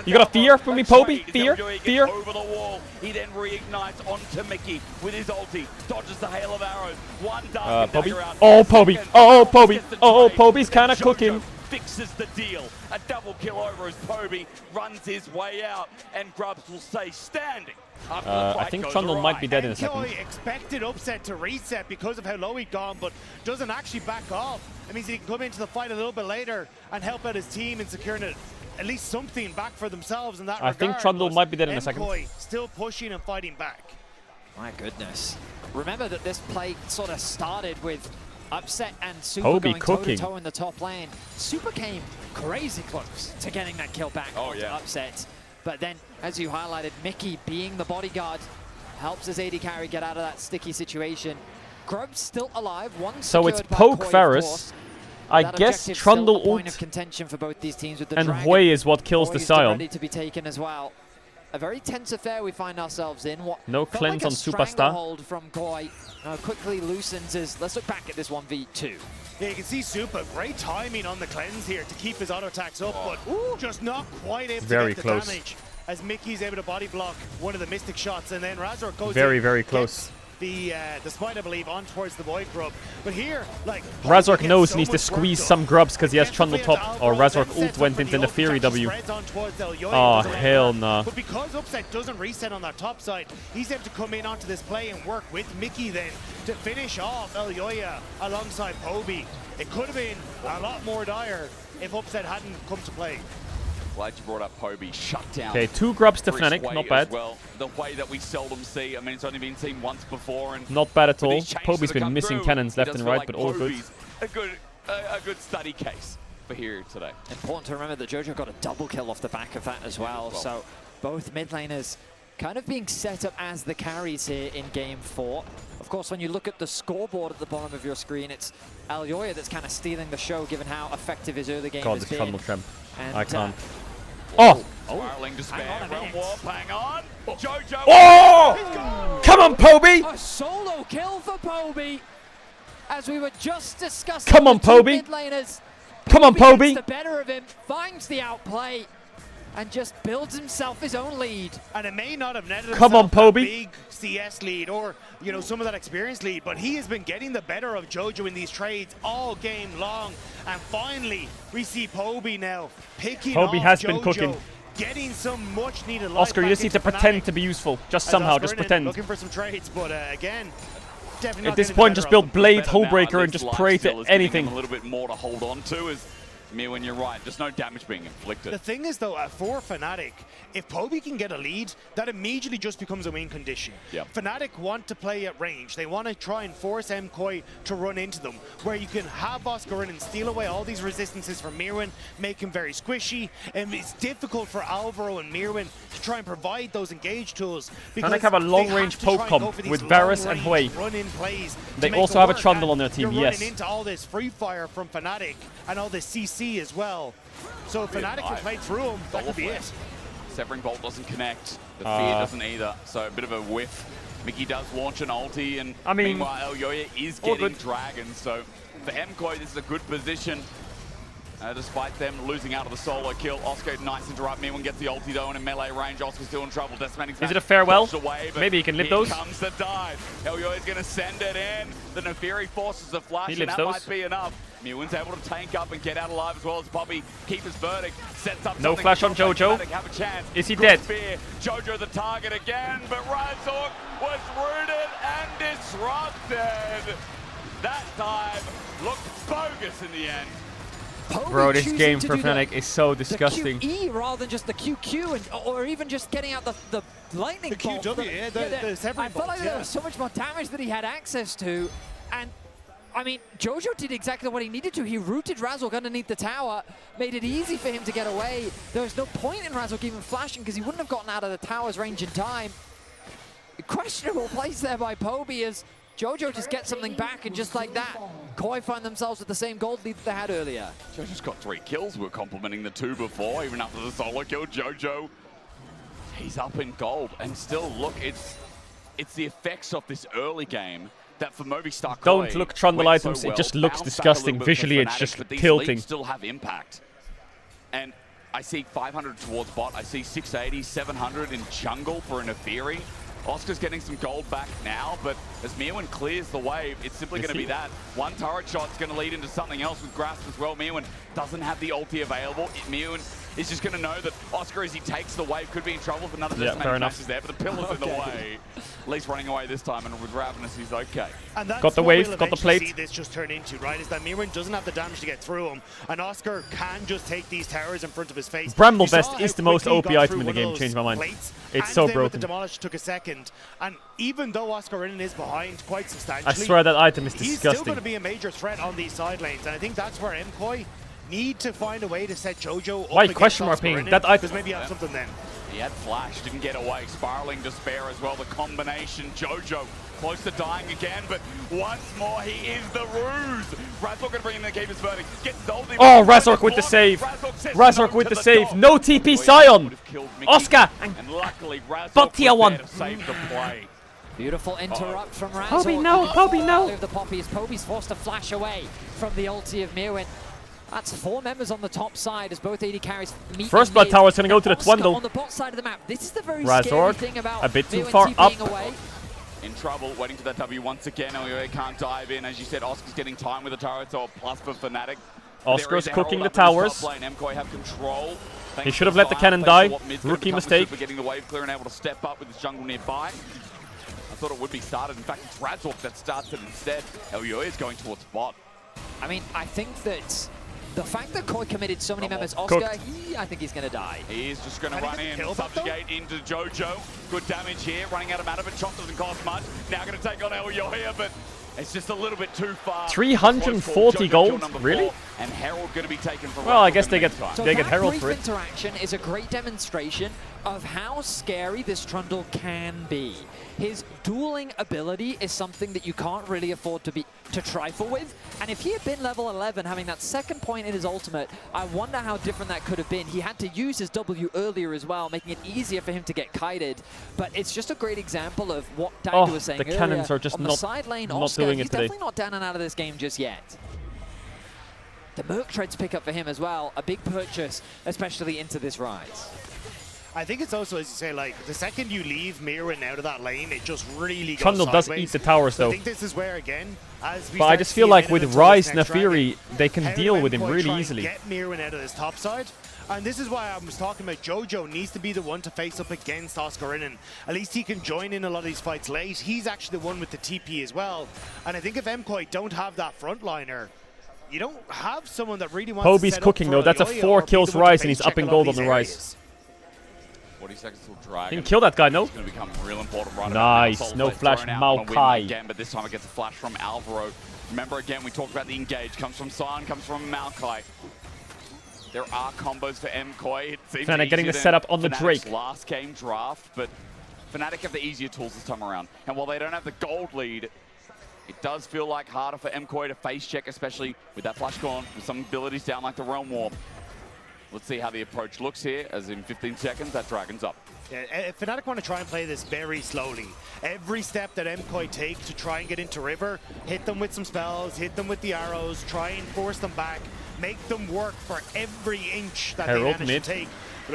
You got a fear for me, Poby? Fear? Fear? Over the wall. He then reignites onto Mickey with his ulti. Dodges the hail of arrows. One dark Poby. Oh, Poby. Oh, Poby. Oh, Poby's kind of cooking. Fixes the deal. A double kill over as Poby runs his way out, and Grubs will stay standing. I think Trundle might be dead in a second. Expected Upset to reset because of how low he'd gone, but doesn't actually back off. That means he can come into the fight a little bit later and help out his team in securing at least something back for themselves in that regard. I think Trundle might be dead in a second. Still pushing and fighting back. My goodness. Remember that this play sort of started with Upset and Super Poby going cooking. toe-to-toe in the top lane. Super came crazy close to getting that kill back on Upset. But then, as you highlighted, Mickey being the bodyguard helps his AD carry get out of that sticky situation. Grub's still alive. So it's Poke Ferris. I guess Trundle ult of contention for both these teams with the and Hui is what kills the Sion. Ready to be taken as well. A very tense affair we find ourselves in. What no cleanse like on Superstar. Hold from Koi quickly loosens his. Let's look back at this 1v2. Yeah, you can see Super, great timing on the cleanse here to keep his auto attacks up, but just not quite able to get the damage as Mickey's able to body block one of the Mystic shots, and then Razork goes very close. The spite, I believe, on towards the Void Grub. But here, like, Razork knows he needs to squeeze some grubs because he has Trundle top, or Razork ult went into the Fury W. Oh, hell nah. But because Upset doesn't reset on that top side, he's able to come in onto this play and work with Mickey then to finish off Elyoya alongside Poby. It could have been a lot more dire if Upset hadn't come to play. Glad you brought up Poby. Shut down. Okay, 2 grubs to Fnatic, not bad. Well, the way that we seldom see. I mean, it's only been seen once before, and not bad at all. Poby's been missing cannons left and right, but all good. A good study case for here today. Important to remember that Jojo got a double kill off the back of that as well. So both mid laners kind of being set up as the carries here in Game 4. Of course, when you look at the scoreboard at the bottom of your screen, it's Elyoya that's kind of stealing the show, given how effective his early game has been. God, this Trundle And, I can't. Oh! Spiraling despair from Warp, hang on. Jojo. Oh! Come on, Poby! A solo kill for Poby. As we were just discussing. Come on, Poby! Mid laners. Come on, Poby! Gets the better of him, finds the outplay, and just builds himself his own lead. And it may not have netted Come on, himself Poby. a big CS lead or, you know, some of that experience lead, but he has been getting the better of Jojo in these trades all game long. And finally, we see Poby now picking Poby off has Jojo, been cooking. getting some much needed life Oscar, you back just need to into pretend Fnatic. to be useful. Just As somehow, Oscar just in pretend. Looking for some trades, but again, definitely At this point, just build Blade, Hullbreaker, and just pray to anything. A little bit more to hold on to is Mirwin, you're right. Just no damage being inflicted. The thing is, though, for Fnatic, if Poby can get a lead, that immediately just becomes a win condition. Yep. Fnatic want to play at range. They want to try and force MKoi to run into them, where you can have Oscar in and steal away all these resistances from Mirwin, make him very squishy, and it's difficult for Alvaro and Mirwin to try and provide those engage tools. Fnatic have a long-range poke comp with Varus and Hui. They also have a Trundle on their team, You're yes. running into all this free fire from Fnatic and all this CC as well. So if Fnatic can play through him, that could be it. Severing Bolt doesn't connect. The Fear doesn't either. So a bit of a whiff. Mickey does launch an ulti, and I mean, meanwhile, Elyoya is getting Dragon. So for MKoi, this is a good position. Despite them losing out of the solo kill. Oscar, nice interrupt. Mirwin gets the ulti though, and in melee range, Oscar's still in trouble. Decimating Is it a farewell? away, Maybe he can live those. Here comes the dive. Elio is going to send it in. The Nefiri forces the flash, He and lives that those. might be enough. Mirwin's able to tank up and get out alive as well as Poppy. Keep his verdict. Sets up No flash on Jojo. Have a chance. Is he Good dead? Spear. Jojo the target again, but Razork was rooted and disrupted. That dive looked bogus in the end. Bro, this game for Fnatic is so disgusting. The QE rather than just the QQ, and, or even just getting out the lightning bolt. QW, yeah, the severing I felt like bolts, there was so much more damage that he had access to, and I mean, Jojo did exactly what he needed to. He rooted Razork underneath the tower, made it easy for him to get away. There was no point in Razork even flashing because he wouldn't have gotten out of the tower's range in time. Questionable place there by Poby as Jojo just gets something back, and just like that, Koi find themselves with the same gold lead that they had earlier. Jojo's got 3 kills. We're complimenting the 2 before, even after the solo kill. Jojo, he's up in gold, and still, look, it's the effects of this early game that for Movistar Koi Don't look Trundle went so items, well. it just looks Bounced back a disgusting. little bit for Visually, it's Fnatic, just but these tilting. leads still have impact. And I see 500 towards bot. I see 680, 700 in jungle for a Nefiri. Oscar's getting some gold back now, but as Mirwin clears the wave, it's simply going to be that. One turret shot's going to lead into something else with Grasp as well. Mirwin doesn't have the ulti available. Mirwin is just going to know that Oscar, as he takes the wave, could be in trouble if another decimating flash is there, but the pillar's in the way. At least running away this time, and with Ravenous, he's okay. And that's got the what wave, we'll got the eventually plate. see this just turn into, right, is that Mirwin doesn't have the damage to get through him, and Oscar can just take these towers in front of his face. Bramble You saw Vest how is the most quickly he OP got item through in the one of game, those changed my mind. plates, It's and so then broken. with the Demolish took a second, and even though Oscar Rinnan is behind quite substantially, I swear that item is he's still disgusting. going to be a major threat on these side lanes, and I think that's where MKOI need to find a way to set Jojo up Why against question mark Oscar ping? Rinnan, That item- because maybe you have something then. He had flash, didn't get away. Spiraling Despair as well. The combination. Jojo close to dying again, but once more he is the ruse. Razork going to bring in the Keeper's Verdict. Gets Dolby. Oh, Razork with the save. Razork with the save. No TP Sion. Oscar And luckily Razork But tier was 1. there to save the play. Beautiful interrupt from Razork. Poby, no. Poby, no. The Poppies. Poby's forced to flash away from the ulti of Mirwin. That's 4 members on the top side as both AD carries meet. First blood tower's gonna go to the Oscar Twundle. on the bot side of the map. This is the very Razork, scary thing about a bit too Mirwin far TPing up. away. In trouble, waiting for that W once again. Elio can't dive in. As you said, Oscar's getting time with the turret, so a plus for Fnatic. Oscar's There is cooking Herald the up in the towers. top lane. MKOI have control. He should have let the cannon die. Rookie mistake. For getting the wave clear and able to step up with his jungle nearby. I thought it would be started. In fact, it's Razork that starts it instead. Elio is going towards bot. I mean, I think that the fact that Koi committed so many members, Cooked. Oscar, I think he's going to die. He is just going to run in, subjugate into Jojo. Good damage here, running out of mana, but Chop doesn't cost much. Now going to take on Elio here, but it's just a little bit too far. 340 gold? Really? And Herald going to be taken from Well, I Razork guess in they the get meantime. So they get that Herald brief for it. interaction is a great demonstration of how scary this Trundle can be. His dueling ability is something that you can't really afford to trifle with. And if he had been level 11, having that second point in his ultimate, I wonder how different that could have been. He had to use his W earlier as well, making it easier for him to get kited. But it's just a great example of what Daigo was saying the earlier. cannons are just on the not- side lane, not Oscar, doing it he's today. definitely not down and out of this game just yet. The Merc Treads pick up for him as well. A big purchase, especially into this rise. I think it's also, as you say, like, the second you leave Mirwin out of that lane, it just really goes Trundle does sideways. eat the towers, So though. I think this is where, again, as we But I start just to feel see like a with minute Rise until this next Nefiri, dragon, they can how do deal with him MKOI really try and easily. get Mirwin out of this top side. And this is why I was talking about Jojo needs to be the one to face up against Oscar Rinnan. At least he can join in a lot of these fights late. He's actually the one with the TP as well. And I think if MKOI don't have that frontliner, you don't have someone that really wants to Poby's set up cooking for though. That's a Elioya 4 or be kills the one to Rise and face he's up check in a lot gold of on the these Rise. areas. 40 seconds till Dragon. Didn't kill that guy, no? It's going to become real important right Nice, about now. no Soulflame flash, thrown out on a win Maokai. again, but this time it gets a flash from Alvaro. Remember again, we talked about the engage. Comes from Sion, comes from Maokai. There are combos for MKOI. It seems Fnatic getting easier the than setup on the Fnatic's Drake. last game draft, but Fnatic have the easier tools this time around. And while they don't have the gold lead, it does feel like harder for MKOI to face check, especially with that flash gone, with some abilities down like the Realm Warp. Let's see how the approach looks here, as in 15 seconds, that Dragon's up. Yeah, Fnatic want to try and play this very slowly. Every step that MKOI take to try and get into River, hit them with some spells, hit them with the arrows, try and force them back. make them work for every inch that Herald they manage to take.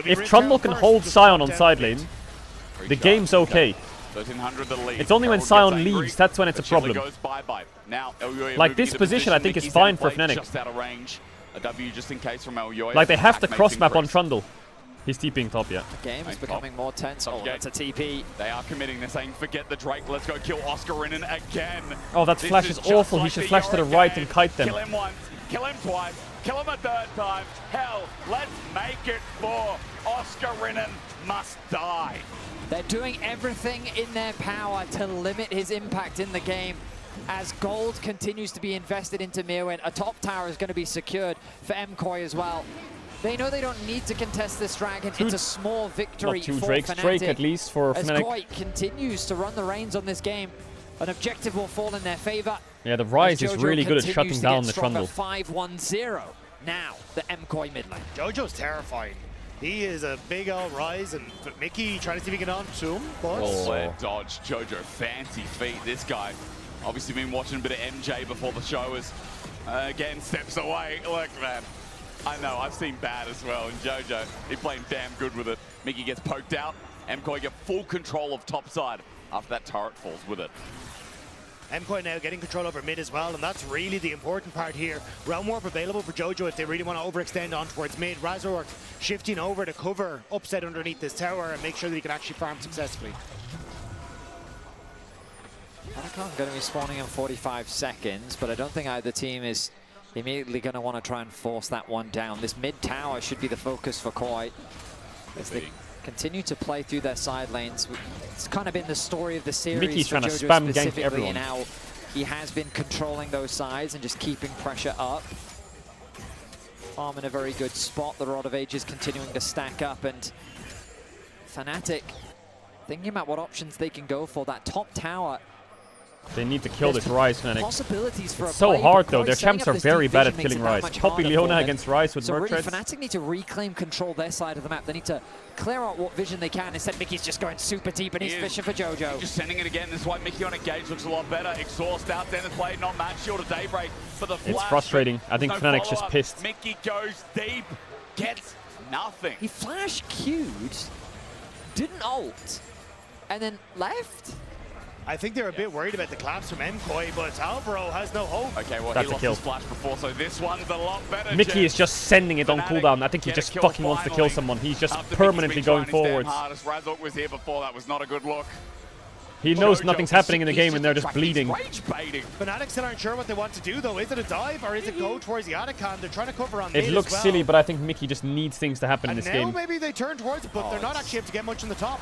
If Trundle can hold Sion on side lane, the game's okay. 1300 the lead. It's only when Sion leaves, that's when it's a problem. Now, like this position, I think is fine for Fnatic. Just out of range. A W just in case from Elyoya. Like they have to cross map on Trundle. He's TPing top, yeah. The game is becoming more tense. Oh, that's a TP. They are committing. They're saying, forget the Drake. Let's go kill Oscarinen again. Oh, that flash is awful. He should flash to the right and kite them. Kill him once. Kill him twice. Kill him a third time. Hell, let's make it 4. Oscarinen must die. They're doing everything in their power to limit his impact in the game. As gold continues to be invested into Mirwin, a top tower is going to be secured for MKOI as well. They know they don't need to contest this dragon. It's a small victory for Fnatic. Drake at least for as Fnatic. Koi continues to run the reins on this game. An objective will fall in their favor. Yeah, the Rise is really good at shutting down the Trundle. 5-1-0 now, the MKOI mid lane. Jojo's terrifying. He is a big old Rise, and Mickey trying to see if he can on-to him, but... Sled dodge, Jojo, fancy feet. This guy, obviously been watching a bit of MJ before the show, is again steps away. Look, man. I know, I've seen bad as well, and Jojo, he's playing damn good with it. Mickey gets poked out, MKOI get full control of top side after that turret falls with it. MKOI now getting control over mid as well, and that's really the important part here. Realm Warp available for Jojo if they really want to overextend on towards mid. Razork shifting over to cover Upset underneath this tower and make sure that he can actually farm successfully. Anacon's going to be spawning in 45 seconds, but I don't think either team is immediately going to want to try and force that one down. This mid tower should be the focus for Koi as they continue to play through their side lanes. It's kind of been the story of the series. Mickey's trying to Jojo spam gank everyone. And how he has been controlling those sides and just keeping pressure up. Farm in a very good spot. The Rod of Ages continuing to stack up, and Fnatic thinking about what options they can go for. That top tower. They need to kill this Rise, Fnatic. Possibilities for it's so hard though, their champs are very bad at killing Rise. Poppy Leona against Rise with so really, Mertreads. Fnatic need to reclaim control their side of the map. They need to clear out what vision they can. Instead, Mickey's just going super deep and he's fishing for Jojo. Just sending it again. This is why Mickey on engage looks a lot better. Exhaust out, Dennis Blade not match, shield of Daybreak for the flash. It's frustrating. I think Fnatic's just pissed. Mickey goes deep, gets nothing. He flash queued, didn't ult, and then left. I think they're a bit worried about the collapse from MKOI, but Alvaro has no hope. Okay, well, that's he lost kill. his flash before, so this one's a lot better. Mickey is just sending it on cooldown. I think he just fucking wants to kill someone. He's just permanently going forwards. Razork was here before, that was not a good look. He knows nothing's happening in the game and they're just bleeding. Fnatic still aren't sure what they want to do though. Is it a dive or is it go towards the Atacon? They're trying to cover on mid It looks as well. silly, but I think Mickey just needs things to happen in this game. And now maybe they turn towards it, but they're not actually able to get much in the top.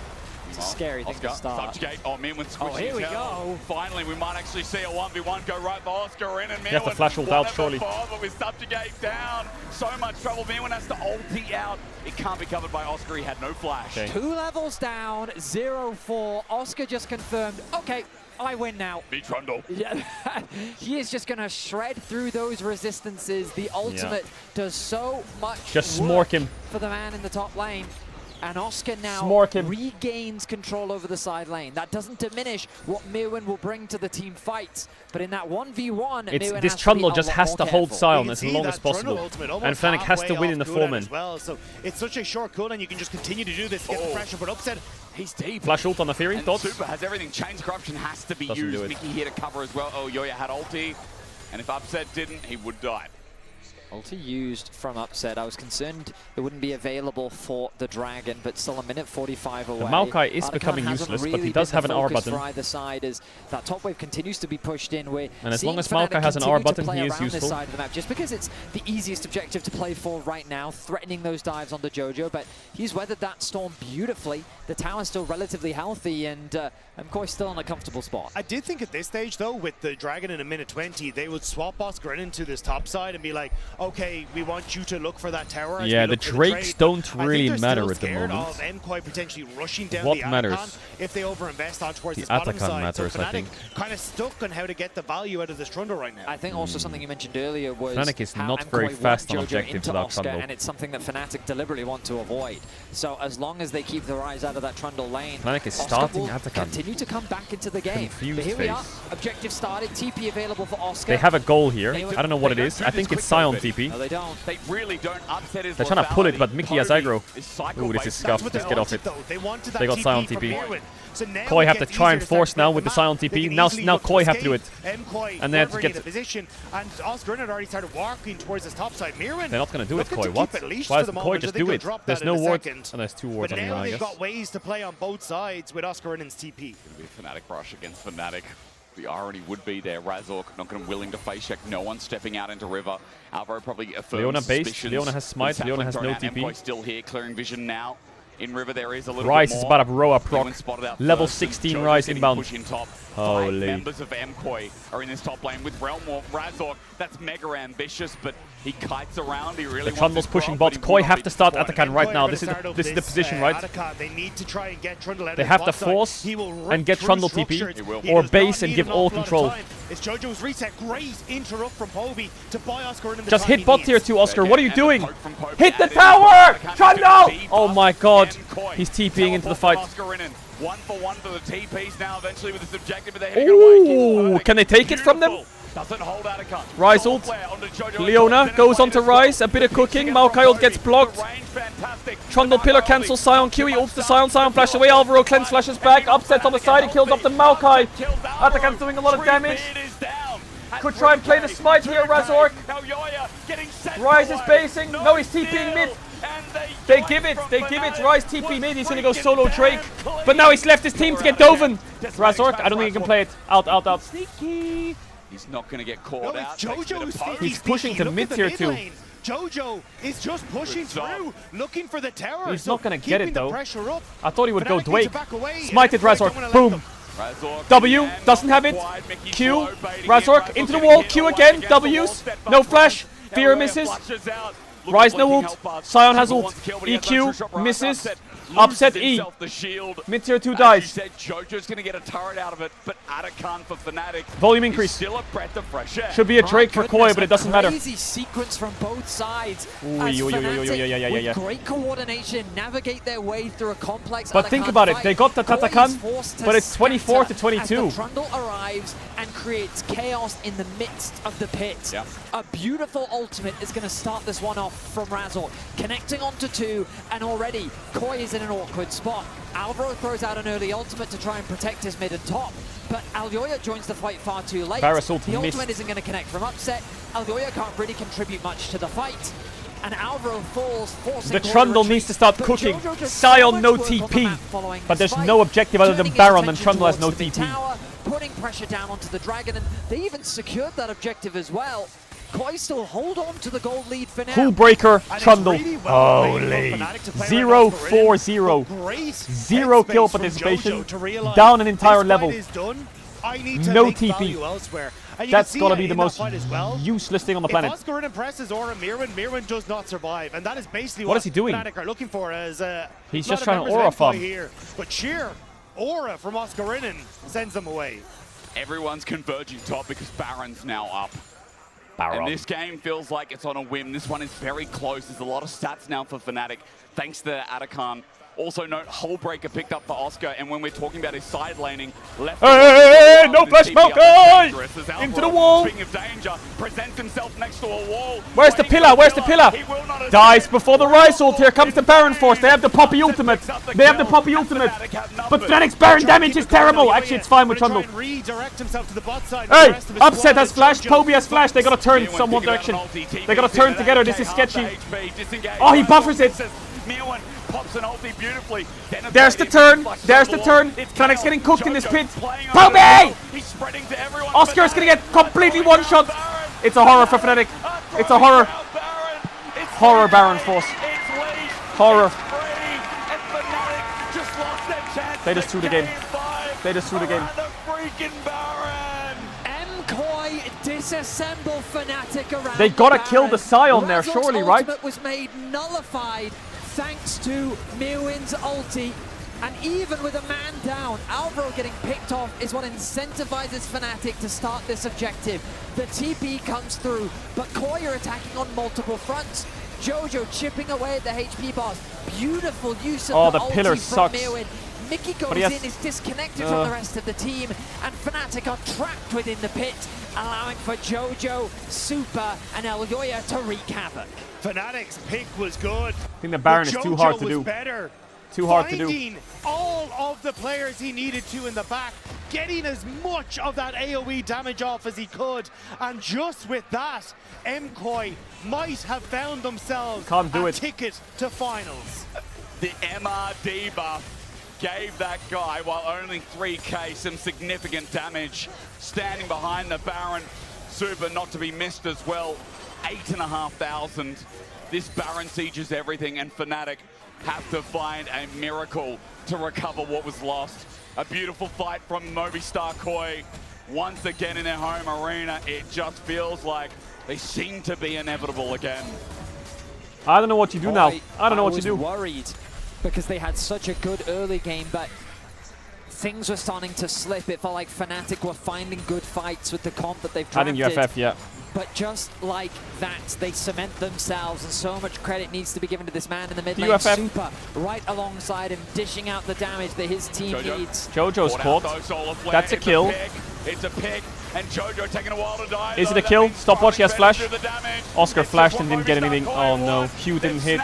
It's a scary thing to start. Subjugate. Oh, Mirwin squishing here we go. Finally, we might actually see a 1v1 go right for Oscar in, and Mirwin. You have to flash ult out, surely. But with Subjugate down, so much trouble. Mirwin has to ulti out. It can't be covered by Oscar. He had no flash. Okay. 2 levels down, 0-4. Oscar just confirmed, okay, I win now. Be Trundle. Yeah, he is just going to shred through those resistances. The ultimate does so much Just smork him. for the man in the top lane. And Oscar now regains control over the side lane. That doesn't diminish what Mirwin will bring to the team fights. But in that 1v1, this Trundle just has to hold Sion as long as possible. And Fnatic has to win in the 4-man. Well, so it's such a short cooldown, you can just continue to do this, get the pressure, but Upset, he's deep. Flash ult on the Fury, thoughts? Super has everything. Chains Corruption has to be used. Mickey here to cover as well. Oh, Yoya had ulti. And if Upset didn't, he would die. Ulti used from Upset. I was concerned it wouldn't be available for the Dragon, but still a minute 45 away. The Maokai is becoming useless, but he does have an R button. For either side as that top wave continues to be pushed in. And as long as Maokai has an R button, he is useful. Side of the map, just because it's the easiest objective to play for right now, threatening those dives onto Jojo, but he's weathered that storm beautifully. The tower's still relatively healthy, and MKOI's still in a comfortable spot. I did think at this stage, though, with the Dragon in a minute 20, they would swap Oscar into this top side and be like, okay, we want you to look for that tower. Yeah, the Drakes don't really matter at the moment. Of MKOI potentially rushing down what the matters? Atacon if they overinvest on towards the bottom Atacon side. matters, so I think. kind of stuck on how to get the value out of this Trundle right now. I think also something you mentioned earlier was Fnatic is how not MKOI very fast on Jojo objectives into without Oscar, Trundle. and it's something that Fnatic deliberately want to avoid. So as long as they keep the rise out of that Trundle lane, Fnatic is Oscar starting will Atacon. continue to come back into the game. Confused But here we are. face. Objective started. TP available for Oscar. They have a goal here. I don't know what it is. I think it's Sion TP. No, they don't. They really don't. Upset his They're trying to pull it, but lethality. Mickey has aggro. Ooh, this is scuffed. Just get off it. They got Sion TP. Koi have to try and force now with the Sion TP. Now Koi have to do it. And they have to get the position. And Oscar had already started walking towards his top side. Mirren, they're not going to do it, Koi. What? Why doesn't Koi just do it? There's no wards. And there's 2 wards on Mirren, I guess. They've got ways to play on both sides with Oscar and TP. It's going to be a Fnatic rush against Fnatic. The irony would be there. Razork not going to willing to face check. No one stepping out into River. Alvaro probably affirms Leona based. suspicions. Leona has smite. Leona has no TP. Emkoy still here, clearing vision now. In River there is a little Rise bit more. is about to row a proc. Level 16 Rise inbound. Top. Holy. 5 members of Emkoy are in this top lane with Realm War. Razork, that's mega ambitious, but he kites around. He really The Trundle's pushing bots. Koi have to start Atakan right now. This is the position, right? They need to try and get Trundle out They have to force and get Trundle TP, or base and give all control. It's Jojo's reset. Great interrupt from Poby to buy Oscar in the Just hit bot tier 2, Oscar. What are you doing? Hit the tower! Trundle! Oh my god. He's TPing into the fight. 1-for-1 for the TPs now eventually with this objective, but they're hitting away. Ooh, can they take it from them? Doesn't hold Atakan. Rise ult. Leona goes onto Rise. A bit of cooking. Maokai ult gets blocked. Trundle pillar cancels Sion Q. He ults the Sion. Sion flash away. Alvaro cleanse flashes back. Upsets on the side. He kills off the Maokai. Atakan's doing a lot of damage. Could try and play the smite here, Razork. Rise is basing. No, he's TPing mid. They give it. Rise TP mid. He's going to go solo Drake. But now he's left his team to get Dovin. Razork, I don't think he can play it. Out. Sneaky. He's not going to get caught out. He's pushing to mid tier 2. Jojo is just pushing through, looking for the tower. He's not going to get it though. Up. I thought he would go Dwake. Smited Razork. Boom. W doesn't have it. Q. Razork into the wall. Q again. W's. No flash. Fear misses. Rise no ult. Sion has ult. EQ misses. Upset E. Mid tier 2 dies. Jojo's going to get a turret out of it, but Atakan for Fnatic. Volume increase. Still a breath of fresh air. Should be a Drake for Koi, but it doesn't matter. Crazy sequence from both sides. Yeah. With great coordination, navigate their way through a complex. But think about it. They got the Tatakan, but it's 24 to 22. Trundle arrives and creates chaos in the midst of the pit. A beautiful ultimate is going to start this one off from Razork, connecting onto 2, and already Koi is in an awkward spot. Alvaro throws out an early ultimate to try and protect his mid and top, but Aljoya joins the fight far too late. The ultimate isn't going to connect from upset. Aljoya can't really contribute much to the fight, and Alvaro falls, forcing the Trundle needs to start cooking. Sion no TP, but there's no objective other than Baron, and Trundle has no TP. Putting pressure down onto the Dragon, and they even secured that objective as well. Koi still hold on to the gold lead for now. Hullbreaker, Trundle. Really holy. 0-4-0. 0 kill participation. Down an entire level. No TP. That's got to be the most useless thing on the planet. If Oscar impresses Aura Mirren does not survive, and that is basically what is he doing? Fnatic are looking for. As he's just trying to Aura farm here, but sheer Aura from Oscar sends them away. Everyone's converging top because Baron's now up. Baron. And this game feels like it's on a whim. This one is very close. There's a lot of stats now for Fnatic, thanks to Atakan. Also note, Hullbreaker picked up for Oscar, and when we're talking about his side laning, left. Hey, no flash, Maokai! Into the wall! Speaking of danger, presents himself next to a wall. Where's the pillar? Where's the pillar? Dies before the Rise ult. Here comes the Baron Force. They have the Poppy ultimate. But Fnatic's Baron damage is terrible. Actually, it's fine with Trundle. Hey, Upset has flash. Poby has flash. They gotta turn some direction. They gotta turn together. This is sketchy. Oh, he buffers it. Pops an ulti beautifully. There's the turn. Fnatic's getting cooked in this pit. Poby! Oscar's gonna get completely one-shot. It's a horror for Fnatic. It's a horror. Horror Baron Force. Horror. They just threw the game. Emkoy disassemble Fnatic around. They gotta kill the Sion there, surely, right? Ultimate was made nullified thanks to Mirwin's ulti, and even with a man down, Alvaro getting picked off is what incentivizes Fnatic to start this objective. The TP comes through, but Koi are attacking on multiple fronts. Jojo chipping away at the HP bars. Beautiful use of the pillar ulti from sucks. Mirwin. Mickey goes in, is disconnected from the rest of the team, and Fnatic are trapped within the pit. allowing for Jojo, Super, and Elyoya to wreak havoc. Fnatic's pick was good. I think the Baron is too hard to do. Better. Too hard to do. Finding all of the players he needed to in the back, getting as much of that AoE damage off as he could, and just with that, MKOI might have found themselves a ticket to finals. The MRD buff gave that guy, while only 3k, some significant damage. Standing behind the Baron, Super not to be missed as well. 8,500. This Baron sieges everything, and Fnatic have to find a miracle to recover what was lost. A beautiful fight from Movistar Koi. Once again in their home arena, it just feels like they seem to be inevitable again. I don't know what you do now. I don't know what you do. I was worried because they had such a good early game, but things were starting to slip. It felt like Fnatic were finding good fights with the comp that they've drafted. I think UFF, yeah. But just like that, they cement themselves, and so much credit needs to be given to this man in the mid lane, Super, right alongside him, dishing out the damage that his team needs. Jojo's caught. That's a kill. It's a pick, and Jojo taking a while to die. Is it a kill? Stopwatch, he has flash. Oscar flashed and didn't get anything. Oh no, Q didn't hit.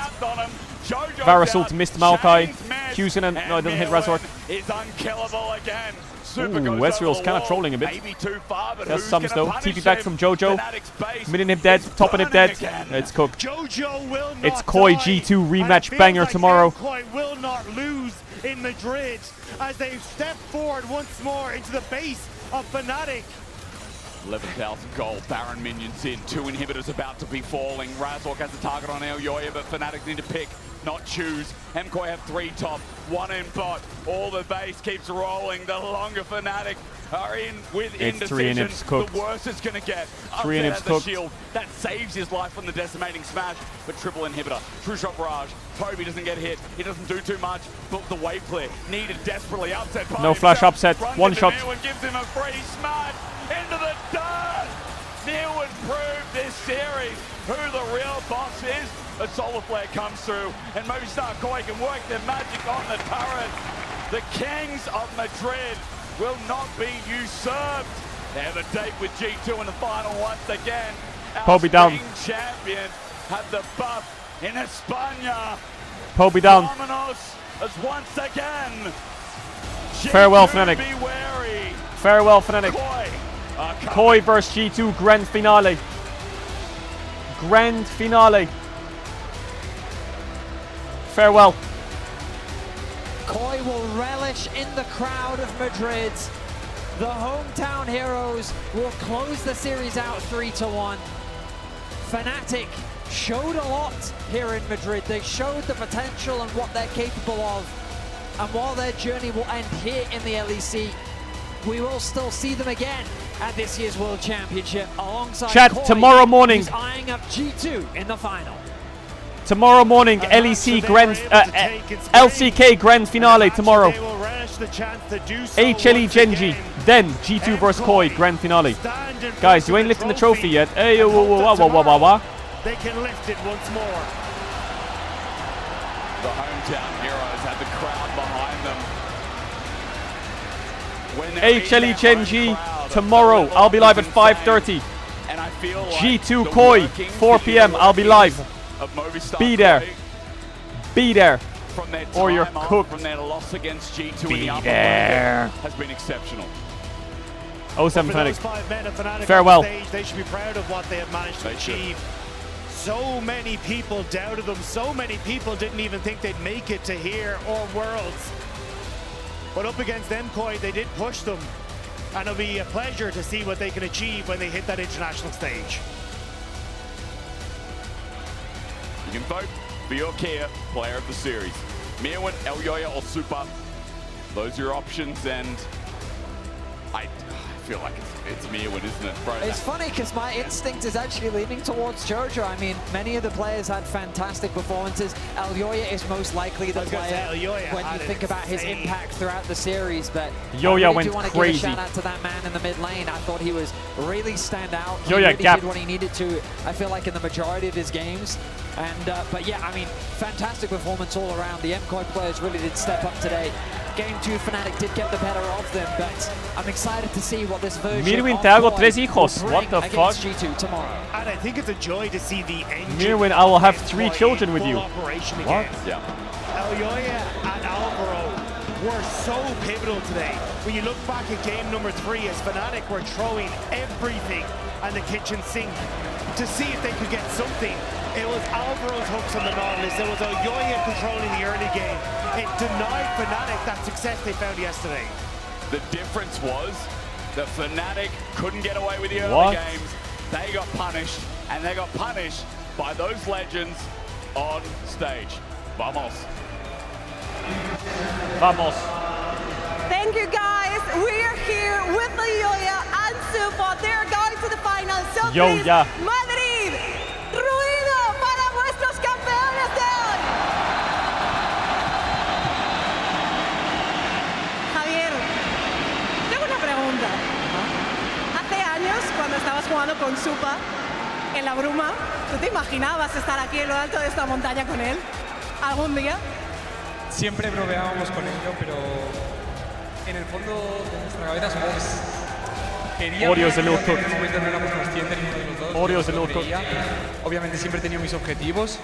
Varus ult missed Maokai. Q's gonna, no, it doesn't hit Razork. It's unkillable again. Ooh, Westreal's kind of trolling a bit. There's some though. TP back from Jojo. Mid inhib dead, top inhib dead. It's cooked. It's Koi G2 rematch banger tomorrow. Koi will not lose in Madrid as they step forward once more into the base of Fnatic. 11,000 gold, Baron minions in, 2 inhibitors about to be falling. Razork has a target on Elyoya, but Fnatic need to pick, not choose. MKOI have 3 top, 1 in bot. All the base keeps rolling. The longer Fnatic are in with indecision, the worse it's going to get. 3 inhibs cooked. Shield. That saves his life from the decimating smash, but triple inhibitor. True shot barrage. Poby doesn't get hit. He doesn't do too much, but the wave clear needed desperately. Upset by no flash upset. One shot. Gives him a free smash into the dirt. Neilwood proved this series who the real boss is. A solar flare comes through, and Movistar Koi can work their magic on the turret. The Kings of Madrid will not be usurped. They have a date with G2 in the final once again. Poby down. Champion had the buff in España. Poby down. Dominos as once again. Farewell, Fnatic. Be wary. Farewell, Fnatic. Koi versus G2 grand finale. Grand finale. Farewell. Koi will relish in the crowd of Madrid. The hometown heroes will close the series out 3-1. Fnatic showed a lot here in Madrid. They showed the potential and what they're capable of. And while their journey will end here in the LEC, we will still see them again at this year's World Championship alongside Chat, Koi, tomorrow morning. who's eyeing up G2 in the final. Tomorrow morning, LEC grand, LCK grand finale tomorrow. HLE Genji, then G2 versus Koi grand finale. Guys, you ain't lifting the trophy yet. Hey, whoa, whoa, whoa, whoa, whoa, whoa. They can lift it once more. The hometown heroes have the crowd behind them. HLE Genji tomorrow. I'll be live at 5:30. And I feel like G2 Koi 4 p.m. I'll be live. Be there. Be there. Or you're cooked. From their loss against G2 Be in the upper there. bracket has been exceptional. 07 For those Fnatic. 5 men of Fnatic Farewell. on stage, they should be proud of what they have managed to achieve. So many people doubted them. So many people didn't even think they'd make it to here or Worlds. But up against MKOI, they did push them. And it'll be a pleasure to see what they can achieve when they hit that international stage. You can vote for your Kia player of the series. Mirwin, Elyoya, or Super. Those are your options, and I feel like it's Mirwin, isn't it, bro? It's funny because my instinct is actually leaning towards Jojo. I mean, many of the players had fantastic performances. Elyoya is most likely the player when you think about his impact throughout the series. But Yoya I really went do want to crazy. give a shout out to that man in the mid lane. I thought he was really stand out. He Yoya really gap. did what he needed to. I feel like in the majority of his games. And but yeah, I mean, fantastic performance all around. The MKOI players really did step up today. Game 2, Fnatic did get the better of them, but I'm excited to see what this version Mirwin, of te hago KOI 3 hijos. will What the bring fuck? against G2 tomorrow. And I think it's a joy to see the engine. Mirwin, I will have 3 children with you. Operation What? again. Yeah. Elyoya and Alvaro were so pivotal today. When you look back at game number 3, as Fnatic were throwing everything on the kitchen sink to see if they could get something. It was Alvaro's hooks on the Nautilus. It was Elyoya controlling the early game. It denied Fnatic that success they found yesterday. The difference was that Fnatic couldn't get away with the early games. They got punished, and they got punished by those legends on stage. Vamos. Vamos. Thank you, guys. We are here with Elyoya and Supa. They're going to the final. So please, Madrid, ruido para vuestros campeones de hoy. Javier, tengo una pregunta. Hace años, cuando estabas jugando con Supa en la bruma, ¿tú te imaginabas estar aquí en lo alto de esta montaña con él algún día? Siempre bromeábamos con ello, pero en el fondo de nuestra cabeza somos... Queríamos que en el momento no éramos conscientes ninguno de los dos. Obviamente siempre he tenido mis objetivos,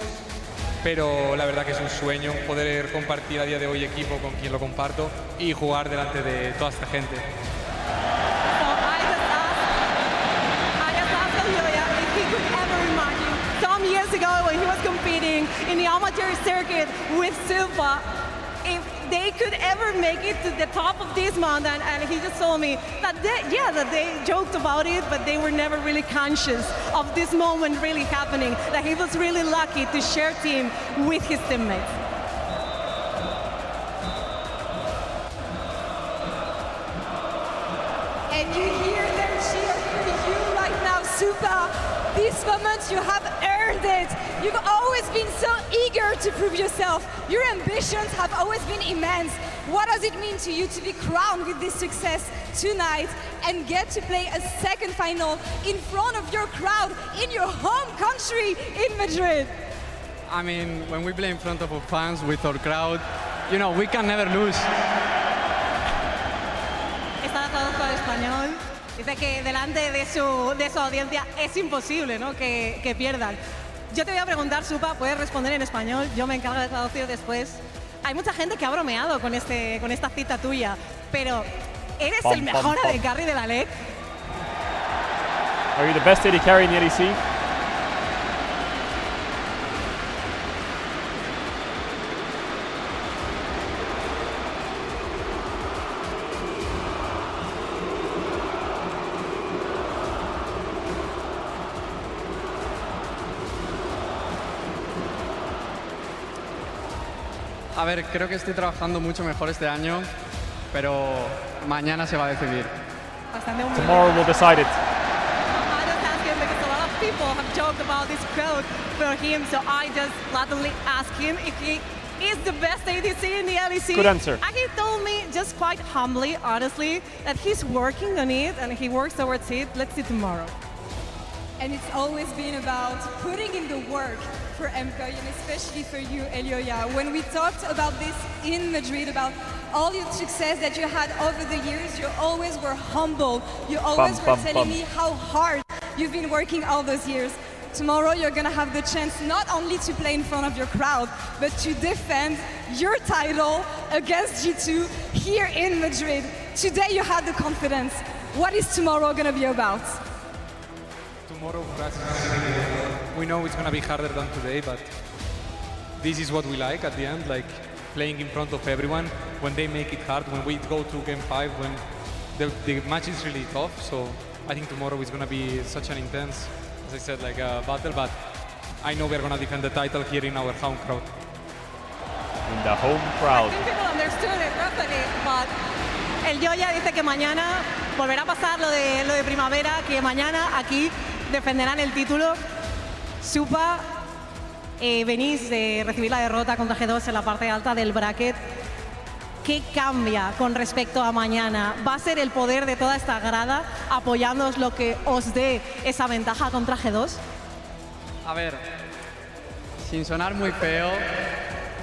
pero la verdad que es un sueño poder compartir a día de hoy equipo con quien lo comparto y jugar delante de toda esta gente. Some years ago when he was competing in the amateur circuit with Supa, if they could ever make it to the top of this mountain, and he just told me that they joked about it, but they were never really conscious of this moment really happening, that he was really lucky to share team with his teammates. And you hear them cheer for you right now, Supa. These moments, you have earned it. You've always been so eager to prove yourself. Your ambitions have always been immense. What does it mean to you to be crowned with this success tonight and get to play a second final in front of your crowd in your home country in Madrid? I mean, when we play in front of our fans with our crowd, you know, we can never lose. Está traduzco al español. Dice que delante de su audiencia es imposible, ¿no? que pierdan. Yo te voy a preguntar, Supa, puedes responder en español, yo me encargo de traducir después. Hay mucha gente que ha bromeado con esta cita tuya, pero ¿eres el mejor AD carry de la LEC? Are you the best AD carry in the LEC? A ver, creo que estoy trabajando mucho mejor este año, pero mañana se va a decidir. Tomorrow we'll decide it. I just ask him because a lot of people have joked about this quote for him, so I just gladly ask him if he is the best ADC in the LEC. Good answer. And he told me, just quite humbly, honestly, that he's working on it and he works towards it. Let's see tomorrow. And it's always been about putting in the work for MKOI and especially for you, Elyoya. When we talked about this in Madrid, about all your success that you had over the years, you always were humble. You always were telling me how hard you've been working all those years. Tomorrow you're gonna have the chance not only to play in front of your crowd, but to defend your title against G2 here in Madrid. Today you had the confidence. What is tomorrow gonna be about? Tomorrow for us, we know it's going to be harder than today, but this is what we like at the end, like playing in front of everyone when they make it hard, when we go to game 5, when the match is really tough. So I think tomorrow is going to be such an intense, as I said, like a battle, but I know we're going to defend the title here in our home crowd. In the home crowd. I think people understood it properly, but Elyoya dice que mañana volverá a pasar lo de primavera, que mañana aquí defenderán el título. Supa, venís de recibir la derrota contra G2 en la parte alta del bracket. ¿Qué cambia con respecto a mañana? ¿Va a ser el poder de toda esta grada apoyándoos lo que os dé esa ventaja contra G2? A ver, sin sonar muy feo,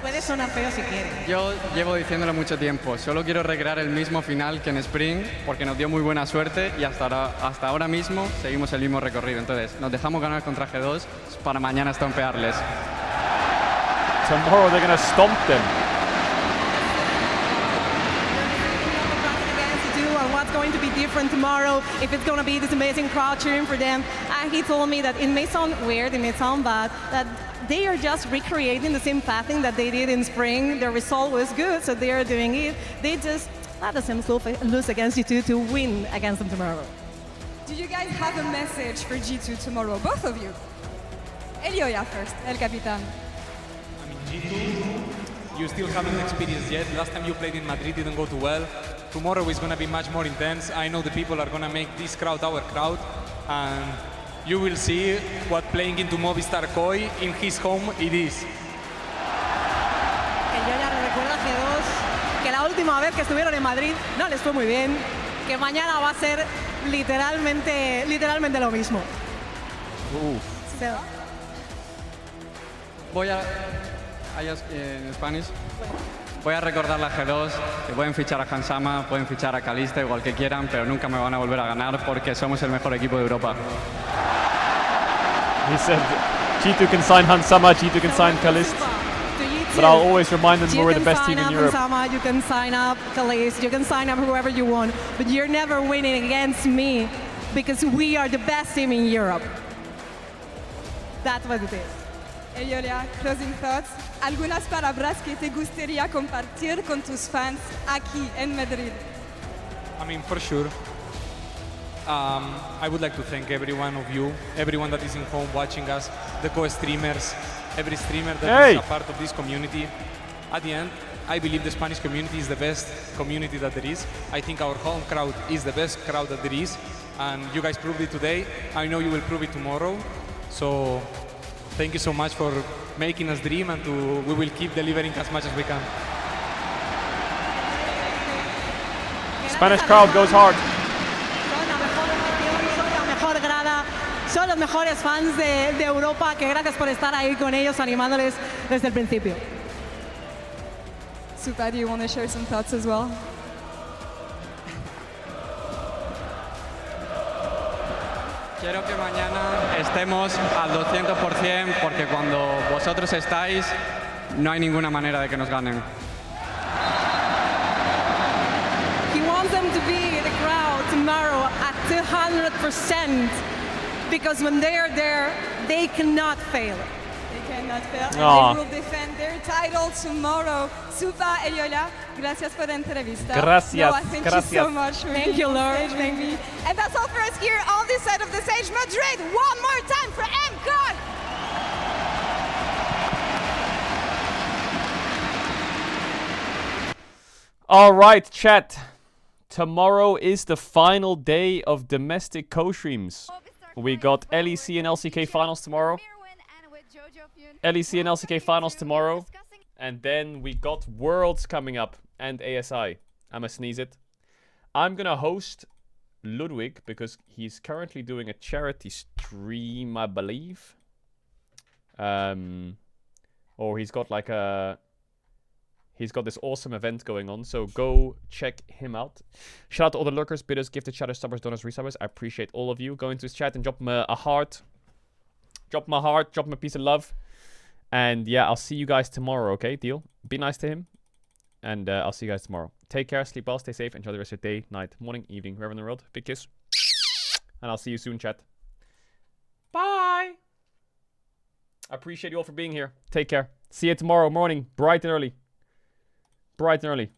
Puede sonar feo si quieres. yo llevo diciéndolo mucho tiempo. Solo quiero recrear el mismo final que en Spring, porque nos dio muy buena suerte y hasta ahora mismo seguimos el mismo recorrido. Entonces, nos dejamos ganar contra G2 para mañana estompearles. Tomorrow they're gonna stomp them. And what's going to be different tomorrow, if it's going to be this amazing crowd cheering for them. And he told me that it may sound weird, it may sound bad, that they are just recreating the same pathing that they did in spring. The result was good, so they are doing it. They just let them lose against G2 to win against them tomorrow. Do you guys have a message for G2 tomorrow? Both of you. Elioya first, El Capitan. G2, you still haven't experienced yet. Last time you played in Madrid didn't go too well. Tomorrow is going to be much more intense. I know the people are going to make this crowd our crowd. And you will see what playing into Movistar Koi in his home it is. Que yo ya recuerdo a G2 que la última vez que estuvieron en Madrid no les fue muy bien. Que mañana va a ser literalmente lo mismo. So, Voy a... en Spanish. Voy a recordarle a G2 que pueden fichar a Hansama, pueden fichar a Kalista, igual que quieran, pero nunca me van a volver a ganar porque somos el mejor equipo de Europa. He said G2 can sign Hansama, G2 can sign Kalist. But I'll always remind them we're the best team in Europe. Hansama, you can sign up Kalist, you can sign up whoever you want, but you're never winning against me because we are the best team in Europe. That's what it is. Elioya, closing thoughts. Algunas palabras que te gustaría compartir con tus fans aquí en Madrid. I mean, for sure. I would like to thank every one of you, everyone that is in home watching us, the co-streamers, every streamer that is a part of this community. At the end, I believe the Spanish community is the best community that there is. I think our home crowd is the best crowd that there is. And you guys proved it today. I know you will prove it tomorrow. So thank you so much for making us dream, and we will keep delivering as much as we can. Spanish crowd goes hard. Son los mejores fans de Europa, que gracias por estar ahí con ellos, animándoles desde el principio. Supa, do you want to share some thoughts as well? Quiero que mañana estemos al 200% porque cuando vosotros estáis no hay ninguna manera de que nos ganen. He wants them to be the crowd tomorrow at 200% because when they are there, they cannot fail. They cannot fail. And they will defend their title tomorrow. Supa, Elioya, gracias por la entrevista. Gracias. Noah, thank you so much. Thank you, Lord. Thank you. And that's all for us here on this side of the stage. Madrid, one more time for MCOD. All right, chat. Tomorrow is the final day of domestic co-streams. We got LEC and LCK finals tomorrow. LEC and LCK finals tomorrow. And then we got Worlds coming up and ASI. I'ma sneeze it. I'm gonna host Ludwig because he's currently doing a charity stream, I believe. Or he's got like a... He's got this awesome event going on, so go check him out. Shout out to all the lurkers, bidders, gifted chatters, subbers, donors, resubbers. I appreciate all of you. Go into his chat and drop him a heart. Drop him a heart, drop him a piece of love. And yeah, I'll see you guys tomorrow, okay? Deal? Be nice to him. And I'll see you guys tomorrow. Take care, sleep well, stay safe, enjoy the rest of your day, night, morning, evening, wherever in the world. Big kiss. And I'll see you soon, chat. Bye! I appreciate you all for being here. Take care. See you tomorrow morning, bright and early. Bright and early.